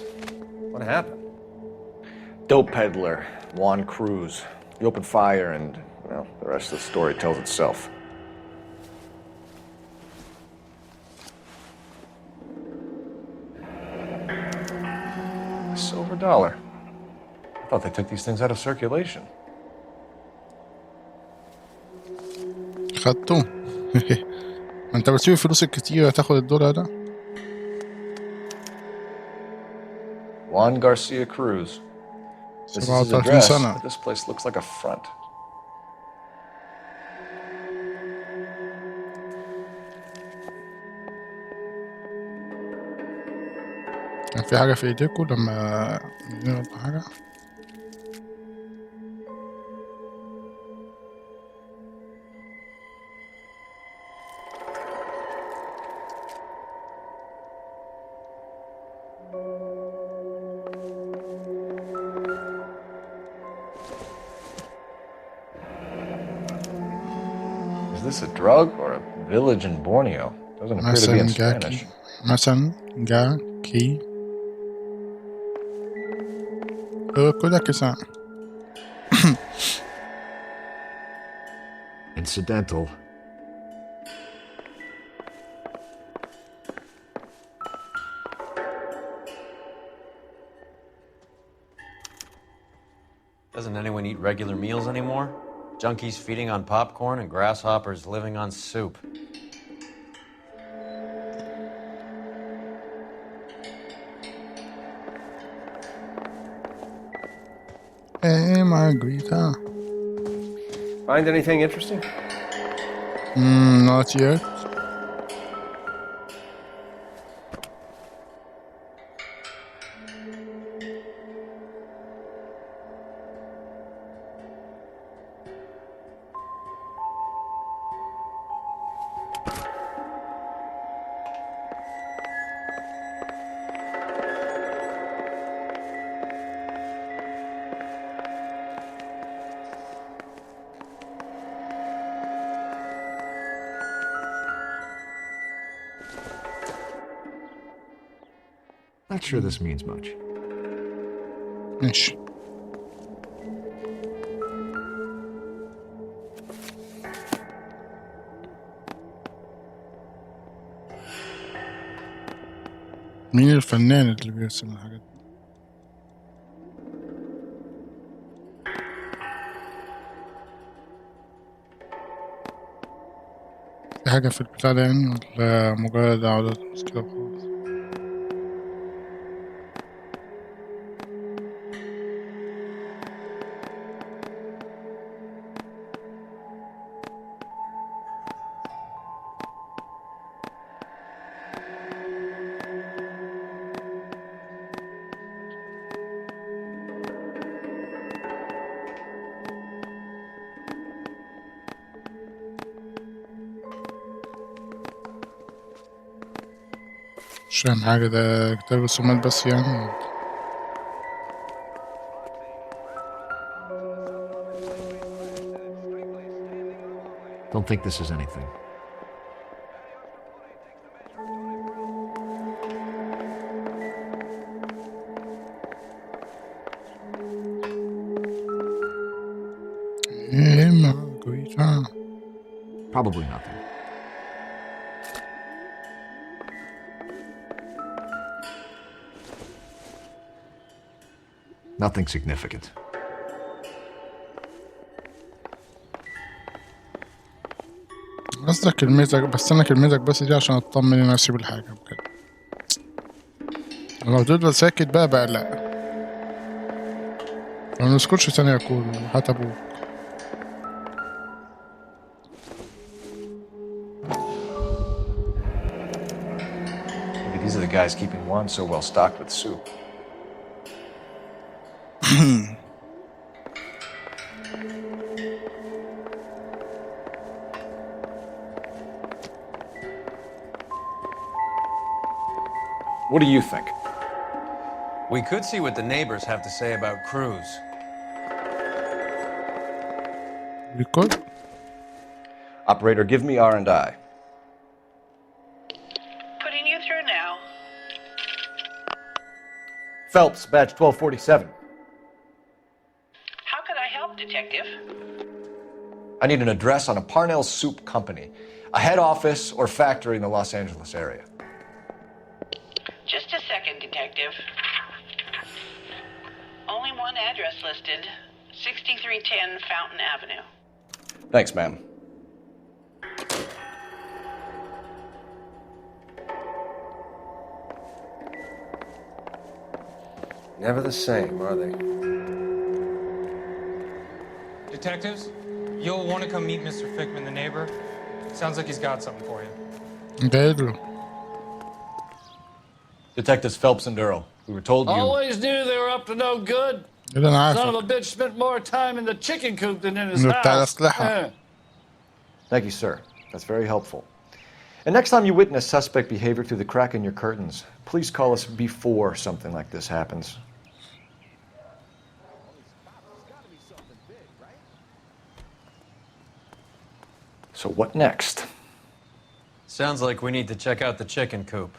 What happened? dope peddler, Juan Cruz. He opened fire and, well, the rest of the story tells itself. Silver dollar. I thought they took these things out of circulation. خدته. ما انت بتسيب الفلوس الكتيرة تاخد الدولار ده. Juan Garcia Cruz. This is his 37 address, سنة. but this place looks like a front. كان في حاجة في ايديكوا لما نغلط حاجة؟ Is this a drug or a village in Borneo? Doesn't appear to be in Spanish. MISUNDER-STANDING. كده كده. Incidental. Doesn't anyone eat regular meals anymore? Junkies feeding on popcorn and grasshoppers living on soup. Hey, Margarita. Find anything interesting? Not yet. Not sure this means much. ماشي. مين الفنان اللي بيرسم الحاجات دي؟ في حاجة في البتاع ده يعني ولا مجرد أقعد أدرس كده وخلاص؟ مش فاهم حاجة، ده كتاب رسومات بس يعني. Don't think this is anything. Hey, Margarita. Probably nothing. Nothing significant. قصدك كلمتك بس، أنا كلمتك بس دي عشان أطمن إن أسيب الحاجة بجد. لو تفضل ساكت بقى بقلق. ما نسكتش تاني أقول هات أبوك. Maybe these are the guys keeping Juan so well stocked with soup. What do you think? We could see what the neighbors have to say about Cruz. We could. Operator, give me R&I. Putting you through now. Phelps, badge 1247. I need an address on a Parnell Soup Company, a head office or factory in the Los Angeles area. Just a second, Detective. Only one address listed, 6310 Fountain Avenue. Thanks, ma'am. Never the same, are they? Detectives, you'll want to come meet Mr. Fickman, the neighbor. Sounds like he's got something for you. Pedro. Detectives Phelps and Earl, we were told you... Always knew they were up to no good. إذا أنا Son of عارفك. a bitch spent more time in the chicken coop than in his إنه بتاع house. الأسلحة. Thank you, sir. That's very helpful. And next time you witness suspect behavior through the crack in your curtains, please call us before something like this happens. So what next? Sounds like we need to check out the chicken coop.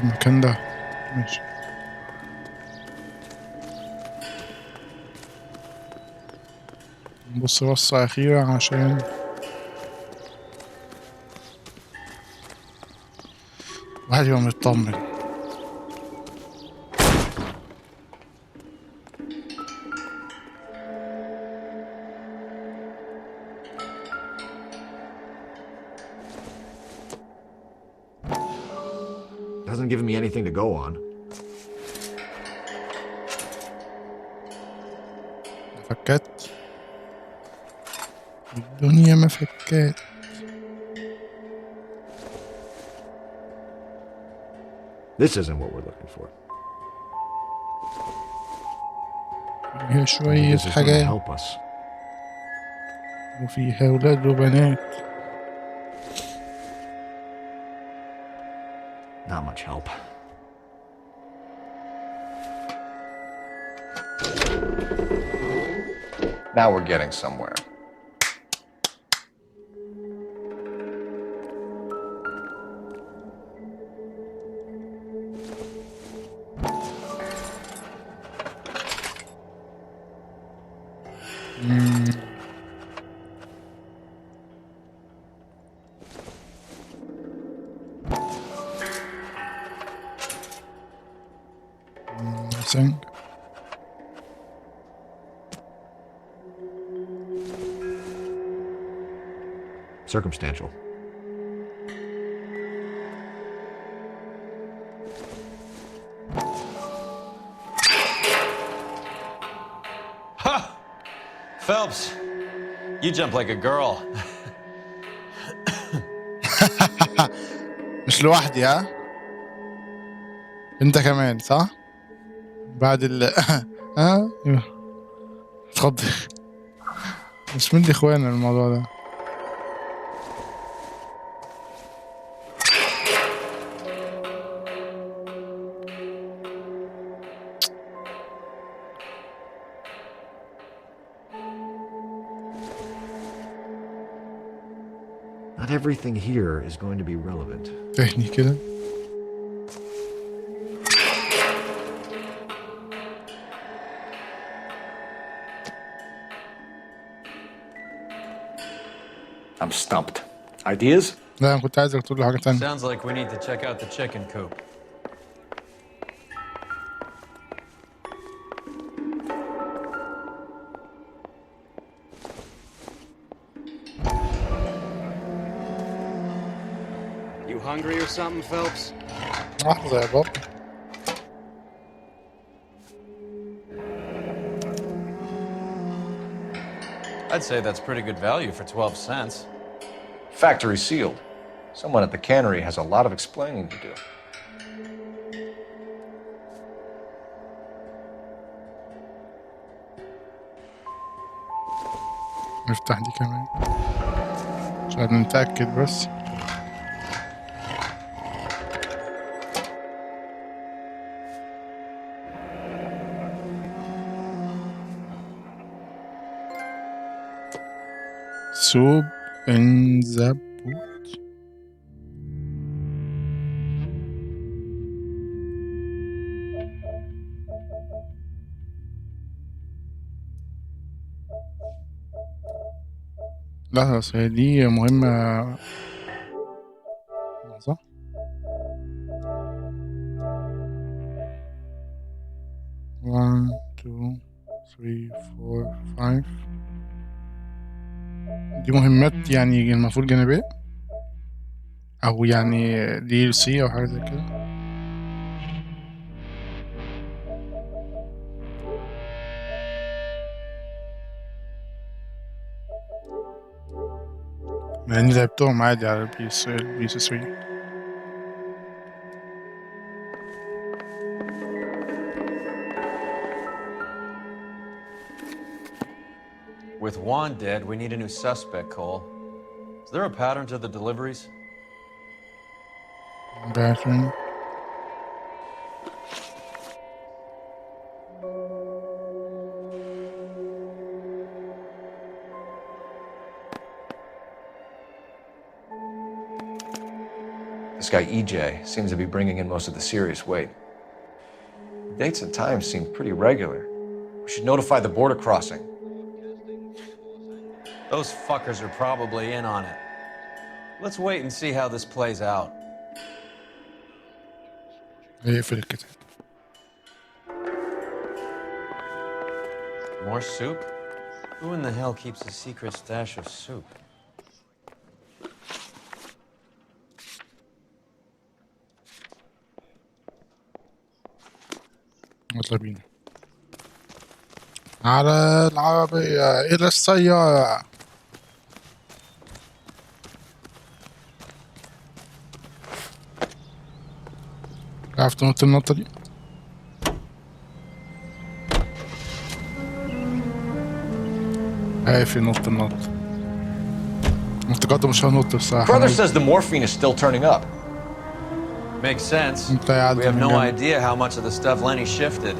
المكان ده ماشي. نبص بصة أخيرة عشان الواحد يبقى مطمن. Hasn't given me anything to go on. مفكات الدنيا مفكات. This isn't what we're looking for. فيها شوية This is gonna حاجات help us. وفيها أولاد وبنات. Not much help. Now we're getting somewhere. Nothing. Circumstantial. Ha! Phelps, you jump like a girl. مش لوحدي ها؟ انت كمان صح؟ بعد ها؟ اتخض. مش من اخوانا الموضوع ده. Not everything here is going to be relevant. تهني كده. I'm stumped. Ideas? لا أنا كنت عايزك تقول له حاجة تانية. Sounds like we need to check out the chicken coop. You hungry or something, Phelps? لحظة يا بابا. I'd say that's pretty good value for 12 cents. Factory sealed. Someone at the cannery has a lot of explaining to do. نفتح دي كمان عشان نتأكد بس. soup in the boot. لا بس هي دي مهمة صح؟ One, two, three, four, five. دي مهمات يعني المفروض جانبية أو يعني DLC أو حاجة زي كده. لأني لعبتهم عادي على البيس 3. With Juan dead, we need a new suspect, Cole. Is there a pattern to the deliveries? Bathroom. This guy EJ seems to be bringing in most of the serious weight. Dates and times seem pretty regular. We should notify the border crossing. Those fuckers are probably in on it. Let's wait and see how this plays out. More soup? Who in the hell keeps a secret stash of soup? يلا بينا على العربية إلى السيارة. تعرف تنط النطة دي؟ عارف ينط النط. افتكرت مش هنط بصراحة. Brother says the morphine is still turning up. Makes sense. We have no idea how much of the stuff Lenny shifted.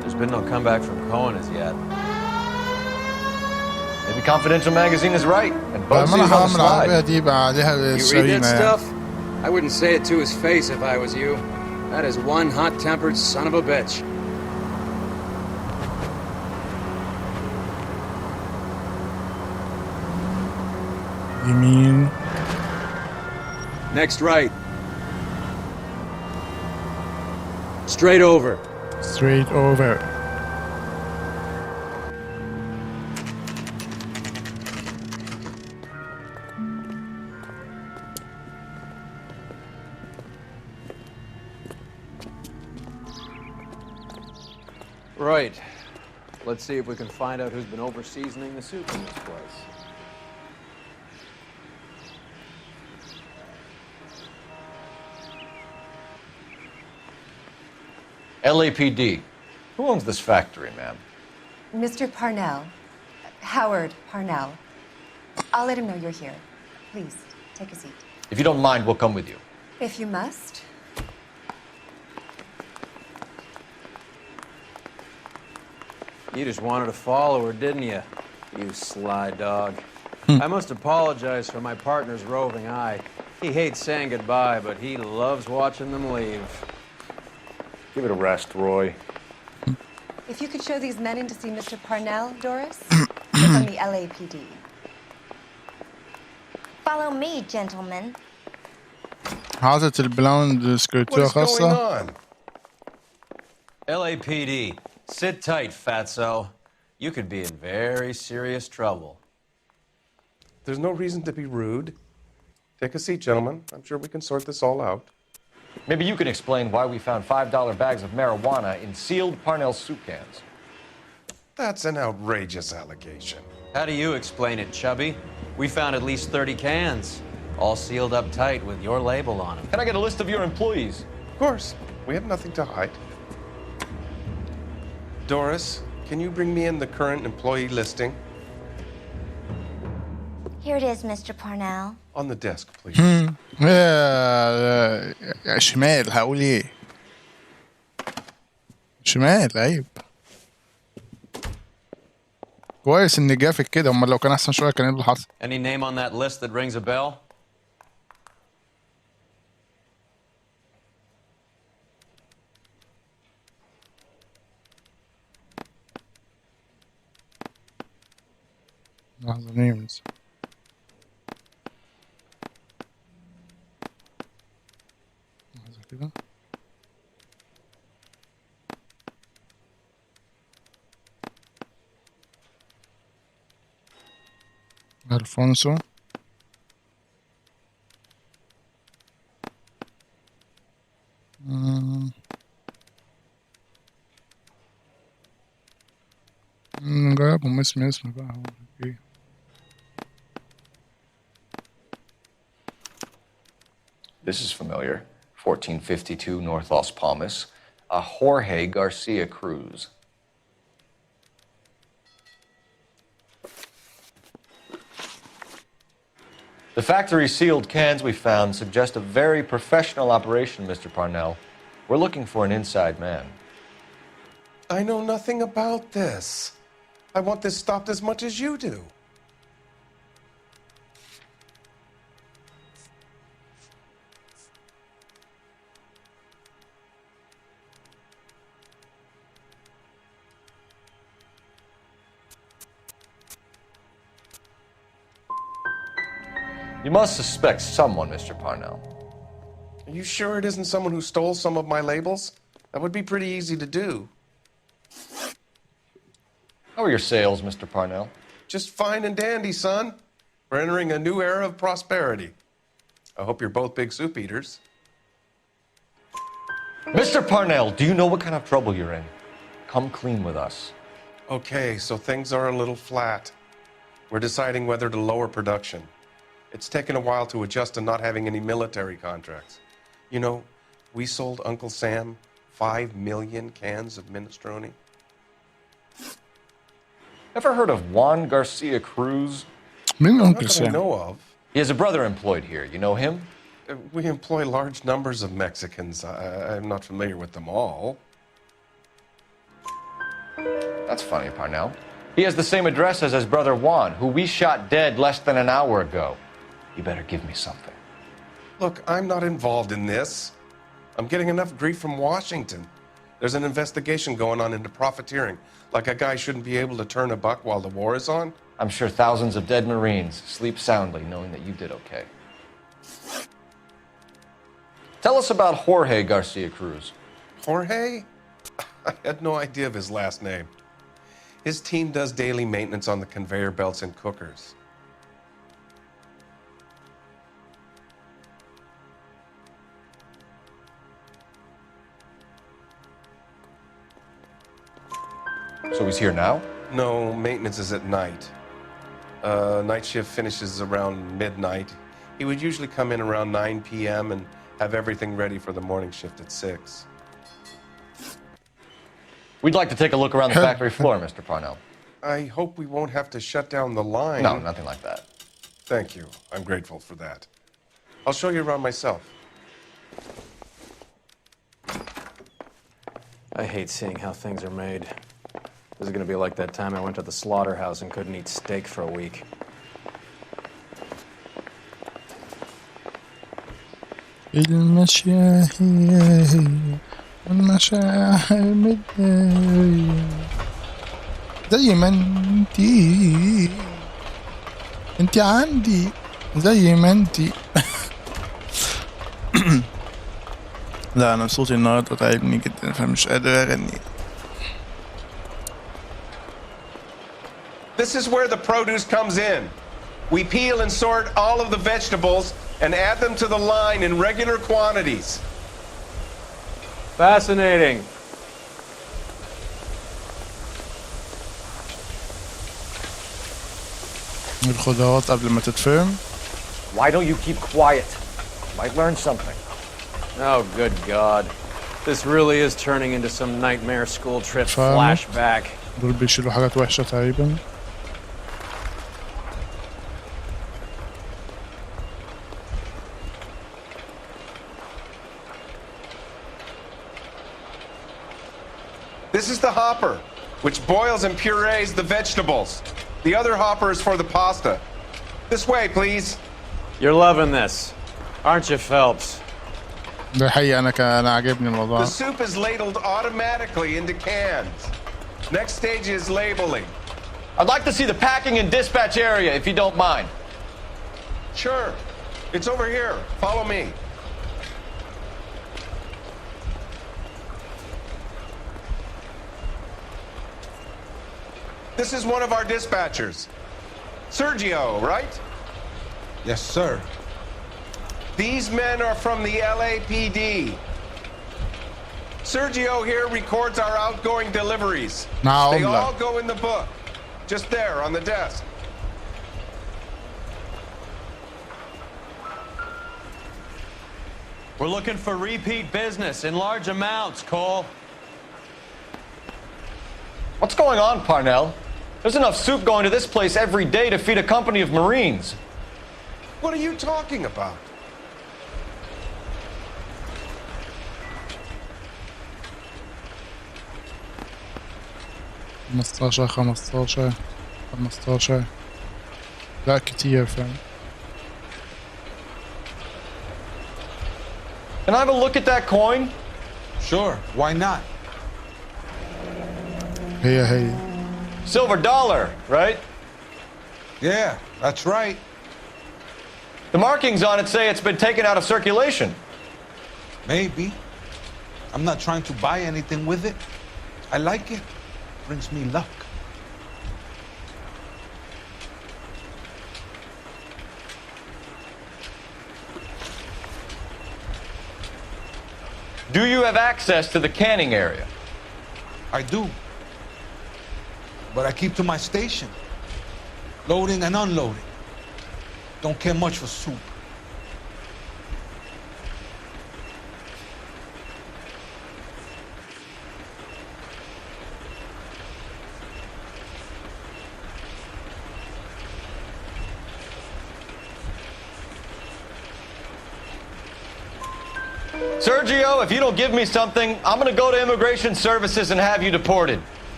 There's been no comeback from Cohen as yet. Maybe Confidential Magazine is right, and Bugsy's on the slide. You read that stuff? I wouldn't say it to his face if I was you. That is one hot-tempered son of a bitch. You mean? Next right. Straight over. Straight over. Right. Let's see if we can find out who's been over-seasoning the soup in this place. LAPD. Who owns this factory, ma'am? Mr. Parnell. Howard Parnell. I'll let him know you're here. Please, take a seat. If you don't mind, we'll come with you. If you must. You just wanted to follow her, didn't you? You sly dog. I must apologize for my partner's roving eye. He hates saying goodbye, but he loves watching them leave. Give it a rest, Roy. If you could show these men in to see Mr. Parnell, Doris, he's from the LAPD. Follow me, gentlemen. حاطط البلاوند سكرتيرة خاصة. LAPD, sit tight, fatso. You could be in very serious trouble. There's no reason to be rude. Take a seat, gentlemen. I'm sure we can sort this all out. Maybe you can explain why we found $5 bags of marijuana in sealed Parnell soup cans. That's an outrageous allegation. How do you explain it, Chubby? We found at least 30 cans, all sealed up tight with your label on them. Can I get a list of your employees? Of course. We have nothing to hide. Doris, can you bring me in the current employee listing? Here it is, Mr. Parnell. On the desk, please. شمال هقول ايه؟ شمال عيب. كويس ان جافك كده، امال لو كان احسن شويه كان ايه اللي حصل؟ Any name on that list that rings a bell? لحظه نيمز. لحظه كده. الفونسو. نجربهم اسم بقى. اوكي. This is familiar. 1452 North Las Palmas. A Jorge Garcia Cruz. The factory-sealed cans we found suggest a very professional operation, Mr. Parnell. We're looking for an inside man. I know nothing about this. I want this stopped as much as you do. You must suspect someone, Mr. Parnell. Are you sure it isn't someone who stole some of my labels? That would be pretty easy to do. How are your sales, Mr. Parnell? Just fine and dandy, son. We're entering a new era of prosperity. I hope you're both big soup eaters. Mr. Parnell, do you know what kind of trouble you're in? Come clean with us. Okay, so things are a little flat. We're deciding whether to lower production. It's taken a while to adjust to not having any military contracts. You know, we sold Uncle Sam 5 million cans of minestrone. Ever heard of Juan Garcia Cruz? Not that I know of. He has a brother employed here. You know him? We employ large numbers of Mexicans. I'm not familiar with them all. That's funny, Parnell. He has the same address as his brother Juan, who we shot dead less than an hour ago. You better give me something. Look, I'm not involved in this. I'm getting enough grief from Washington. There's an investigation going on into profiteering. Like a guy shouldn't be able to turn a buck while the war is on. I'm sure thousands of dead Marines sleep soundly knowing that you did okay. Tell us about Jorge Garcia Cruz. Jorge? I had no idea of his last name. His team does daily maintenance on the conveyor belts and cookers. So he's here now? No, maintenance is at night. Night shift finishes around midnight. He would usually come in around 9 p.m. and have everything ready for the morning shift at 6. We'd like to take a look around the factory floor, Mr. Parnell. I hope we won't have to shut down the line. No, nothing like that. Thank you. I'm grateful for that. I'll show you around myself. I hate seeing how things are made. This is gonna be like that time I went to the slaughterhouse and couldn't eat steak for a week. زي ما انتي عندي زي ما انتي. لا انا صوتي النهارده تعبني جدا فمش قادر اغني. This is where the produce comes in. We peel and sort all of the vegetables and add them to the line in regular quantities. Fascinating. الخضروات قبل ما تتفرم. Why don't you keep quiet? You might learn something. Oh, good God. This really is turning into some nightmare school trip flashback. دول بيشيلوا حاجات وحشة تقريبا. This is the hopper. which boils and purees the vegetables. The other hopper is for the pasta. This way, please. You're loving this, aren't you, Phelps? ده حقيقي أنا عاجبني الموضوع. The soup is ladled automatically into cans. Next stage is labeling. I'd like to see the packing and dispatch area, if you don't mind. Sure. It's over here. Follow me. This is one of our dispatchers. Sergio, right? Yes, sir. These men are from the LAPD. Sergio here records our outgoing deliveries. They all go in the book. Just there on the desk. We're looking for repeat business in large amounts, Cole. What's going on, Parnell? There's enough soup going to this place every day to feed a company of Marines. What are you talking about? خمستاشر لا كتير فعلا. Can I have a look at that coin? Sure, why not? هي Silver dollar, right? Yeah, that's right. The markings on it say it's been taken out of circulation. Maybe. I'm not trying to buy anything with it. I like it. Brings me luck. Do you have access to the canning area? I do. But I keep to my station. Loading and unloading. Don't care much for soup. Sergio, if you don't give me something, I'm gonna go to Immigration Services and have you deported.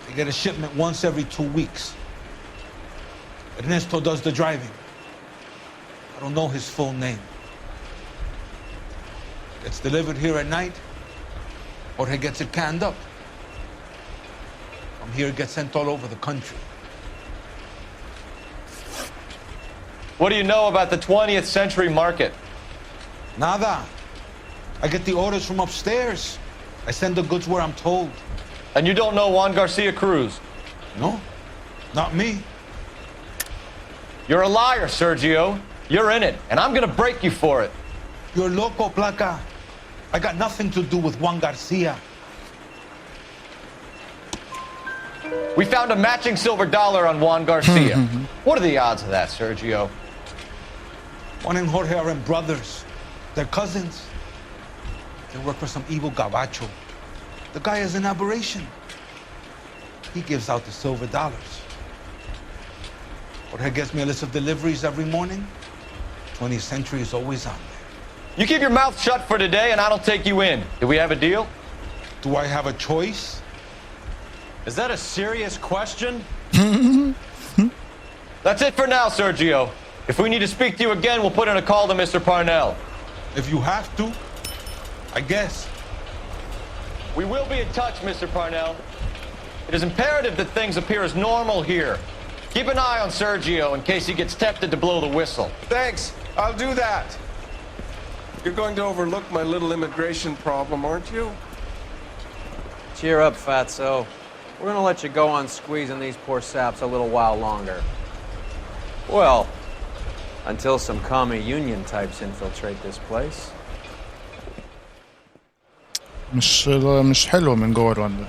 They get a shipment once every 2 weeks. Ernesto does the driving. I don't know his full name. It's delivered here at night, or he gets it canned up. From here, it gets sent all over the country. What do you know about the 20th century market? Nada. I get the orders from upstairs. I send the goods where I'm told. And you don't know Juan Garcia Cruz? No, not me. You're a liar, Sergio. You're in it, and I'm gonna break you for it. You're loco, Placa. I got nothing to do with Juan Garcia. We found a matching silver dollar on Juan Garcia. What are the odds of that, Sergio? Juan and Jorge are brothers. They're cousins. They work for some evil gabacho. The guy is an aberration. He gives out the silver dollars. Jorge gets me a list of deliveries every morning. 20th century is always on there. You keep your mouth shut for today and I don't take you in. Do we have a deal? Do I have a choice? Is that a serious question? That's it for now, Sergio. If we need to speak to you again, we'll put in a call to Mr. Parnell. If you have to, I guess. We will be in touch, Mr. Parnell. It is imperative that things appear as normal here. Keep an eye on Sergio in case he gets tempted to blow the whistle. Thanks. I'll do that. You're going to overlook my little immigration problem, aren't you? Cheer up, Fatso. We're gonna let you go on squeezing these poor saps a little while longer. Well, until some commie union types infiltrate this place. مش حلو من جوه رواندا.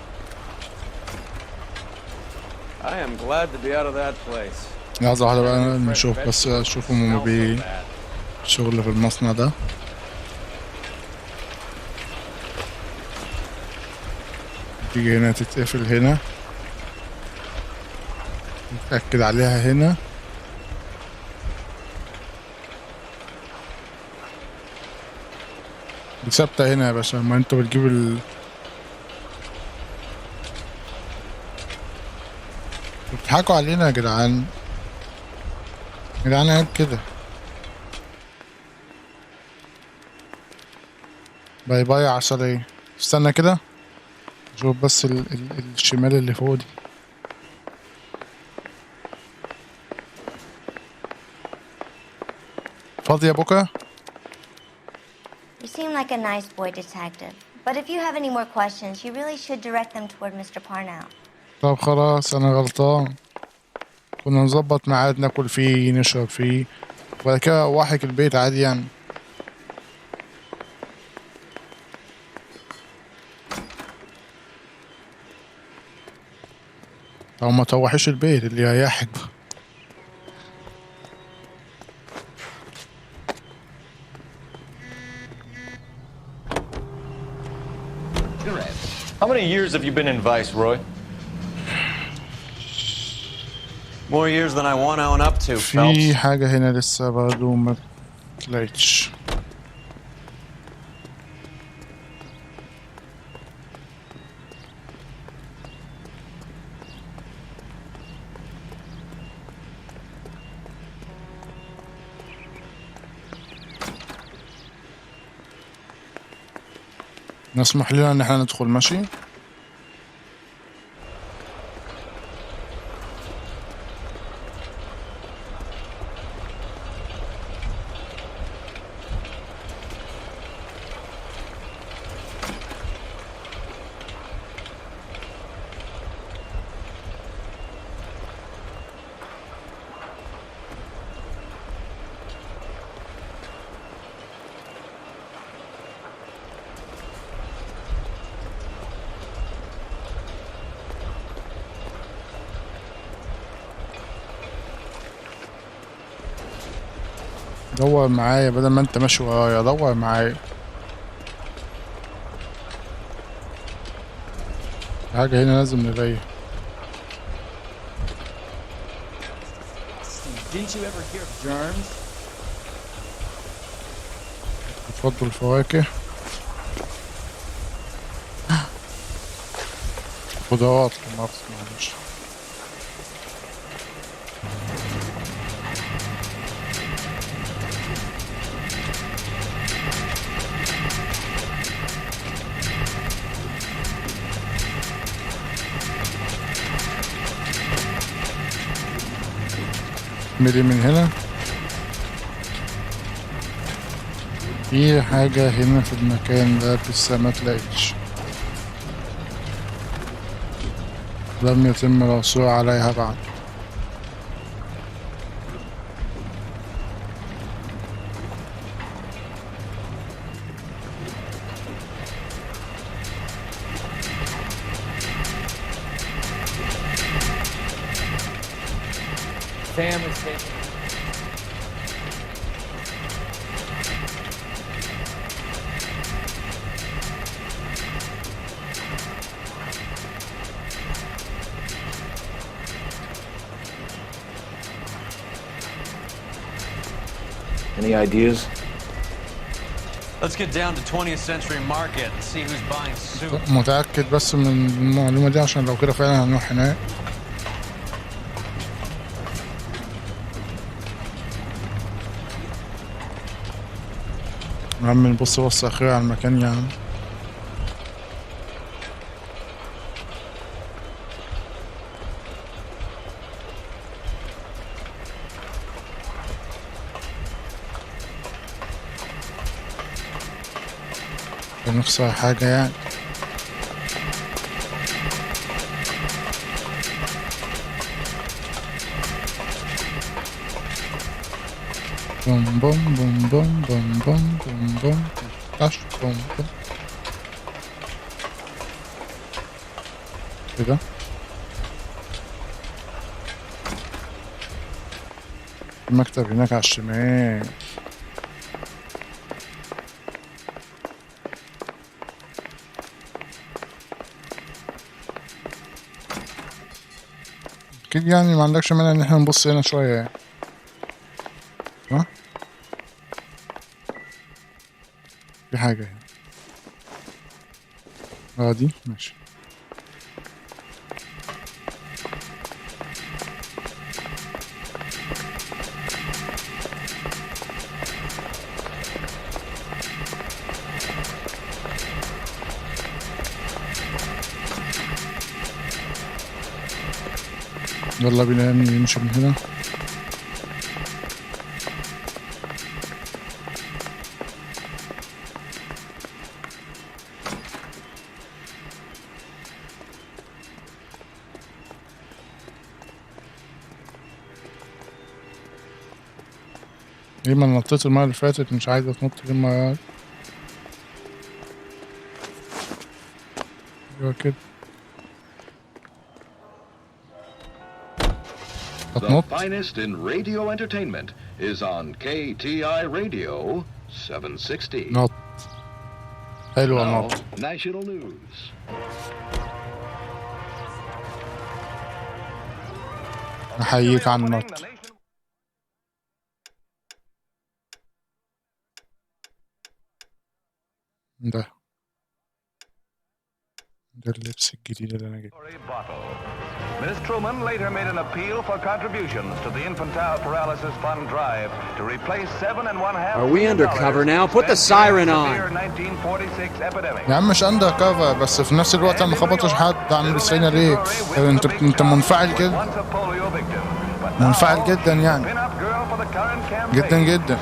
I am glad to be out of that place. لحظة واحدة بقى نشوف بس اشوفهم هما شغل في المصنع ده. تيجي هنا تتقفل هنا. نتأكد عليها هنا. ثابتة هنا يا باشا، ما انتوا بتجيب بيضحكوا علينا يا جدعان. يا جدعان عيب كده. باي باي عسلية. استنى كده شوف بس الشمال اللي فوق دي. فاضي يا بوكا؟ You seem like a nice boy, detective. But if you have any more questions, you really should direct them toward Mr. Parnell. طب خلاص أنا غلطان. كنا نظبط ميعاد ناكل فيه نشرب فيه وبعد كده واحك البيت عادي يعني. أو ما توحش البيت اللي هيحك. How many years have you been in Vice, Roy? More years than I want to own up to, في Phelps. حاجة هنا لسه برضه ما طلعتش. نسمح لنا ان احنا ندخل ماشي. دور معايا بدل ما انت ماشي ورايا، دور معايا. حاجة هنا لازم نلاقيها. Didn't you ever hear of germs? اتفضل الفواكه. خضروات معلش. ملي من هنا. في حاجة هنا في المكان ده لسه ما تلاقيش. لم يتم العثور عليها بعد. Sam is taking. Any ideas? Let's get down to 20th Century Market and see who's buying soup. متأكد بس من المعلومة دي عشان لو كده فعلا هنروح هناك. عم نبص بصة أخيرة على المكان يا عم. نخسر حاجة يعني. بوم بوم بوم بوم بوم بوم بوم بوم طش بوم بوم كده. المكتب هناك على الشمال. أكيد يعني ما عندكش مانع إن احنا نبص هنا شوية يعني. ها؟ في حاجة هنا. دي ماشي. يلا بينا نمشي من هنا. ليه ما نطيت المرة اللي فاتت مش عايزة تنط ليه المرة دي؟ ايوه كده. The finest in radio entertainment is on KTI Radio 760. نط. حلوة Now, النط. National News. أحييك على النط. ده اللبس الجديد اللي أنا جبته. Ms. Truman later made an appeal for contributions to the Infantile Paralysis Fund drive to replace $7.5 Are we undercover now? Put the siren on. 1946 epidemic. يا عم مش أندر كفر بس في نفس الوقت أنا ما خبطتش حد عن السينة ليه؟ أنت منفعل كده؟ منفعل جدا يعني. جدا جدا.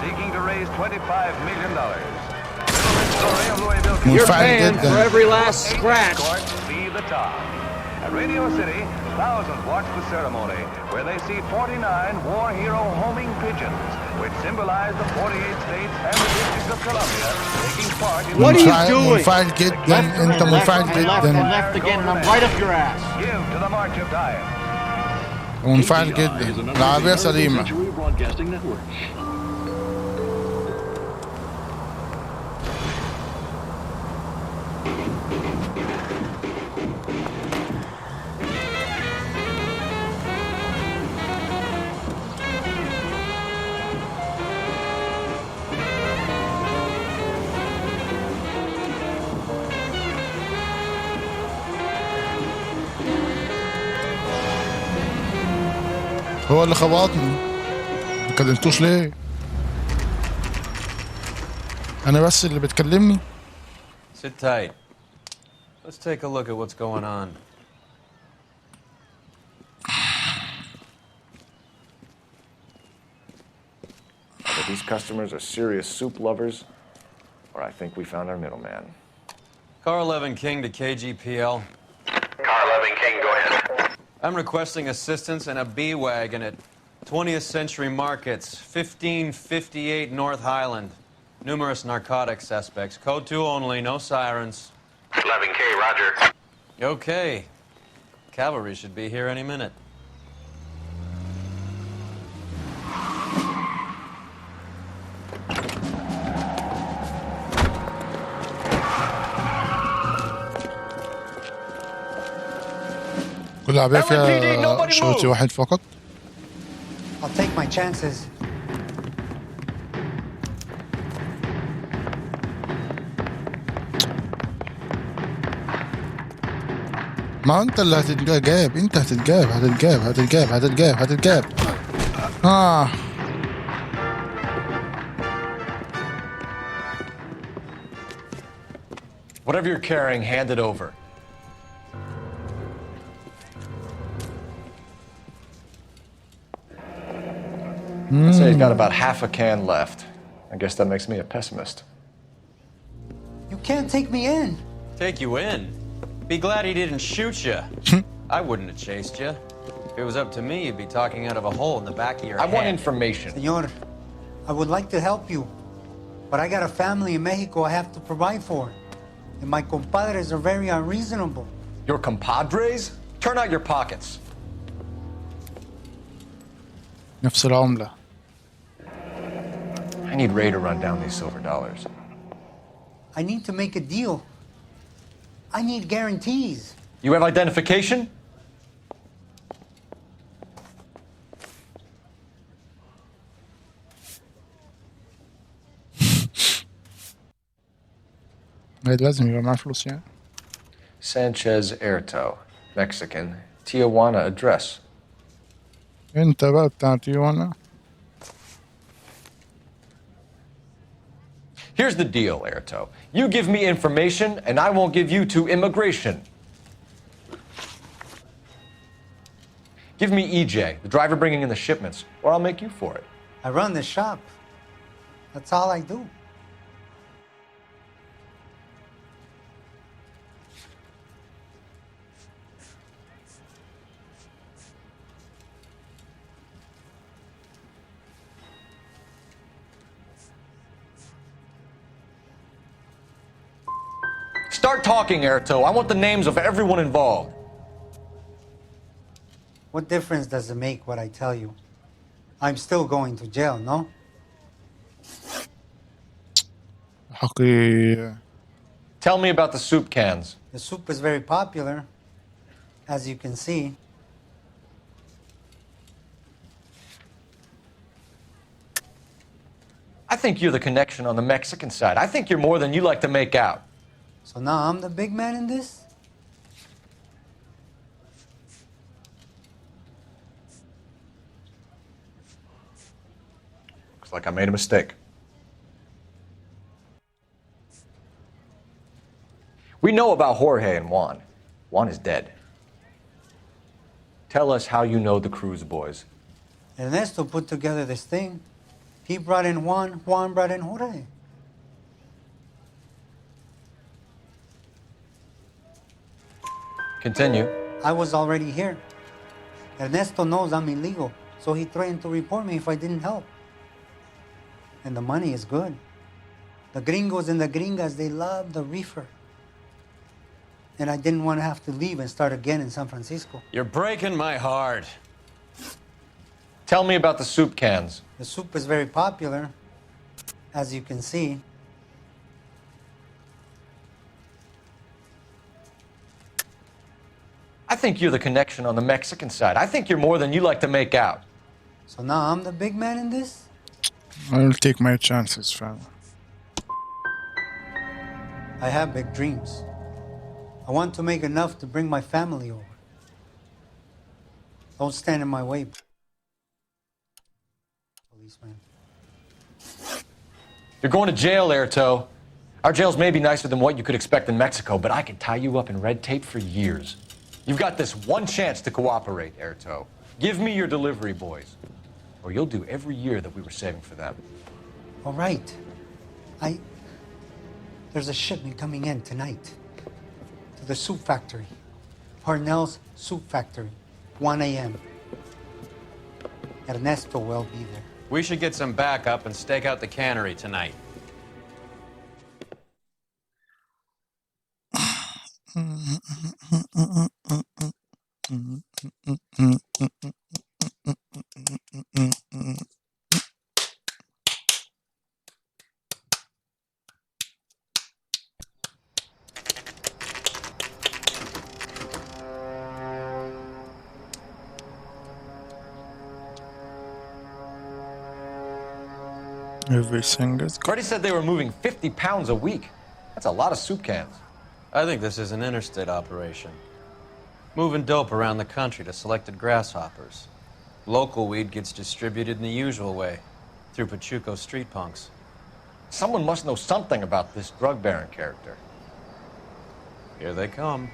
منفعل جدا. At Radio City, thousands watch the ceremony where they see 49 war hero homing pigeons, which symbolize the 48 states and the District of Columbia taking part in. What are you doing? منفعل جدا. أنت منفعل جدا. Left again, and I'm right up your ass. Give to the March of Dimes. منفعل جدا. العربية سليمة. هو اللي خبطني. ما كلمتوش ليه؟ أنا بس اللي بتكلمني. Sit tight. Let's take a look at what's going on. Either these customers are serious soup lovers, or I think we found our middleman. Car 11 King to KGPL. Car 11 King, go ahead. I'm requesting assistance in a B-Wagon at 20th Century Markets, 1558 North Highland. Numerous narcotic suspects. Code 2 only, no sirens. 11K, roger. Okay. Cavalry should be here any minute. كل عربية فيها شرطي واحد فقط. I'll take my chances. ما انت اللي هتتجاب. انت هتتجاب. Whatever you're carrying, hand it over. I'd say he's got about half a can left. I guess that makes me a pessimist. You can't take me in. Take you in? Be glad he didn't shoot you. I wouldn't have chased you. If it was up to me, you'd be talking out of a hole in the back of your head. I want information. Senor, I would like to help you, but I got a family in Mexico I have to provide for. And my compadres are very unreasonable. Your compadres? Turn out your pockets. نفس العملة. I need Ray to run down these silver dollars. I need to make a deal. I need guarantees. You have identification? لازم يبقى معاه فلوس يعني. Sanchez Erto, Mexican, Tijuana address. انت بقى بتاع تيوانا. Here's the deal, Erto. You give me information, and I won't give you to immigration. Give me EJ, the driver bringing in the shipments, or I'll make you for it. I run the shop. That's all I do. Start talking, Erto. I want the names of everyone involved. What difference does it make what I tell you? I'm still going to jail, no? حقي Tell me about the soup cans. The soup is very popular, as you can see. I think you're the connection on the Mexican side. I think you're more than you like to make out. So now I'm the big man in this? Looks like I made a mistake. We know about Jorge and Juan. Juan is dead. Tell us how you know the Cruz boys. Ernesto put together this thing. He brought in Juan, Juan brought in Jorge. Continue. I was already here. Ernesto knows I'm illegal, so he threatened to report me if I didn't help. And the money is good. The gringos and the gringas, they love the reefer. And I didn't want to have to leave and start again in San Francisco. You're breaking my heart. Tell me about the soup cans. The soup is very popular, as you can see. I think you're the connection on the Mexican side. I think you're more than you like to make out. So now I'm the big man in this? I'll take my chances, fam. I have big dreams. I want to make enough to bring my family over. Don't stand in my way, policeman. You're going to jail, Erto. Our jails may be nicer than what you could expect in Mexico, but I can tie you up in red tape for years. You've got this one chance to cooperate, Erto. Give me your delivery boys, or you'll do every year that we were saving for them. All right. There's a shipment coming in tonight to the soup factory. Parnell's Soup Factory, 1 a.m. Ernesto will be there. We should get some backup and stake out the cannery tonight. Everything is good. Freddie said they were moving 50 pounds a week. That's a lot of soup cans. I think this is an interstate operation. Moving dope around the country to selected grasshoppers. Local weed gets distributed in the usual way, through Pachuco street punks. Someone must know something about this drug baron character. Here they come.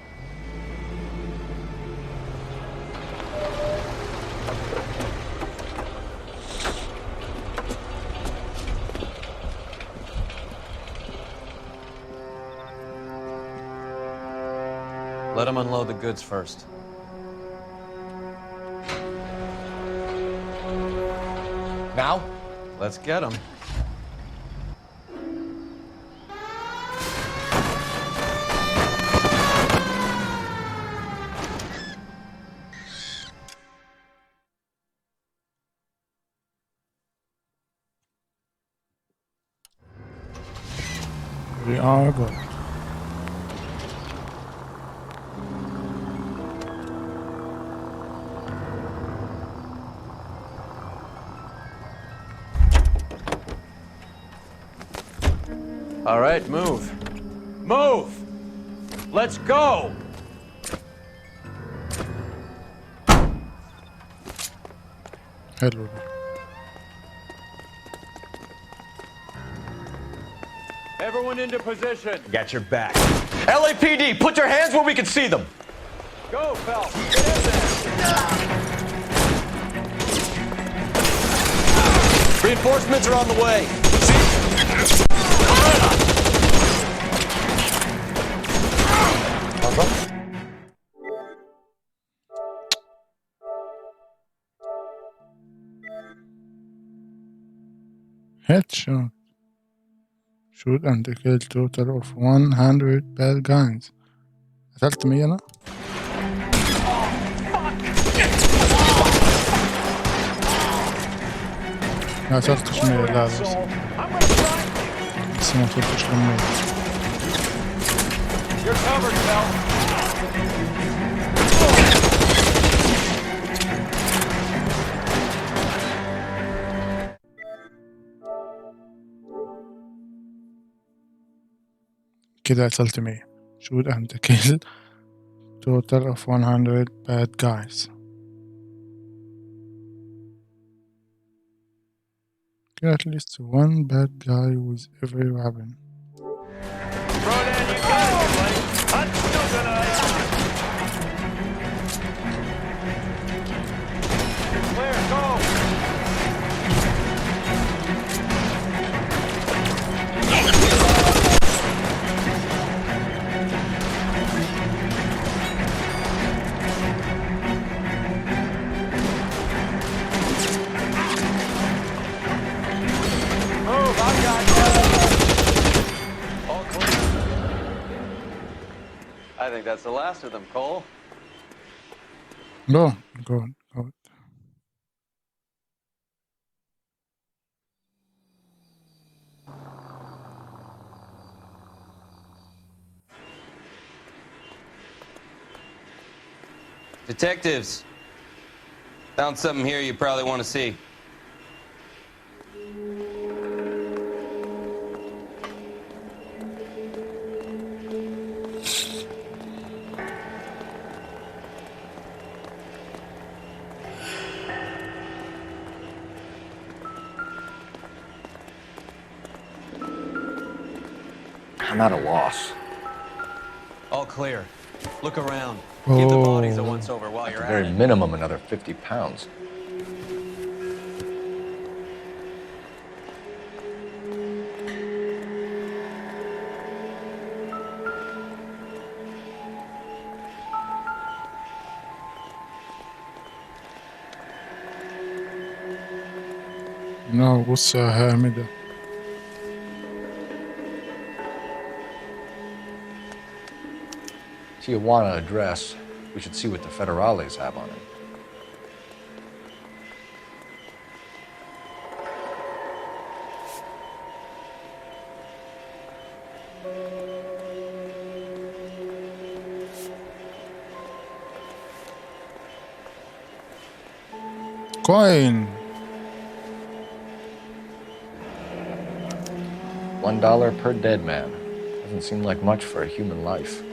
Let them unload the goods first. Now? Let's get them. We are good. All right, move. Move! Let's go! حلو. Everyone into position. Got your back. LAPD, put your hands where we can see them. Go, Phelps. Get in there. Reinforcements are on the way. Headshot. Shoot and kill total of 100 bad guys. قتلت 100 أنا؟ ما قتلتش 100 لا بس ما وصلتش ل100. You're covered, Phelps. كده قتلت 100. Shoot and kill total of 100 bad guys. Kill at least one bad guy with every weapon. I think that's the last of them, Cole. Go, go, go. Detectives, found something here you probably want to see. I'm at a loss. All clear. Look around. Give the bodies a once-over while you're At the at very it. minimum, another 50 pounds. No, غصة هامدة. Tijuana address. We should see what the federales have on it. Coin. $1 per dead man. Doesn't seem like much for a human life.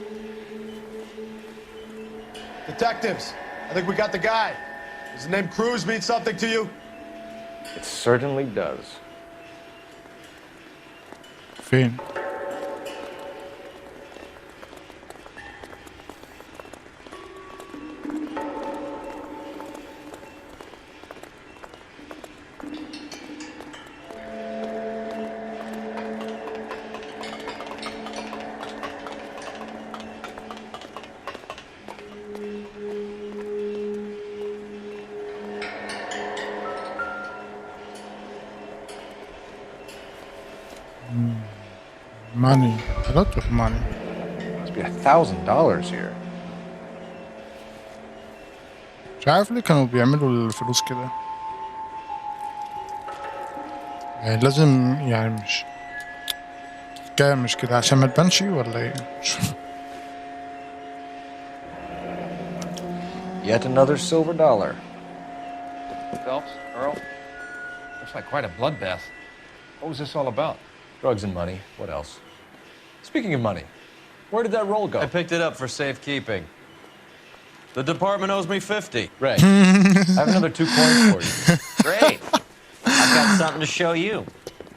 Detectives, I think we got the guy. Does the name Cruz mean something to you? It certainly does. فين؟ Money, a lot of money. Must be $1,000 here. مش عارف ليه كانوا بيعملوا الفلوس كده. يعني لازم يعني مش كام مش كده عشان ما تبانش ولا ايه؟ Yet another silver dollar. Phelps, Earl, looks like quite a bloodbath. What was this all about? Drugs and money. What else? Speaking of money, where did that roll go? I picked it up for safekeeping. The department owes me 50. Ray, I have another 2 coins for you. Great. I've got something to show you.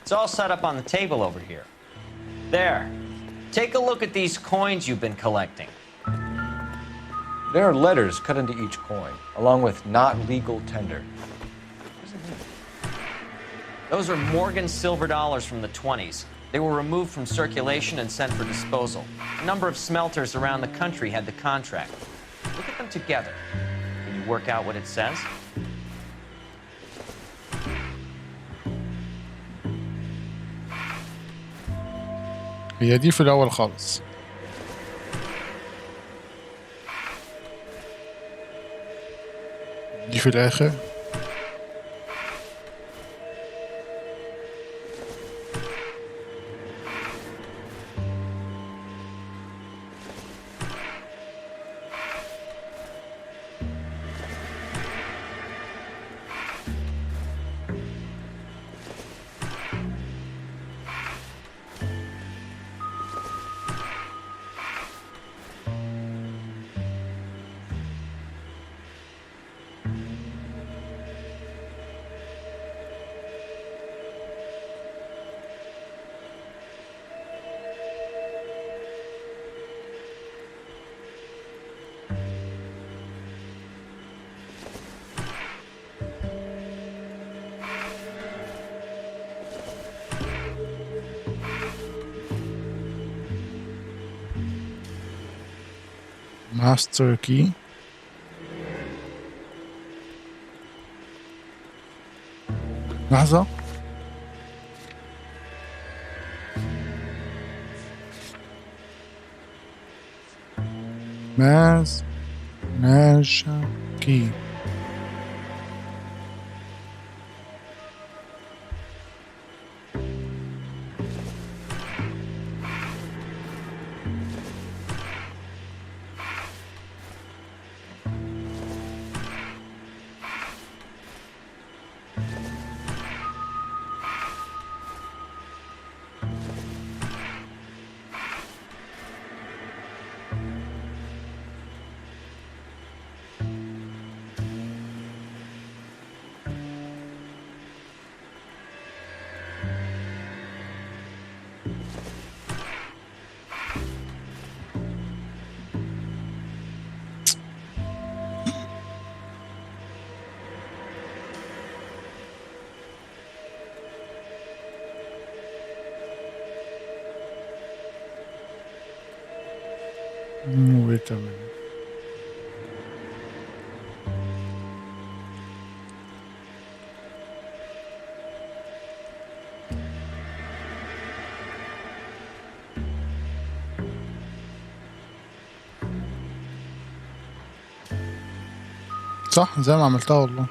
It's all set up on the table over here. There. Take a look at these coins you've been collecting. There are letters cut into each coin, along with not legal tender. Those are Morgan silver dollars from the 20s. They were removed from circulation and sent for disposal. A number of smelters around the country had the contract. Look at them together. Can you work out what it says? هي دي في الأول خالص. دي في الآخر. Master key. لحظة. Master key. Wait a minute. صح زي ما عملتها والله.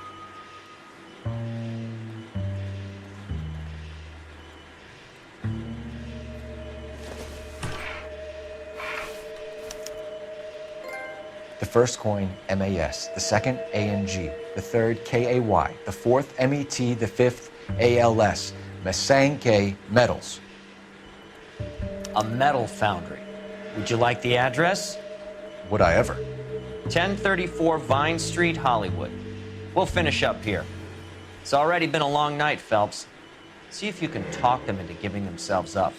The first coin, MAS, the second, ANG, the third, KAY, the fourth, MET, the fifth, ALS, Masanke Metals. A metal foundry. Would you like the address? Would I ever? 1034 Vine Street, Hollywood. We'll finish up here. It's already been a long night, Phelps. See if you can talk them into giving themselves up.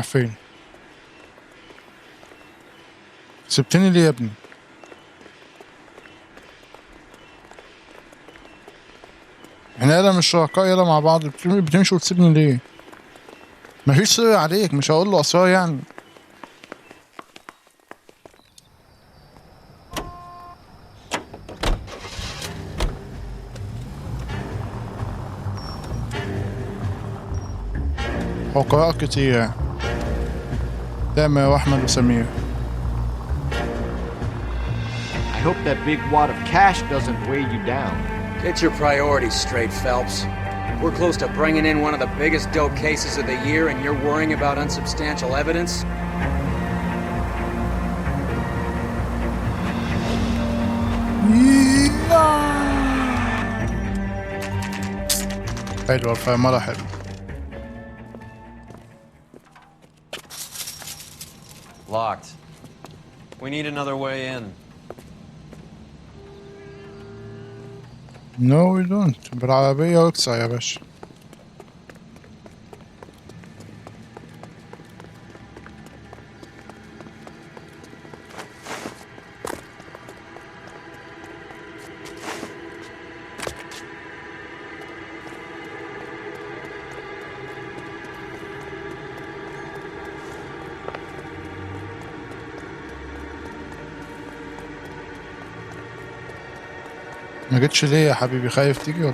فين؟ سبتني ليه يا ابني؟ احنا يلا مش شركاء يلا مع بعض بتمشي وتسيبني ليه؟ مفيش سر عليك مش هقول له اسرار يعني. فقراء كتير تامر واحمد وسمير. I hope that big wad of cash doesn't weigh you down. Get your priorities straight, Phelps. We're close to bringing in one of the biggest dope cases of the year, and you're worrying about unsubstantial evidence? حلوة الفرملة حلوة. Locked. We need another way in. No we don't. بالعربية واكسر يا باشا. ما جيتش ليه يا حبيبي؟ خايف تيجي ولا؟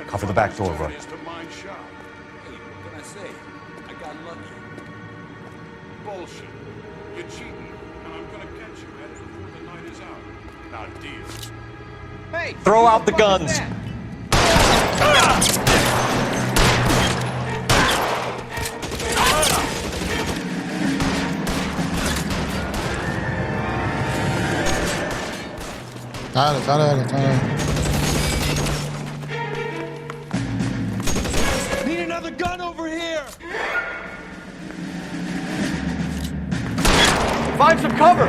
Cover the back door, Roy. Hey, what can I say? I got lucky. Bullshit. You're cheating, and I'm gonna catch you right before the night is out. Now, deal. Hey! Throw out the guns! تعال تعال تعال. Need another gun over here! Find some cover!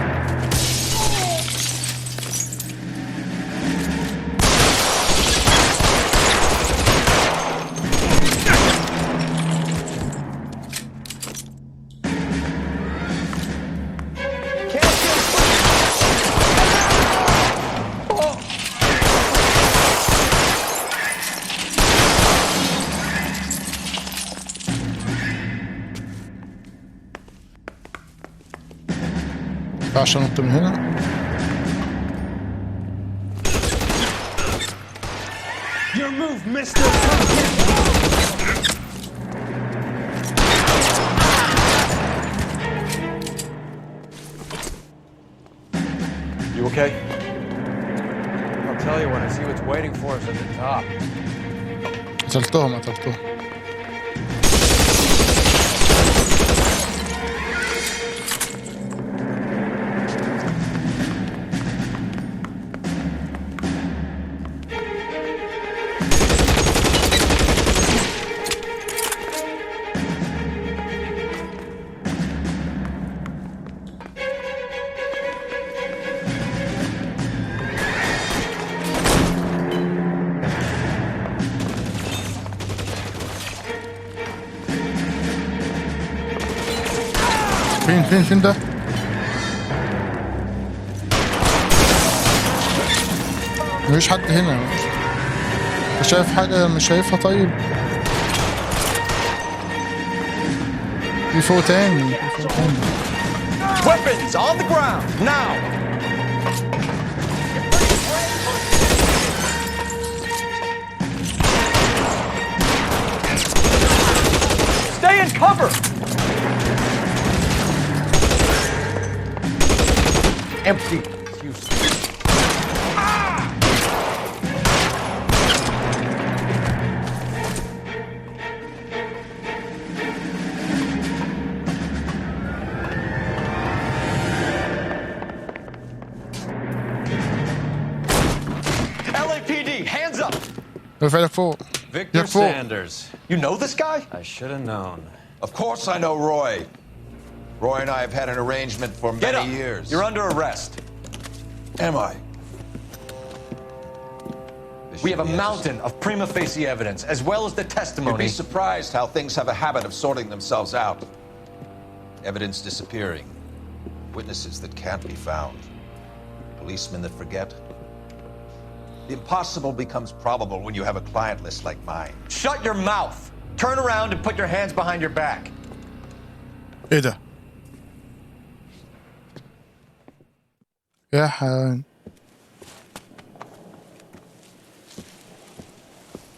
عشان انط من هنا. Your move, mister! You okay? I'll tell you when I see what's waiting for us at the top. قتلتهم. فين ده؟ مفيش حد هنا. مش شايف حاجة؟ مش شايفها. طيب في فوق تاني. Weapons on the ground now. Stay in cover. Empty. It's useless. LAPD, hands up. رفع فوق. Victor Sanders. You know this guy? I should have known. Of course I know Roy. Roy and I have had an arrangement for many years. You're under arrest. Am I? We have a mountain of prima facie evidence, as well as the testimony. You'd be surprised how things have a habit of sorting themselves out. Evidence disappearing. Witnesses that can't be found. Policemen that forget. The impossible becomes probable when you have a client list like mine. Shut your mouth! Turn around and put your hands behind your back. ايه ده؟ يا حيوان.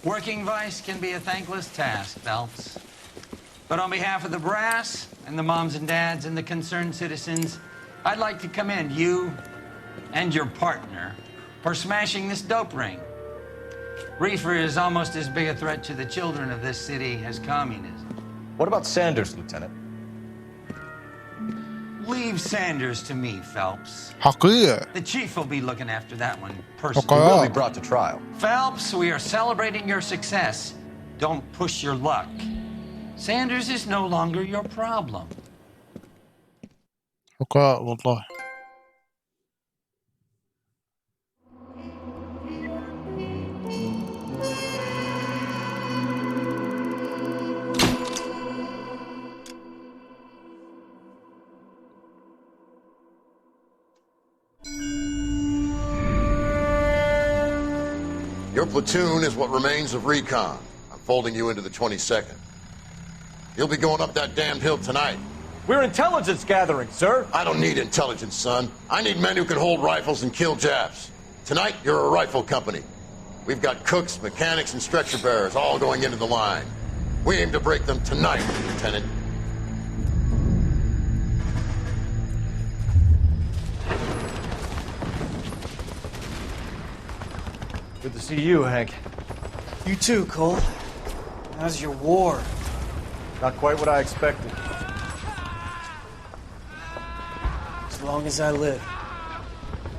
Working vice can be a thankless task, Phelps. But on behalf of the brass and the moms and dads and the concerned citizens, I'd like to commend you and your partner for smashing this dope ring. Reefer is almost as big a threat to the children of this city as communism. What about Sanders, Lieutenant? Leave Sanders to me, Phelps. حقيقة. The chief will be looking after that one personally. He will be brought to trial. Phelps, we are celebrating your success. Don't push your luck. Sanders is no longer your problem. حقاء والله. Your platoon is what remains of recon. I'm folding you into the 22nd. You'll be going up that damned hill tonight. We're intelligence gathering, sir. I don't need intelligence, son. I need men who can hold rifles and kill Japs. Tonight, you're a rifle company. We've got cooks, mechanics, and stretcher bearers all going into the line. We aim to break them tonight, Lieutenant. Good to see you, Hank. You too, Cole. How's your war? Not quite what I expected. As long as I live,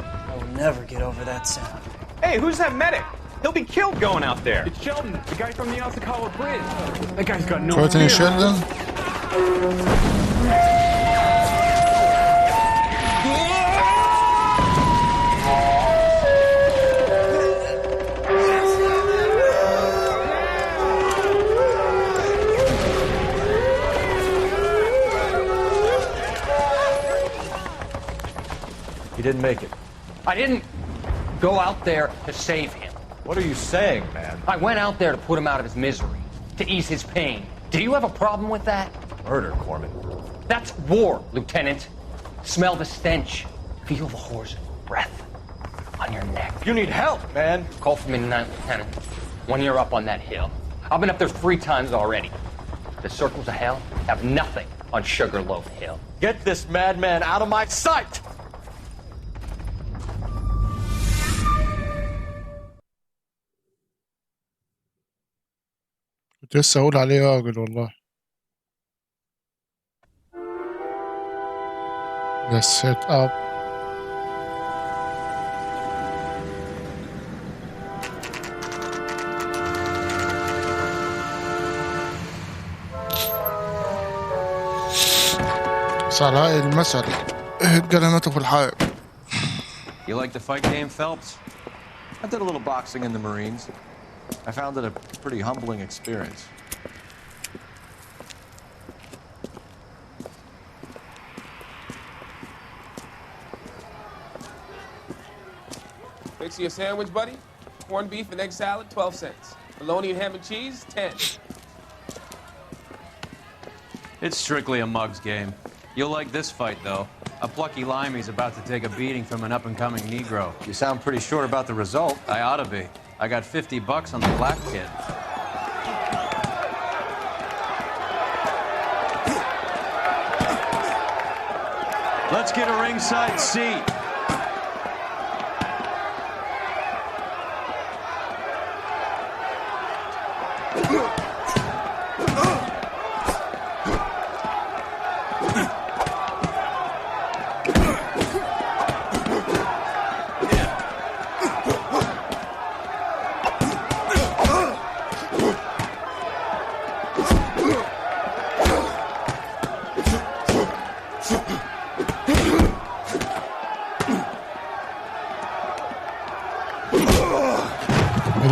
I will never get over that sound. Hey, who's that medic? He'll be killed going out there. It's Sheldon, the guy from the Osakawa Bridge. That guy's got no Courtney fear. Sheldon. He didn't make it. I didn't go out there to save him. What are you saying, man? I went out there to put him out of his misery, to ease his pain. Do you have a problem with that? Murder, Corman. That's war, Lieutenant. Smell the stench. Feel the horse's breath on your neck. You need help, man. Call for me tonight, Lieutenant. When you're up on that hill. I've been up there 3 times already. The circles of hell have nothing on Sugarloaf Hill. Get this madman out of my sight! كنت لسه أقول عليه راجل والله. The set up. صار هاي المثل قلمته في الحائط. You like the fight game, Phelps? I did a little boxing in the Marines. I found it a pretty humbling experience. Fix you a sandwich, buddy? Corned beef and egg salad, 12 cents. Bologna and ham and cheese, 10. It's strictly a mug's game. You'll like this fight, though. A plucky limey's about to take a beating from an up-and-coming Negro. You sound pretty sure about the result. I ought to be. I got $50 on the black kid. Let's get a ringside seat.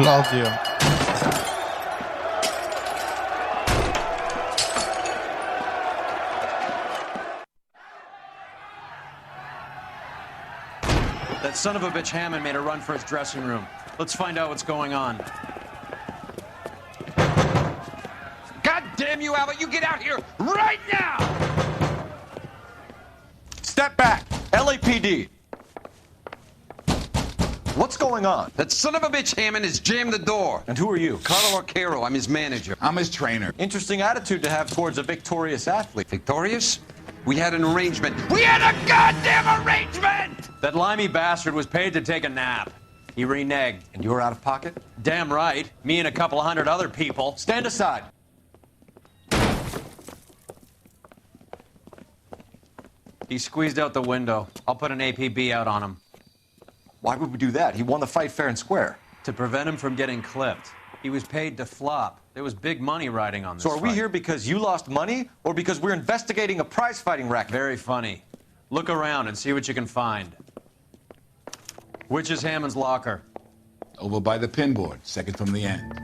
القضية. That son of a bitch Hammond made a run for his dressing room. Let's find out what's going on. God damn you, Albert, you get out here right now! Step back! LAPD! What's going on? That son of a bitch Hammond has jammed the door. And who are you? Carlo Arcaro, I'm his manager. I'm his trainer. Interesting attitude to have towards a victorious athlete. Victorious? We had an arrangement. We had a goddamn arrangement! That limey bastard was paid to take a nap. He reneged. And you were out of pocket? Damn right. Me and a couple hundred other people. Stand aside. He squeezed out the window. I'll put an APB out on him. Why would we do that? He won the fight fair and square. To prevent him from getting clipped. He was paid to flop. There was big money riding on this So are we fight. here because you lost money or because we're investigating a prize-fighting racket? Very funny. Look around and see what you can find. Which is Hammond's locker? Over by the pinboard, second from the end.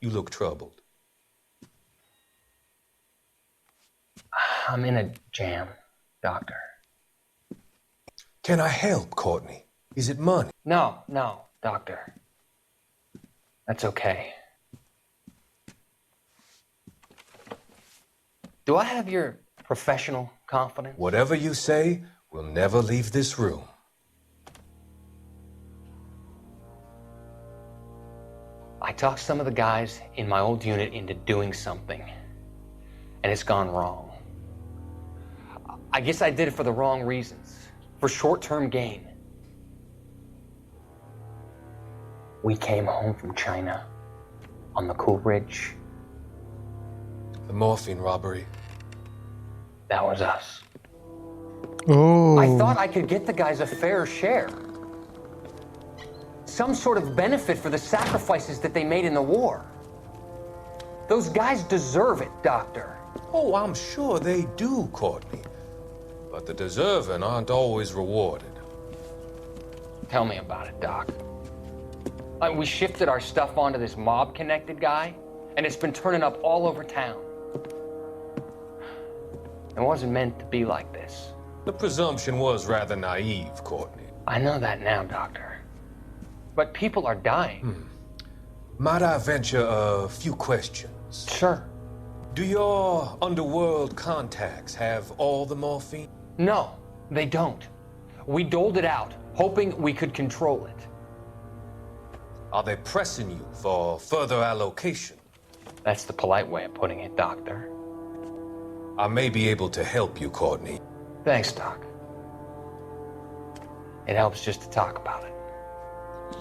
You look troubled. I'm in a jam, Doctor. Can I help, Courtney? Is it money? No, Doctor. That's okay. Do I have your professional confidence? Whatever you say, we'll never leave this room. I talked some of the guys in my old unit into doing something, and it's gone wrong. I guess I did it for the wrong reasons, for short-term gain. We came home from China on the Cool Ridge. The morphine robbery. That was us. Oh. I thought I could get the guys a fair share. Some sort of benefit for the sacrifices that they made in the war. Those guys deserve it, Doctor. Oh, I'm sure they do, Courtney. But the deserving aren't always rewarded. Tell me about it, Doc. We shifted our stuff onto this mob-connected guy, and it's been turning up all over town. It wasn't meant to be like this. The presumption was rather naive, Courtney. I know that now, Doctor. But people are dying. Might I venture a few questions? Sure. Do your underworld contacts have all the morphine? No, they don't. We doled it out, hoping we could control it. Are they pressing you for further allocation? That's the polite way of putting it, Doctor. I may be able to help you, Courtney. Thanks, Doc. It helps just to talk about it.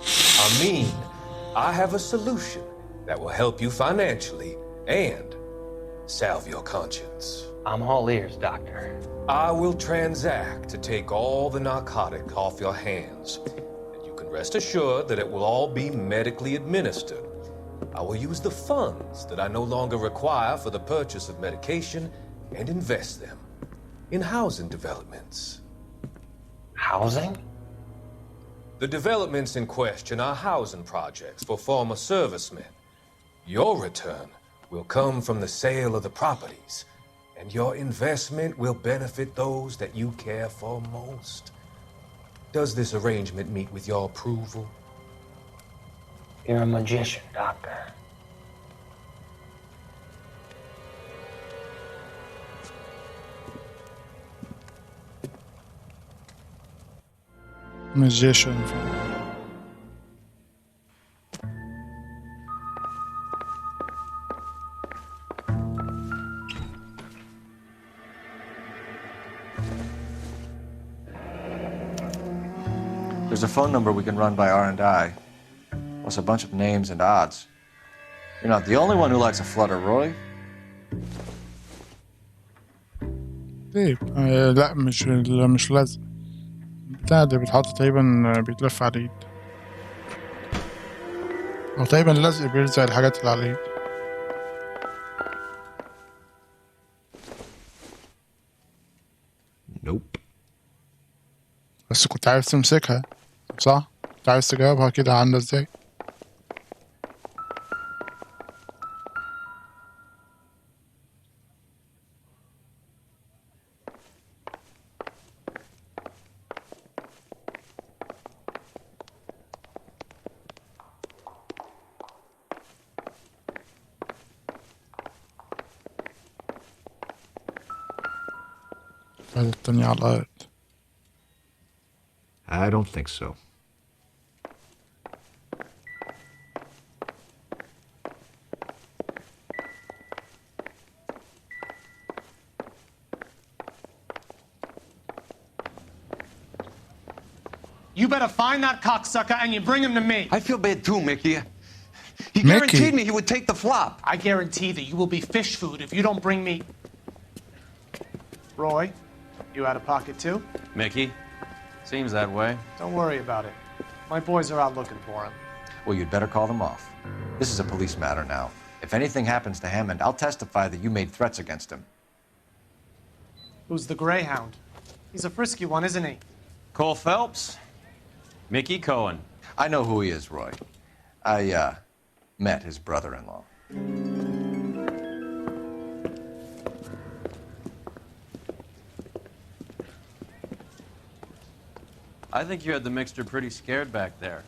I mean, I have a solution that will help you financially and salve your conscience. I'm all ears, Doctor. I will transact to take all the narcotic off your hands. And you can rest assured that it will all be medically administered. I will use the funds that I no longer require for the purchase of medication and invest them in housing developments. Housing? The developments in question are housing projects for former servicemen. Your return will come from the sale of the properties, and your investment will benefit those that you care for most. Does this arrangement meet with your approval? You're a magician, Doctor. Magician. There's a phone number we can run by R&I, plus a bunch of names and odds. You're not the only one who likes a flutter, Roy. طيب لا مش لازم. بتاع ده بيتحط تقريبا بيتلف على اليد، او تقريبا لزق بيلزق الحاجات اللي على اليد. Nope. بس كنت عايز تمسكها صح؟ كنت عايز تجاوبها كده عاملة ازاي؟ التانية على الأرض. I don't think so. You better find that cocksucker and you bring him to me. I feel bad too, Mickey. He guaranteed me he would take the flop. I guarantee that you will be fish food if you don't bring me... Roy, you out of pocket too? Mickey? Seems that way. Don't worry about it. My boys are out looking for him. Well, you'd better call them off. This is a police matter now. If anything happens to Hammond, I'll testify that you made threats against him. Who's the Greyhound? He's a frisky one, isn't he? Cole Phelps? Mickey Cohen. I know who he is, Roy. I, met his brother-in-law. I think you had the mixture pretty scared back there.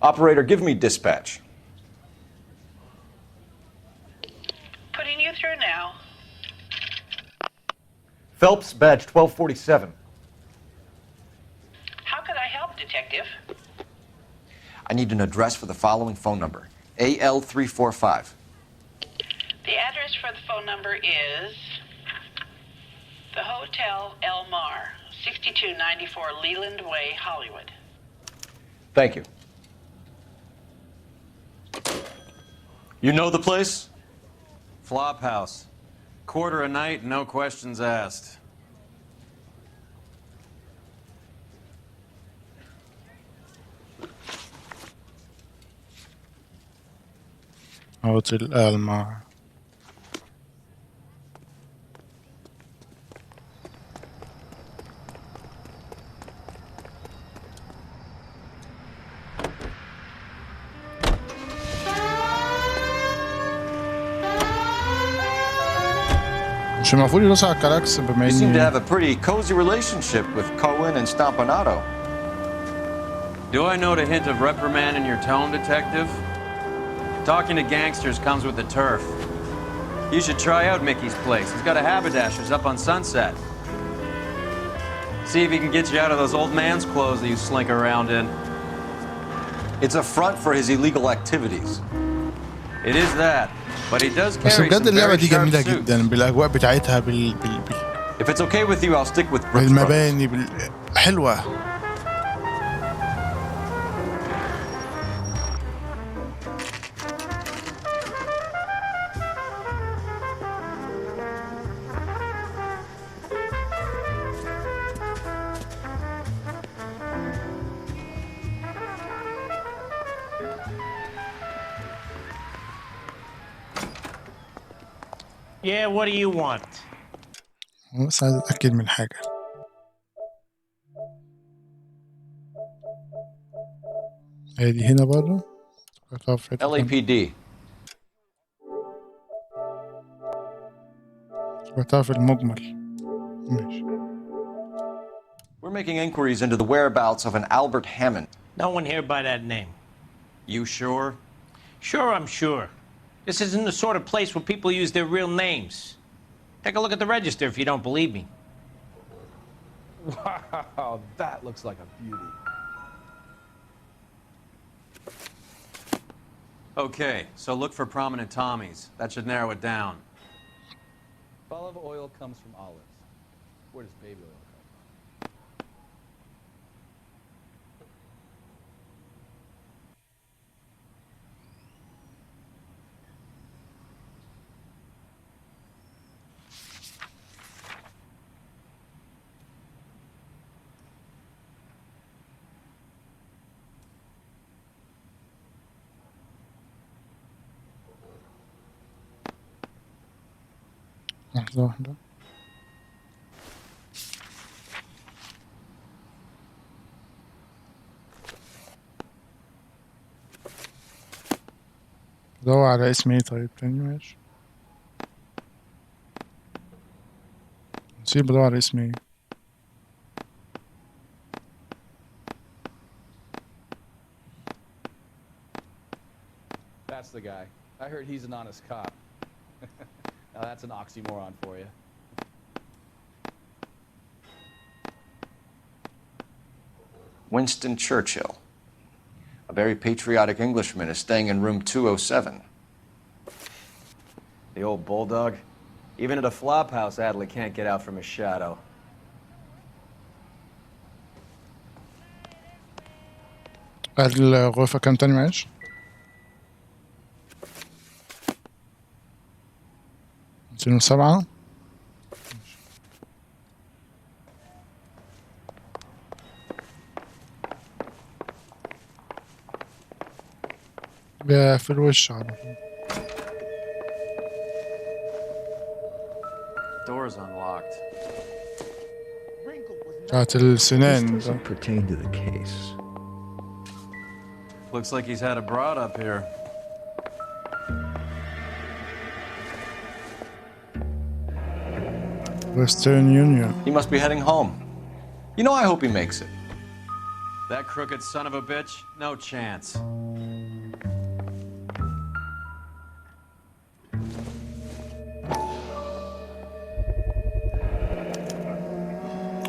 Operator, give me dispatch. Putting you through now. Phelps, badge 1247. How could I help, Detective? I need an address for the following phone number. AL345. The address for the phone number is the Hotel El Mar, 6294 Leland Way, Hollywood. Thank you. You know the place? Flop house. Quarter a night, no questions asked. Hotel El Mar. مش المفروض يدوس على الكلاكس بما You seem to اني have a pretty cozy relationship with Cohen and Stompanato. Do I note a hint of reprimand in your tone, Detective? Talking to gangsters comes with the turf. You should try out Mickey's place. He's got a haberdasher's up on Sunset. See if he can get you out of those old man's clothes that you slink around in. It's a front for his illegal activities. It is that, but he does بس carry بجد some اللعبة very دي sharp جميلة suits. جدا بالأجواء بتاعتها If it's okay with you, I'll stick with Brooks Brothers. بالمباني حلوة. Yeah, what do you want? بس عايز أتأكد من حاجة. هي دي هنا برضه. LAPD. سمعتها في المجمل. ماشي. We're making inquiries into the whereabouts of an Albert Hammond. No one here by that name. You sure? Sure, I'm sure. This isn't the sort of place where people use their real names. Take a look at the register if you don't believe me. Wow, that looks like a beauty. Okay, so look for prominent Tommies. That should narrow it down. Olive oil comes from olives. Where does baby oil come from? لحظة واحدة. دور على اسم ايه طيب تاني ماشي. نسيب بدور على اسم ايه. That's the guy. I heard he's an honest cop. Now that's an oxymoron for you. Winston Churchill. A very patriotic Englishman is staying in room 207. The old bulldog. Even at a flop house, Adley can't get out from his shadow. الغرفة كام تاني معلش؟ 2007. في الوش على طول. Door's unlocked. بتاعت السنان This ده. doesn't pertain to the case. Looks like he's had a broad up here. Western Union. He must be heading home. You know, I hope he makes it. That crooked son of a bitch? No chance.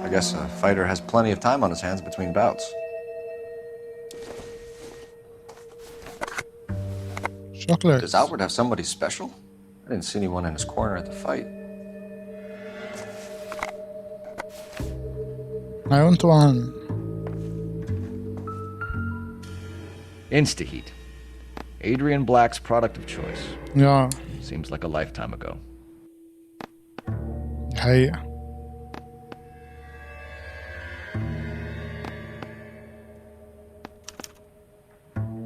I guess a fighter has plenty of time on his hands between bouts. Chocolate. Does Albert have somebody special? I didn't see anyone in his corner at the fight. I want one. Instaheat. Adrian Black's product of choice. Yeah. Seems like a lifetime ago. حقيقة.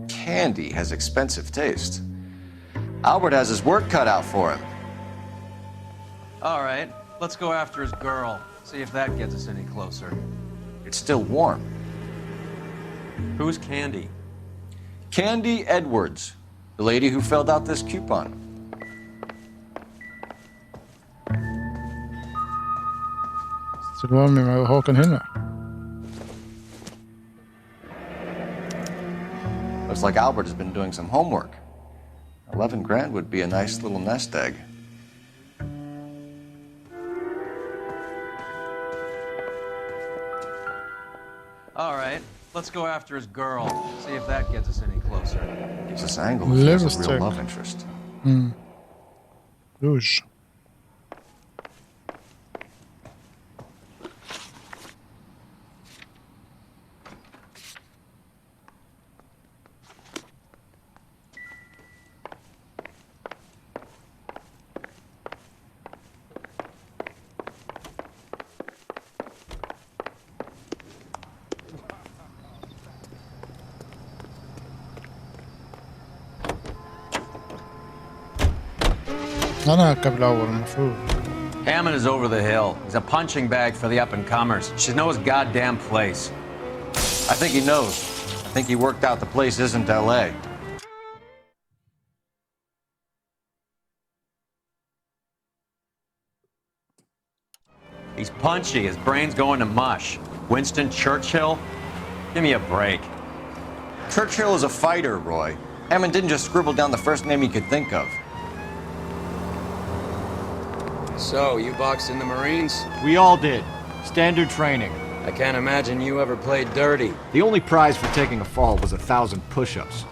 Candy has expensive taste. Albert has his work cut out for him. All right, let's go after his girl. See if that gets us any closer. It's still warm. Who's Candy? Candy Edwards, the lady who filled out this coupon. المهم هو كان هنا. Looks like Albert has been doing some homework. 11 grand would be a nice little nest egg. All right, let's go after his girl. See if that gets us any closer. Gives us angle if he has a real Lipstick. love interest. Rouge. أنا هركب الأول المفروض. Hammond is over the hill. He's a punching bag for the up-and-comers. Should know his goddamn place. I think he knows. I think he worked out the place isn't LA. He's punchy. His brain's going to mush. Winston Churchill? Give me a break. Churchill is a fighter, Roy. Hammond didn't just scribble down the first name he could think of. So, you boxed in the Marines? We all did. Standard training. I can't imagine you ever played dirty. The only prize for taking a fall was 1,000 push-ups.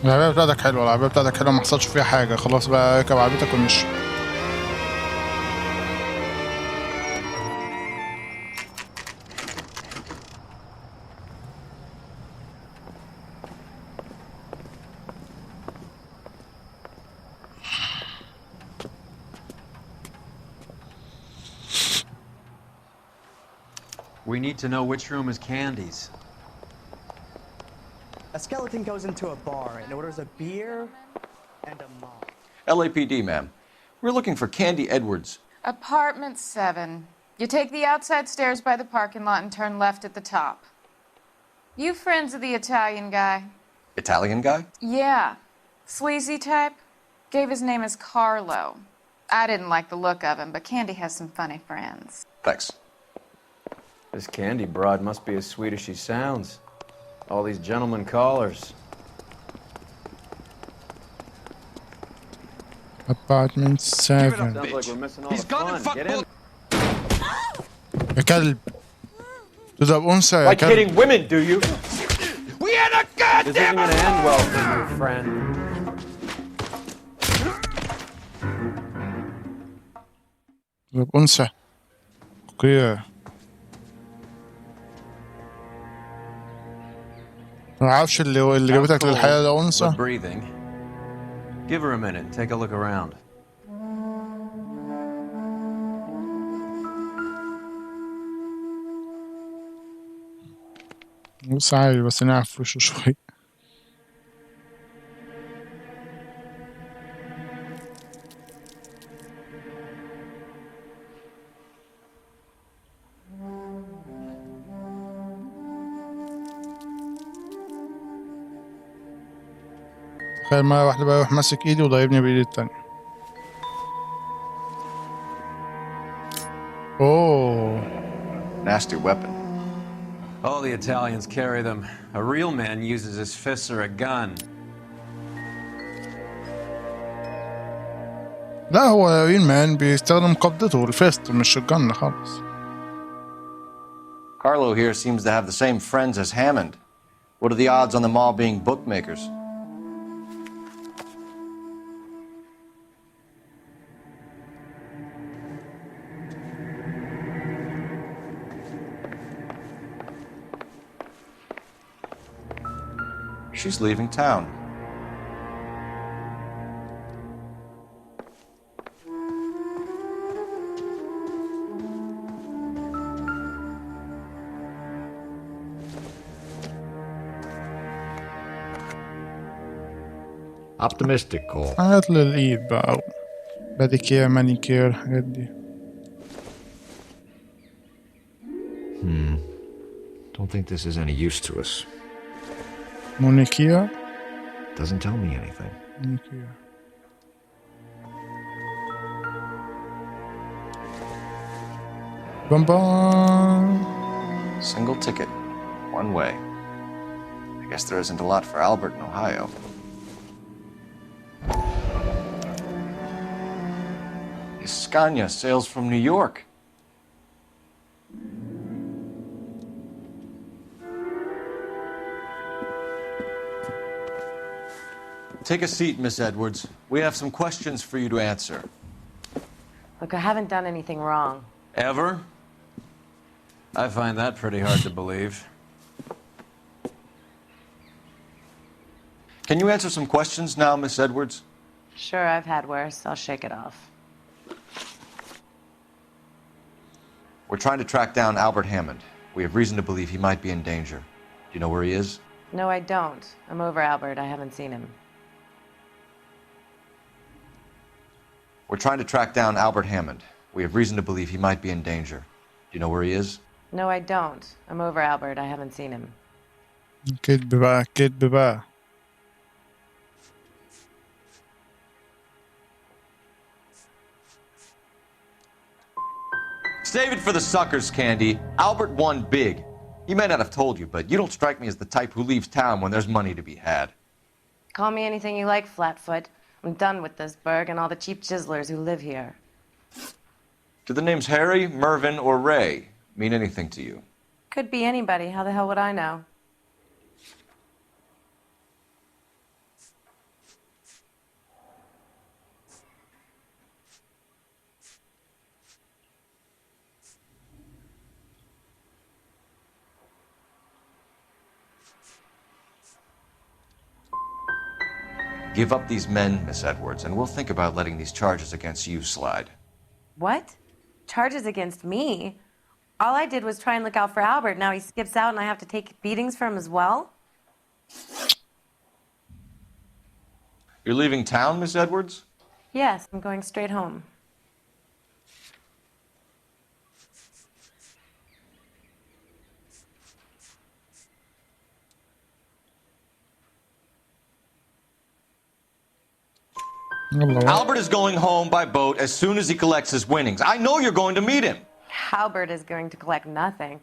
العربية بتاعتك حلوة، العربية بتاعتك حلوة، ما حصلش فيها حاجة، خلاص بقى اركب عربيتك ومشي. We need to know which room is Candy's. A skeleton goes into a bar and orders a beer and a mop. LAPD, ma'am. We're looking for Candy Edwards. Apartment 7. You take the outside stairs by the parking lot and turn left at the top. You friends of the Italian guy? Italian guy? Yeah. Sleazy type? Gave his name as Carlo. I didn't like the look of him, but Candy has some funny friends. Thanks. This Candy broad must be as sweet as she sounds. All these gentlemen callers. Apartment 7. Sounds like we're missing all the fun. Get in. يا كلب. تضرب أنثى يا Like كلب. hitting women, do you? We had a goddamn. This isn't gonna end well for you, friend. تضرب أنثى. أوكي. ما اعرفش اللي جابتك للحياة ده أنثى. But breathing. Give her a minute and take a look around. بس عادي، بس نعرف وشه شوي. تخيل مرة واحدة بقى يروح ماسك ايدي وضايبني بايدي التانية. اوه. Nasty weapon. All the Italians carry them. A real man uses his fists or a gun. لا هو رين مان بيستخدم قبضته الفيست مش الجن خالص. Carlo here seems to have the same friends as Hammond. What are the odds on them all being bookmakers? She's leaving town. Optimistic, Cole. حاجات للإيد بقى، باديكير مانيكير الحاجات دي. Don't think this is any use to us. مونيكير. Doesn't tell me anything. مونيكير. Bum bum. Single ticket, one way. I guess there isn't a lot for Albert in Ohio. Scania sails from New York. Take a seat, Miss Edwards. We have some questions for you to answer. Look, I haven't done anything wrong. Ever? I find that pretty hard to believe. Can you answer some questions now, Miss Edwards? Sure, I've had worse. I'll shake it off. We're trying to track down Albert Hammond. We have reason to believe he might be in danger. Do you know where he is? No, I don't. I'm over Albert. I haven't seen him. We're trying to track down Albert Hammond. We have reason to believe he might be in danger. Do you know where he is? No, I don't. I'm over Albert. I haven't seen him. كدب بقى كدب بقى. Save it for the suckers, Candy. Albert won big. He may not have told you, but you don't strike me as the type who leaves town when there's money to be had. Call me anything you like, Flatfoot. I'm done with this burg and all the cheap chiselers who live here. Do the names Harry, Mervyn, or Ray mean anything to you? Could be anybody. How the hell would I know? Give up these men, Miss Edwards, and we'll think about letting these charges against you slide. What? Charges against me? All I did was try and look out for Albert. Now he skips out and I have to take beatings for him as well? You're leaving town, Miss Edwards? Yes, I'm going straight home. Albert is going home by boat as soon as he collects his winnings. I know you're going to meet him. Albert is going to collect nothing.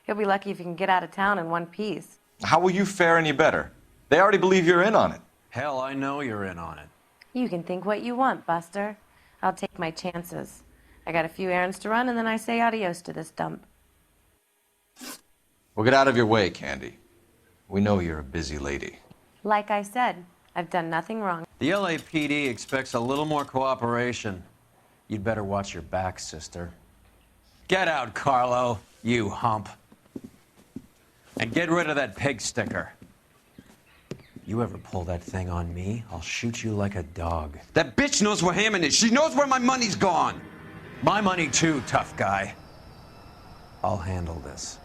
He'll be lucky if he can get out of town in one piece. How will you fare any better? They already believe you're in on it. Hell, I know you're in on it. You can think what you want, Buster. I'll take my chances. I got a few errands to run, and then I say adios to this dump. Well, get out of your way, Candy. We know you're a busy lady. Like I said, I've done nothing wrong. The LAPD expects a little more cooperation. You'd better watch your back, sister. Get out, Carlo, you hump. And get rid of that pig sticker. You ever pull that thing on me, I'll shoot you like a dog. That bitch knows where Hammond is. She knows where my money's gone. My money too, tough guy. I'll handle this.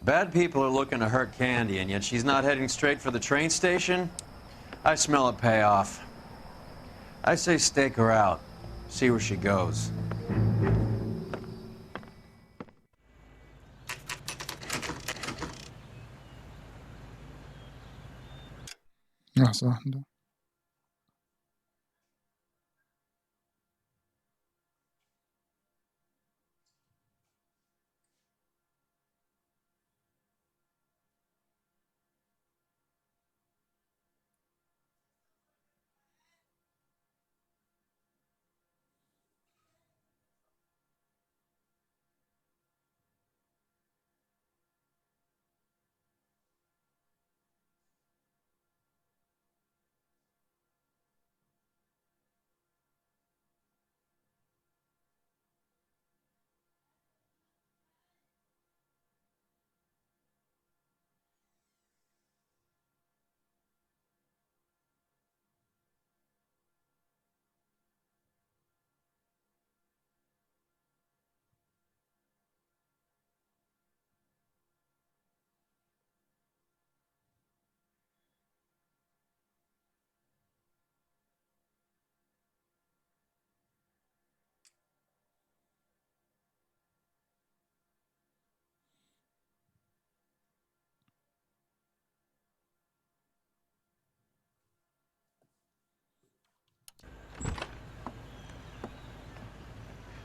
Bad people are looking to hurt Candy, and yet she's not heading straight for the train station? I smell a payoff. I say stake her out. See where she goes. لحظة واحدة.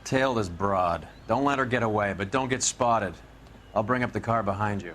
Tail this broad. Don't let her get away, but don't get spotted. I'll bring up the car behind you.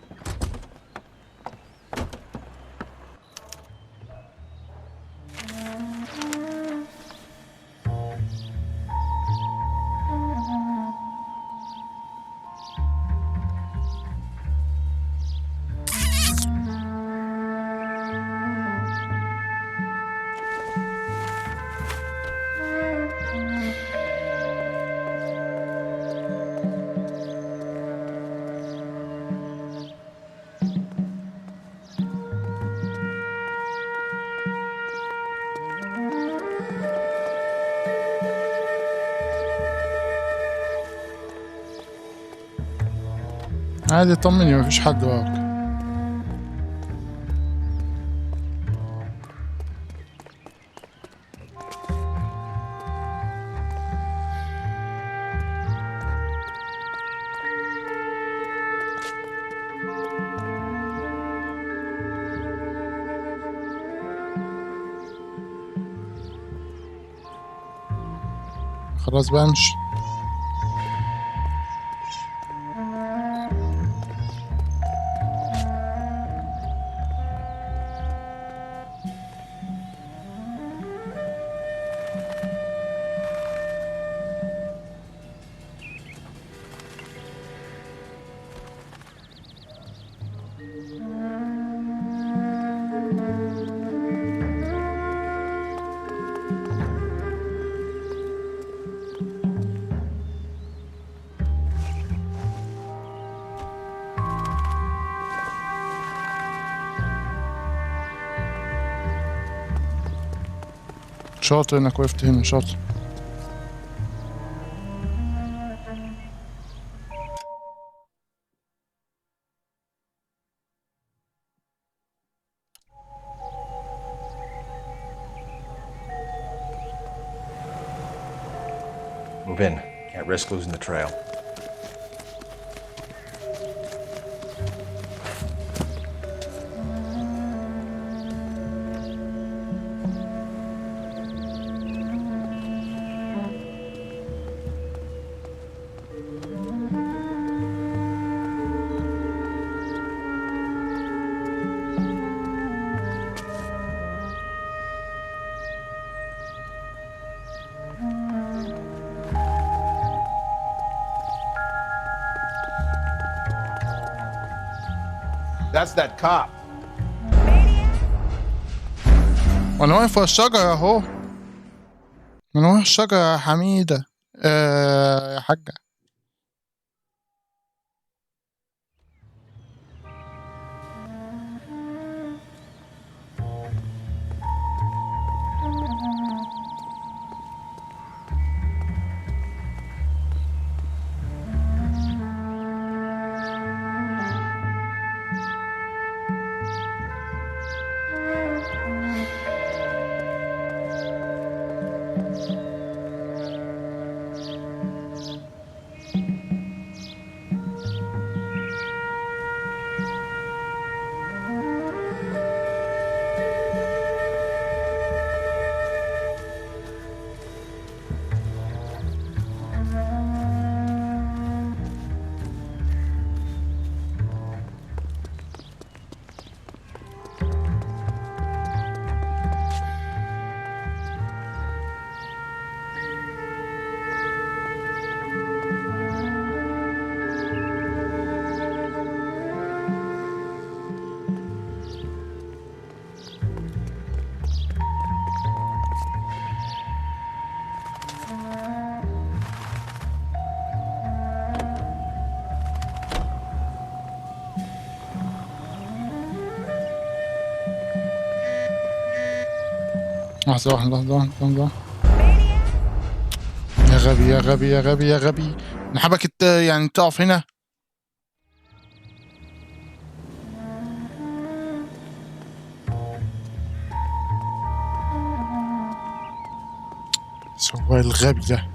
عادي طمني مفيش حد وراك. خلاص بمشي. شاطر انك وقفت هنا، شاطر. Move in. Can't risk losing the trail. That's that cop. وانا واقف في الشجرة اهو. من ورا الشجرة يا حميدة. يا حاجة. لحظة واحدة. يا غبي يا غبي يا غبي يا غبي، أنا حابك يعني تقف هنا. هو الغبي ده.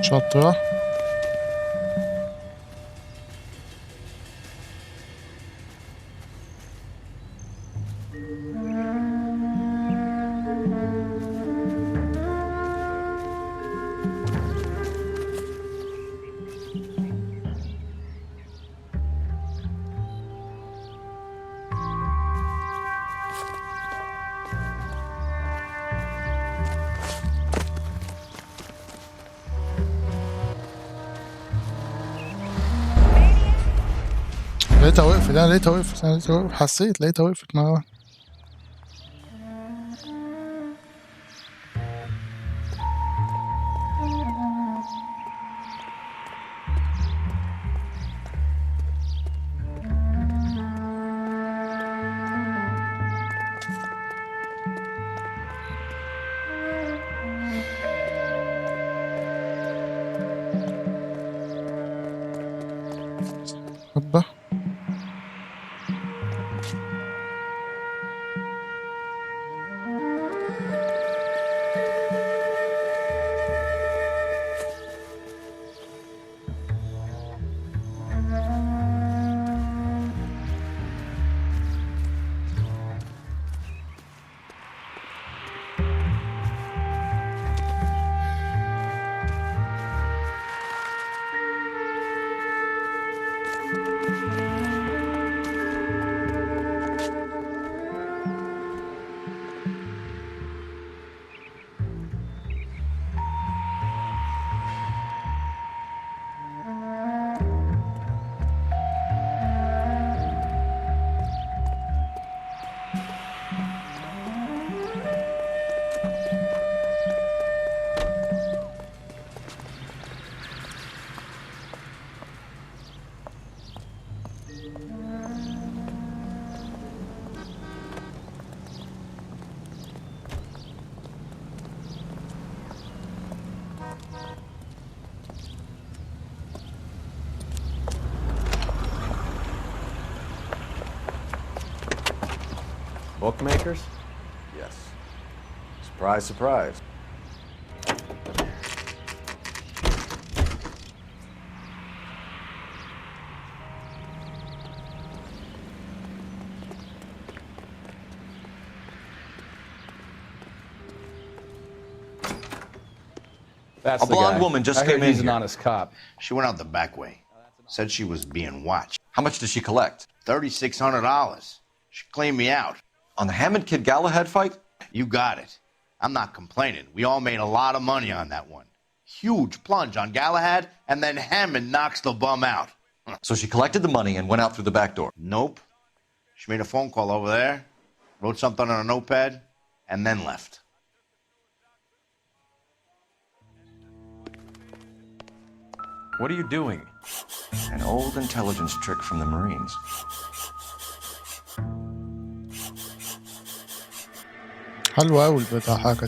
شاطرة. لقيتها وقفت، حسيت لقيتها وقفت مرة واحدة. هوبا. Bookmakers? Yes. Surprise, surprise. That's a blonde woman just came in He's here. an honest cop. She went out the back way. Said she was being watched. How much did she collect? $3,600. She cleaned me out. On the Hammond Kid Galahad fight? You got it. I'm not complaining. We all made a lot of money on that one. Huge plunge on Galahad, and then Hammond knocks the bum out. So she collected the money and went out through the back door? Nope. She made a phone call over there, wrote something on a notepad, and then left. What are you doing? An old intelligence trick from the Marines. حلوة أوي البتاعة دي.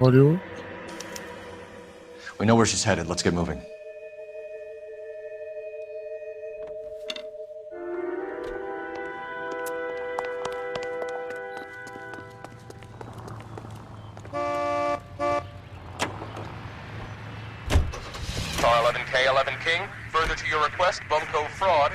هوليوود. We know where she's headed. Let's get moving. Car 11K, 11 King. Further to your request, Bunko Fraud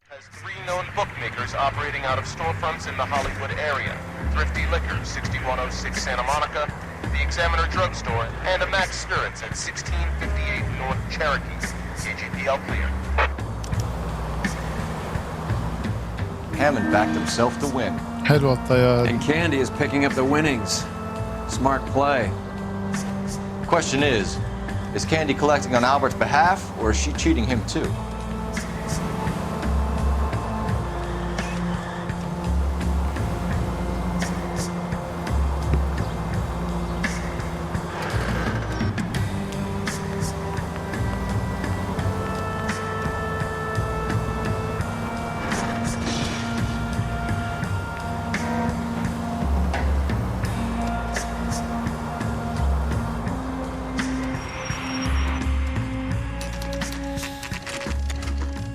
has 3 known bookmakers operating out of storefronts in the Hollywood area. Thrifty Liquor, 6106 Santa Monica, the Examiner Drugstore, and a Max Spirits at 1658 North Cherokee. KGPL clear. Hammond backed himself to win. حلوة الطيارة. And Candy is picking up the winnings. Smart play. Question is Candy collecting on Albert's behalf, or is she cheating him too?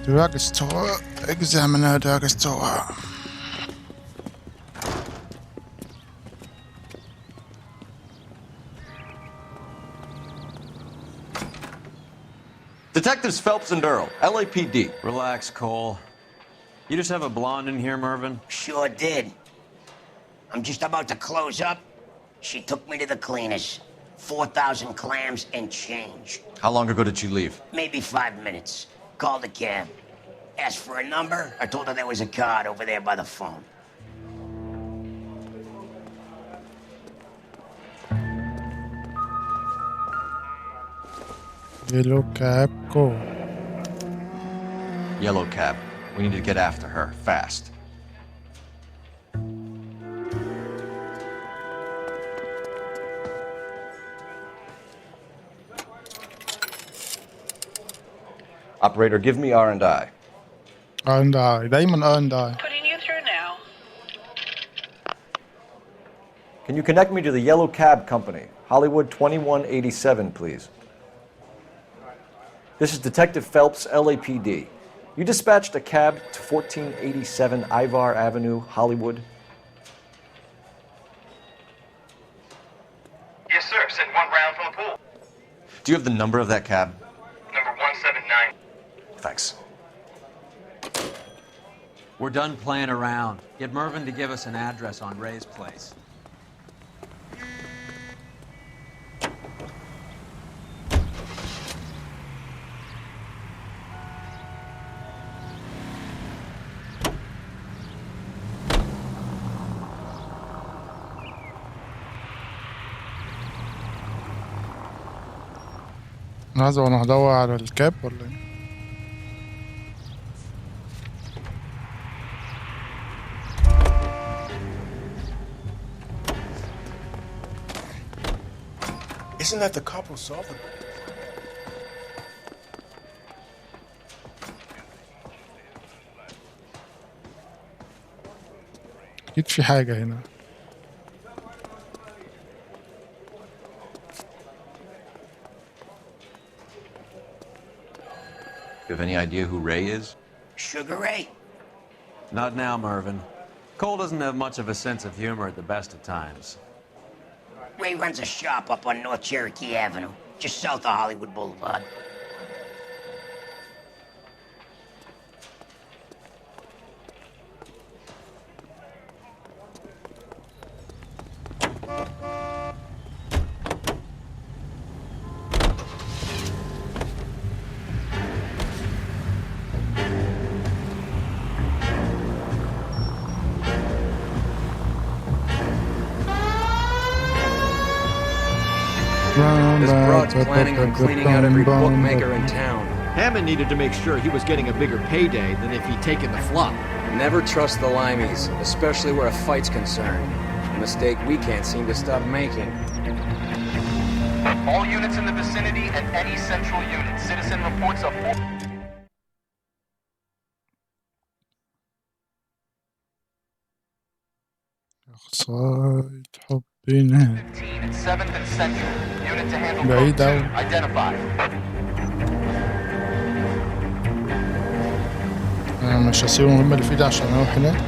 Drugstore. Examiner Drugstore. Detectives Phelps and Earl, LAPD. Relax, Cole. You just have a blonde in here, Mervyn? Sure did. I'm just about to close up. She took me to the cleaners. 4,000 clams and change. How long ago did she leave? Maybe 5 minutes. Called a cab. Asked for a number. I told her there was a card over there by the phone. Yellow cab, go. Yellow cab. We need to get after her, fast. Operator, give me R&I. R&I. دايما R&I. Putting you through now. Can you connect me to the Yellow Cab Company? Hollywood 2187, please. This is Detective Phelps, LAPD. You dispatched a cab to 1487 Ivar Avenue, Hollywood. Yes, sir. Sent one round from the pool. Do you have the number of that cab? Number 179. Thanks. We're done playing around. Get Mervyn to give us an address on Ray's place. لحظة وانا هدور على الكاب ولا ايه؟ Isn't that the cop who solved it? أكيد في حاجة هنا. You have any idea who Ray is? Sugar Ray? Not now, Mervyn. Cole doesn't have much of a sense of humor at the best of times. Ray runs a shop up on North Cherokee Avenue, just south of Hollywood Boulevard. This broad's planning on cleaning out every bookmaker in town. Hammond needed to make sure he was getting a bigger payday than if he'd taken the flop. Never trust the limeys, especially where a fight's concerned. A mistake we can't seem to stop making. All units in the vicinity and any central unit. Citizen reports of... شخصية حبنا بعيد أوي. أنا مش هسيب المهمة اللي في ايدي عشان أروح هناك.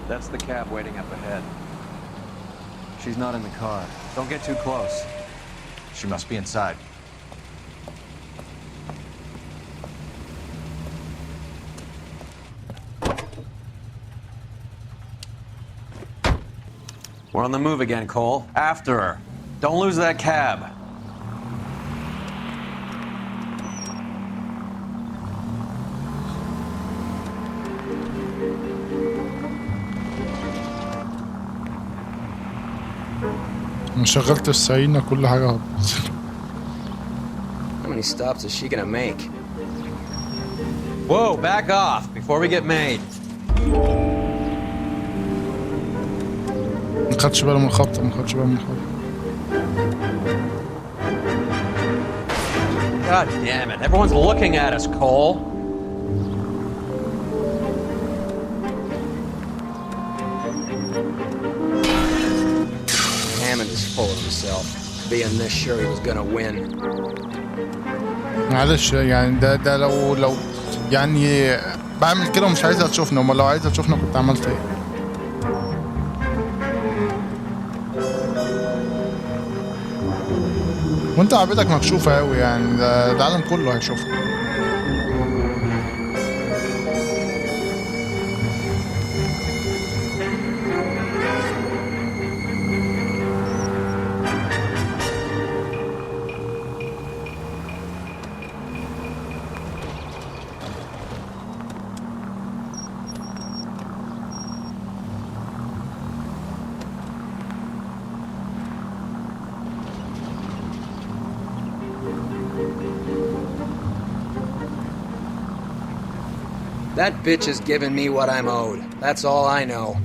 That's the cab waiting up ahead. She's not in the car. Don't get too close. She must be inside. We're on the move again, Cole. After her. Don't lose that cab. أنا شغلت السعينة كل حاجة هبط. How many stops is she gonna make? Whoa, back off before we get made. ما خدش باله من الخبطة، ما خدش باله من الخبطة. God damn it. Everyone's looking at us, Cole. Hammond is full of himself, being this sure he was gonna win. معلش يعني ده لو يعني بعمل كده ومش عايزها تشوفنا، امال لو عايزها تشوفنا كنت عملت ايه؟ وانت عبيتك مكشوفة اوي يعني، ده العالم كله هيشوفها. That bitch has given me what I'm owed. That's all I know.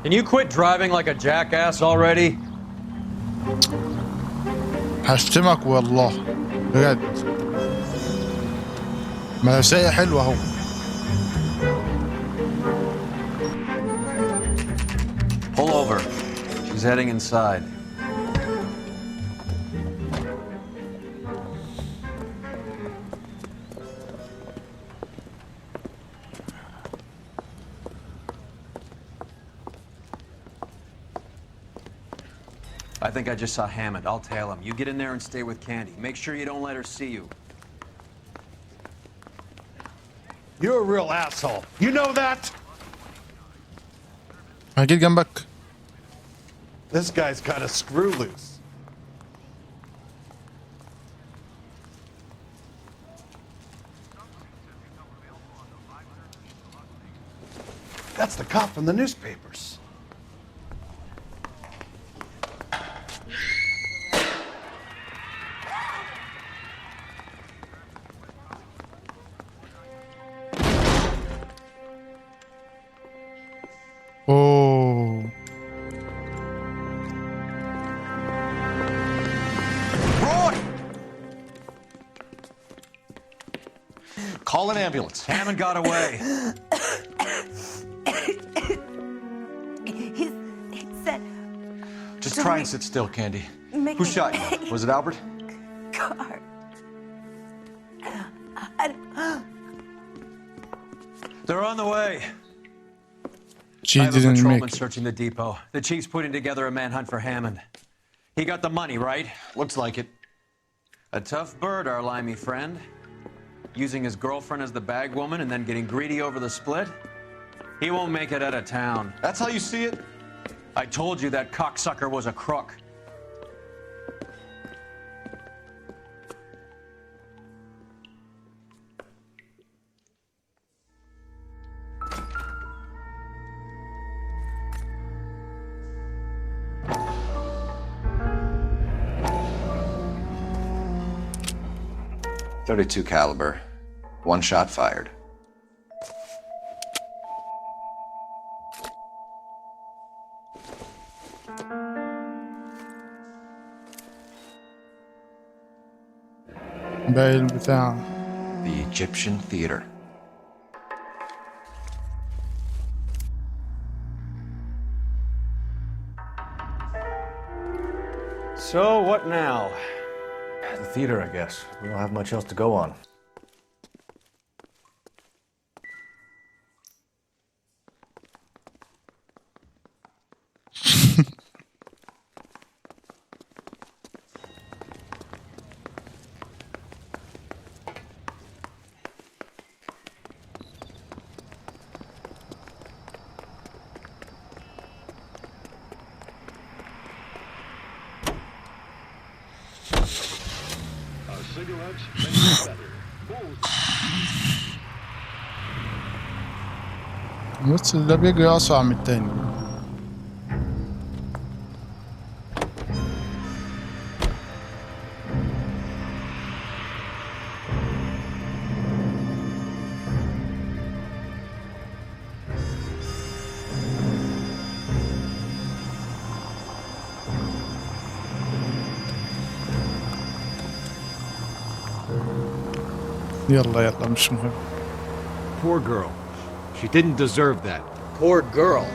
Can you quit driving like a jackass already? هشتمك والله بجد. ملابسية حلوة اهو. Pull over. She's heading inside. I think I just saw Hammond. I'll tail him. You get in there and stay with Candy. Make sure you don't let her see you. You're a real asshole. You know that? هجيت جنبك. This guy's got a screw loose. That's the cop from the newspapers. Oh. Roy! Call an ambulance. Hammond got away. He said... Just try and sit still, Candy. Make Who me- shot you? Was it Albert? Car. They're on the way. She I have a didn't patrolman make it. searching the depot. The chief's putting together a manhunt for Hammond. He got the money, right? Looks like it. A tough bird, our limey friend. Using his girlfriend as the bag woman and then getting greedy over the split. He won't make it out of town. That's how you see it? I told you that cocksucker was a crook. .32 caliber. One shot fired. باقي البتاع. The Egyptian Theater. So, what now? The theater, I guess. We don't have much else to go on. بس ده بيجري أسرع من التاني. يلا يلا مش مهم. Poor girl. She didn't deserve that. Poor girl.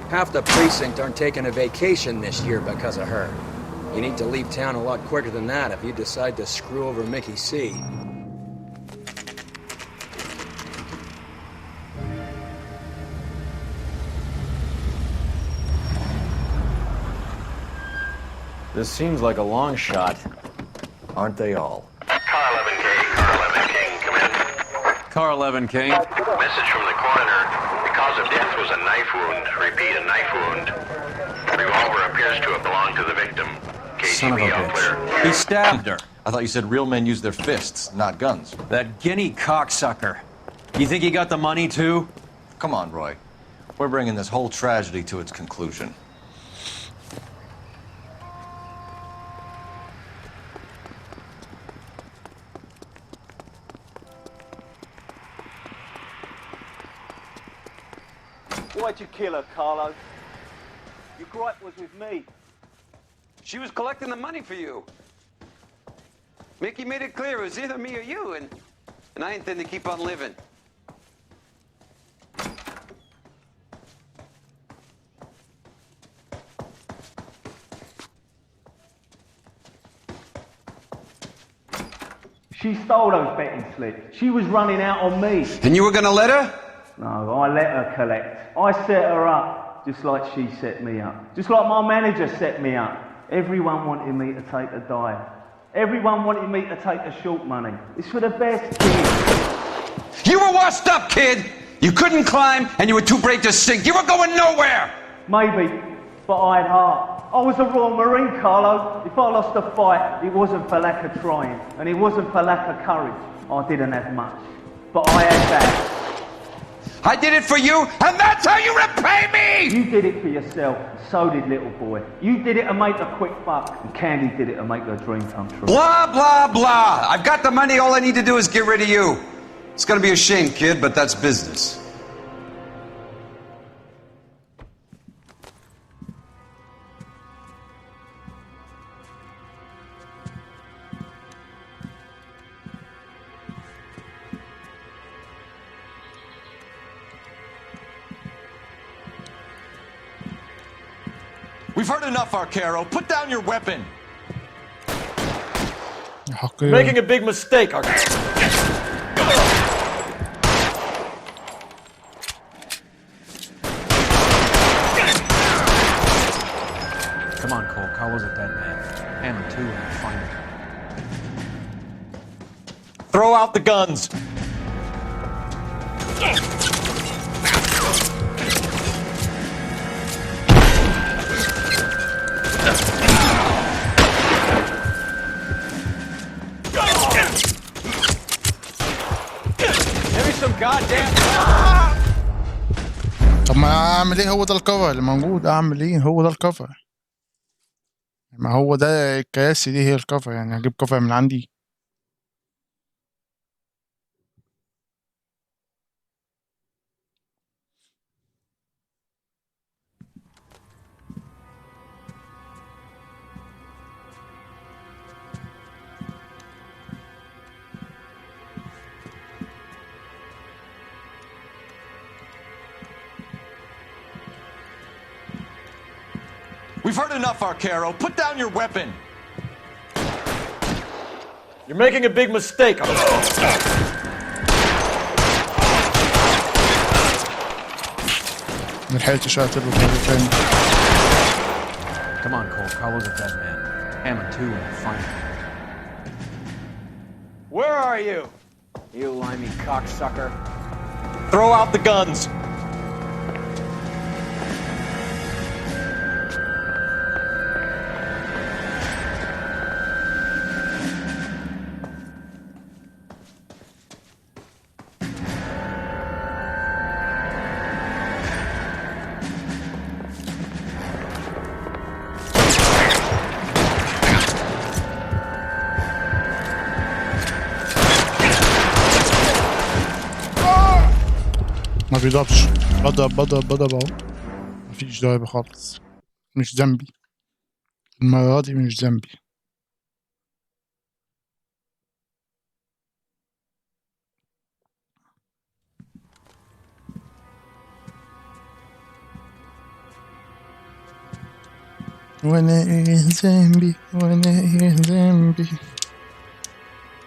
Half the precinct aren't taking a vacation this year because of her. You need to leave town a lot quicker than that if you decide to screw over Mickey C. This seems like a long shot. Aren't they all? Car 11K, Car 11 King, come in. Car 11 King. Message from the coroner. The cause of death was a knife wound. Repeat, a knife wound. Revolver appears to have belonged to the victim. Son of a bitch. He stabbed her. I thought you said real men use their fists, not guns. That guinea cocksucker. You think he got the money too? Come on, Roy. We're bringing this whole tragedy to its conclusion. Why'd you kill her, Carlo? Your gripe was with me. She was collecting the money for you. Mickey made it clear it was either me or you, and I intend to keep on living. She stole those betting slips. She was running out on me. And you were gonna let her? No, I let her collect. I set her up, just like she set me up. Just like my manager set me up. Everyone wanted me to take a dive. Everyone wanted me to take the short money. It's for the best kid. You were washed up, kid! You couldn't climb, and you were too brave to sink. You were going nowhere! Maybe, but I had heart. I was a Royal Marine, Carlo. If I lost a fight, it wasn't for lack of trying, and it wasn't for lack of courage. I didn't have much, but I had that. I did it for you, and that's how you repay me! You did it for yourself, so did little boy. You did it to make a quick buck, and Candy did it to make her dream come true. Blah, blah, blah. I've got the money, all I need to do is get rid of you. It's gonna be a shame, kid, but that's business. We've heard enough, Arcaro. Put down your weapon. Making a big mistake, Arcaro. Come on, Cole. Carlo's a dead man. And him too, and find him. Throw out the guns. طب ما اعمل ايه؟ هو ده الكفر اللي موجود. اعمل ايه؟ هو ده الكفر. ما هو ده الكراسي دي هي الكفر، يعني هجيب كفر من عندي. We've heard enough, Arcaro. Put down your weapon. You're making a big mistake. ملحقتش اقتله مرة تاني. Come on, Cole. Carlo's a dead man. Hammond, too, and we'll find him. Where are you? You limey cocksucker. Throw out the guns. ما بيضربش. بضرب اهو. مفيش ضرب خالص. مش ذنبي. المرة دي مش ذنبي. وانا ايه ذنبي وانا ايه ذنبي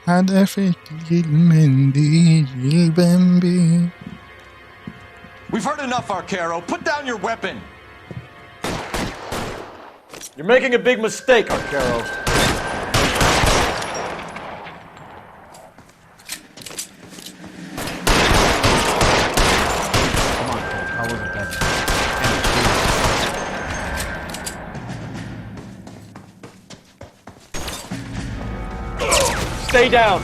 حدفت لي المنديل البامبي. We've heard enough, Arcaro. Put down your weapon. You're making a big mistake, Arcaro. Come on, Cole. Carlo's a dead man. Stay down.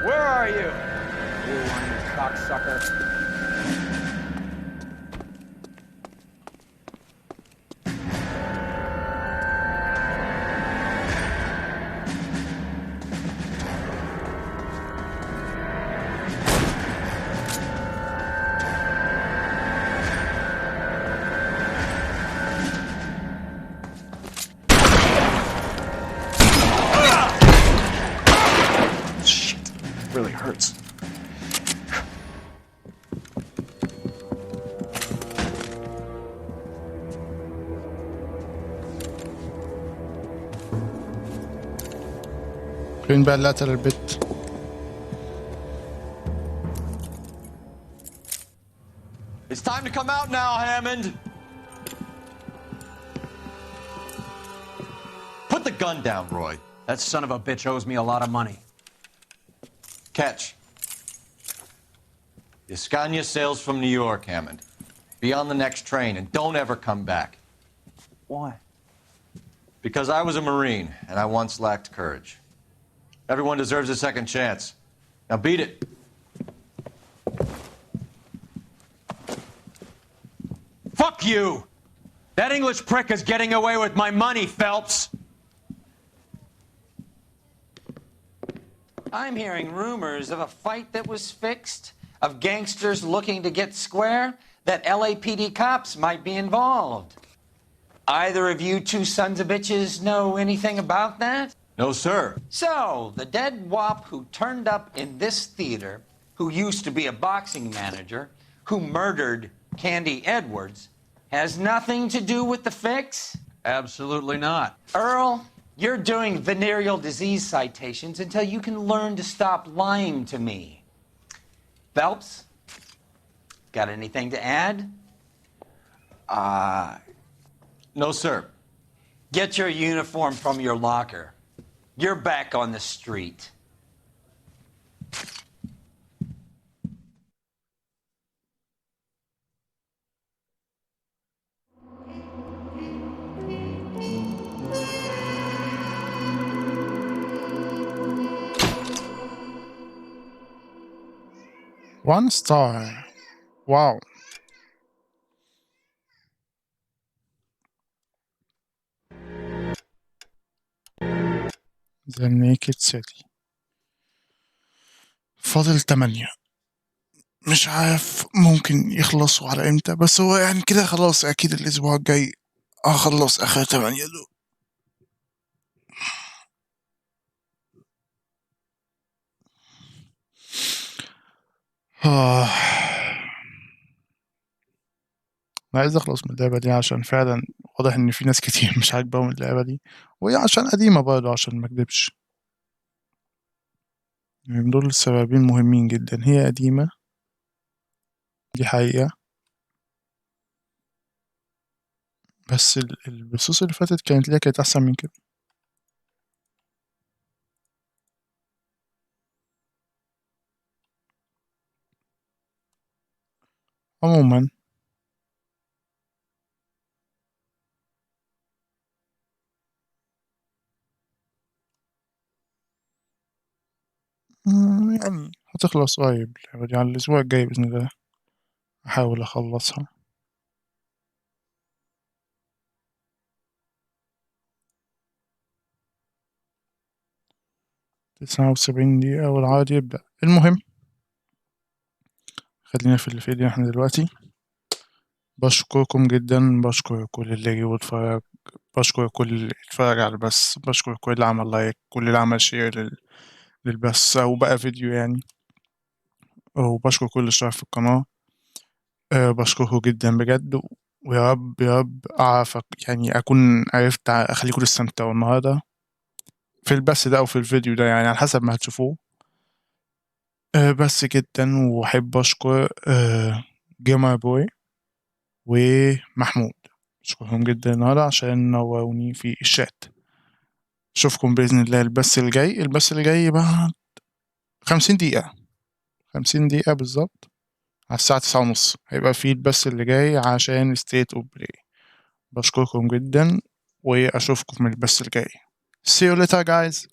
Where are you? You limey cocksucker. Really hurts. فين بقى اللي قتل البت؟ It's time to come out now, Hammond. Put the gun down, Roy. That son of a bitch owes me a lot of money. Catch. The Scania sails from New York, Hammond. Be on the next train and don't ever come back. Why? Because I was a Marine and I once lacked courage. Everyone deserves a second chance. Now beat it. Fuck you! That English prick is getting away with my money, Phelps! I'm hearing rumors of a fight that was fixed, of gangsters looking to get square, that LAPD cops might be involved. Either of you two sons of bitches know anything about that? No, sir. So, the dead wop who turned up in this theater, who used to be a boxing manager, who murdered Candy Edwards, has nothing to do with the fix? Absolutely not. Earl, you're doing venereal disease citations until you can learn to stop lying to me. Phelps, got anything to add? No, sir. Get your uniform from your locker. You're back on the street. One star. Wow. The Naked City. فاضل 8. مش عارف ممكن يخلصوا على امتى، بس هو يعني كده خلاص اكيد الاسبوع الجاي اخلص اخر 8 دول. أنا عايز أخلص من اللعبة دي عشان فعلا واضح إن في ناس كتير مش عاجباهم اللعبة دي، وهي عشان قديمة برضه عشان مكدبش، يعني دول سببين مهمين جدا، هي قديمة دي حقيقة، بس البصوص اللي فاتت كانت ليها كانت أحسن من كده. عموما يعني هتخلص قريب اللعبة دي، على الأسبوع الجاي بإذن الله أحاول أخلصها. 79 دقيقة والعرض يبدأ. المهم خلينا في اللي في ايدينا احنا دلوقتي. بشكركم جدا، بشكر كل اللي جه واتفرج، بشكر كل اللي اتفرج على البث، بشكر كل اللي عمل لايك، كل اللي عمل شير للبث أو بقى فيديو يعني، وبشكر كل اللي اشترك في القناة. بشكركم جدا بجد، ويا رب يا رب أعرف يعني أكون عرفت أخليكم تستمتعوا النهاردة في البث ده أو في الفيديو ده، يعني على حسب ما هتشوفوه. بس جدا، وأحب أشكر جيمر بوي ومحمود، أشكرهم جدا النهاردة عشان نوروني في الشات. أشوفكم بإذن الله البث الجاي بعد 50 دقيقة، 50 دقيقة بالظبط، على الساعة 9:30 هيبقى فيه البث اللي جاي عشان ستيت اوف بلاي. بشكركم جدا وأشوفكم من البث الجاي. See you later guys.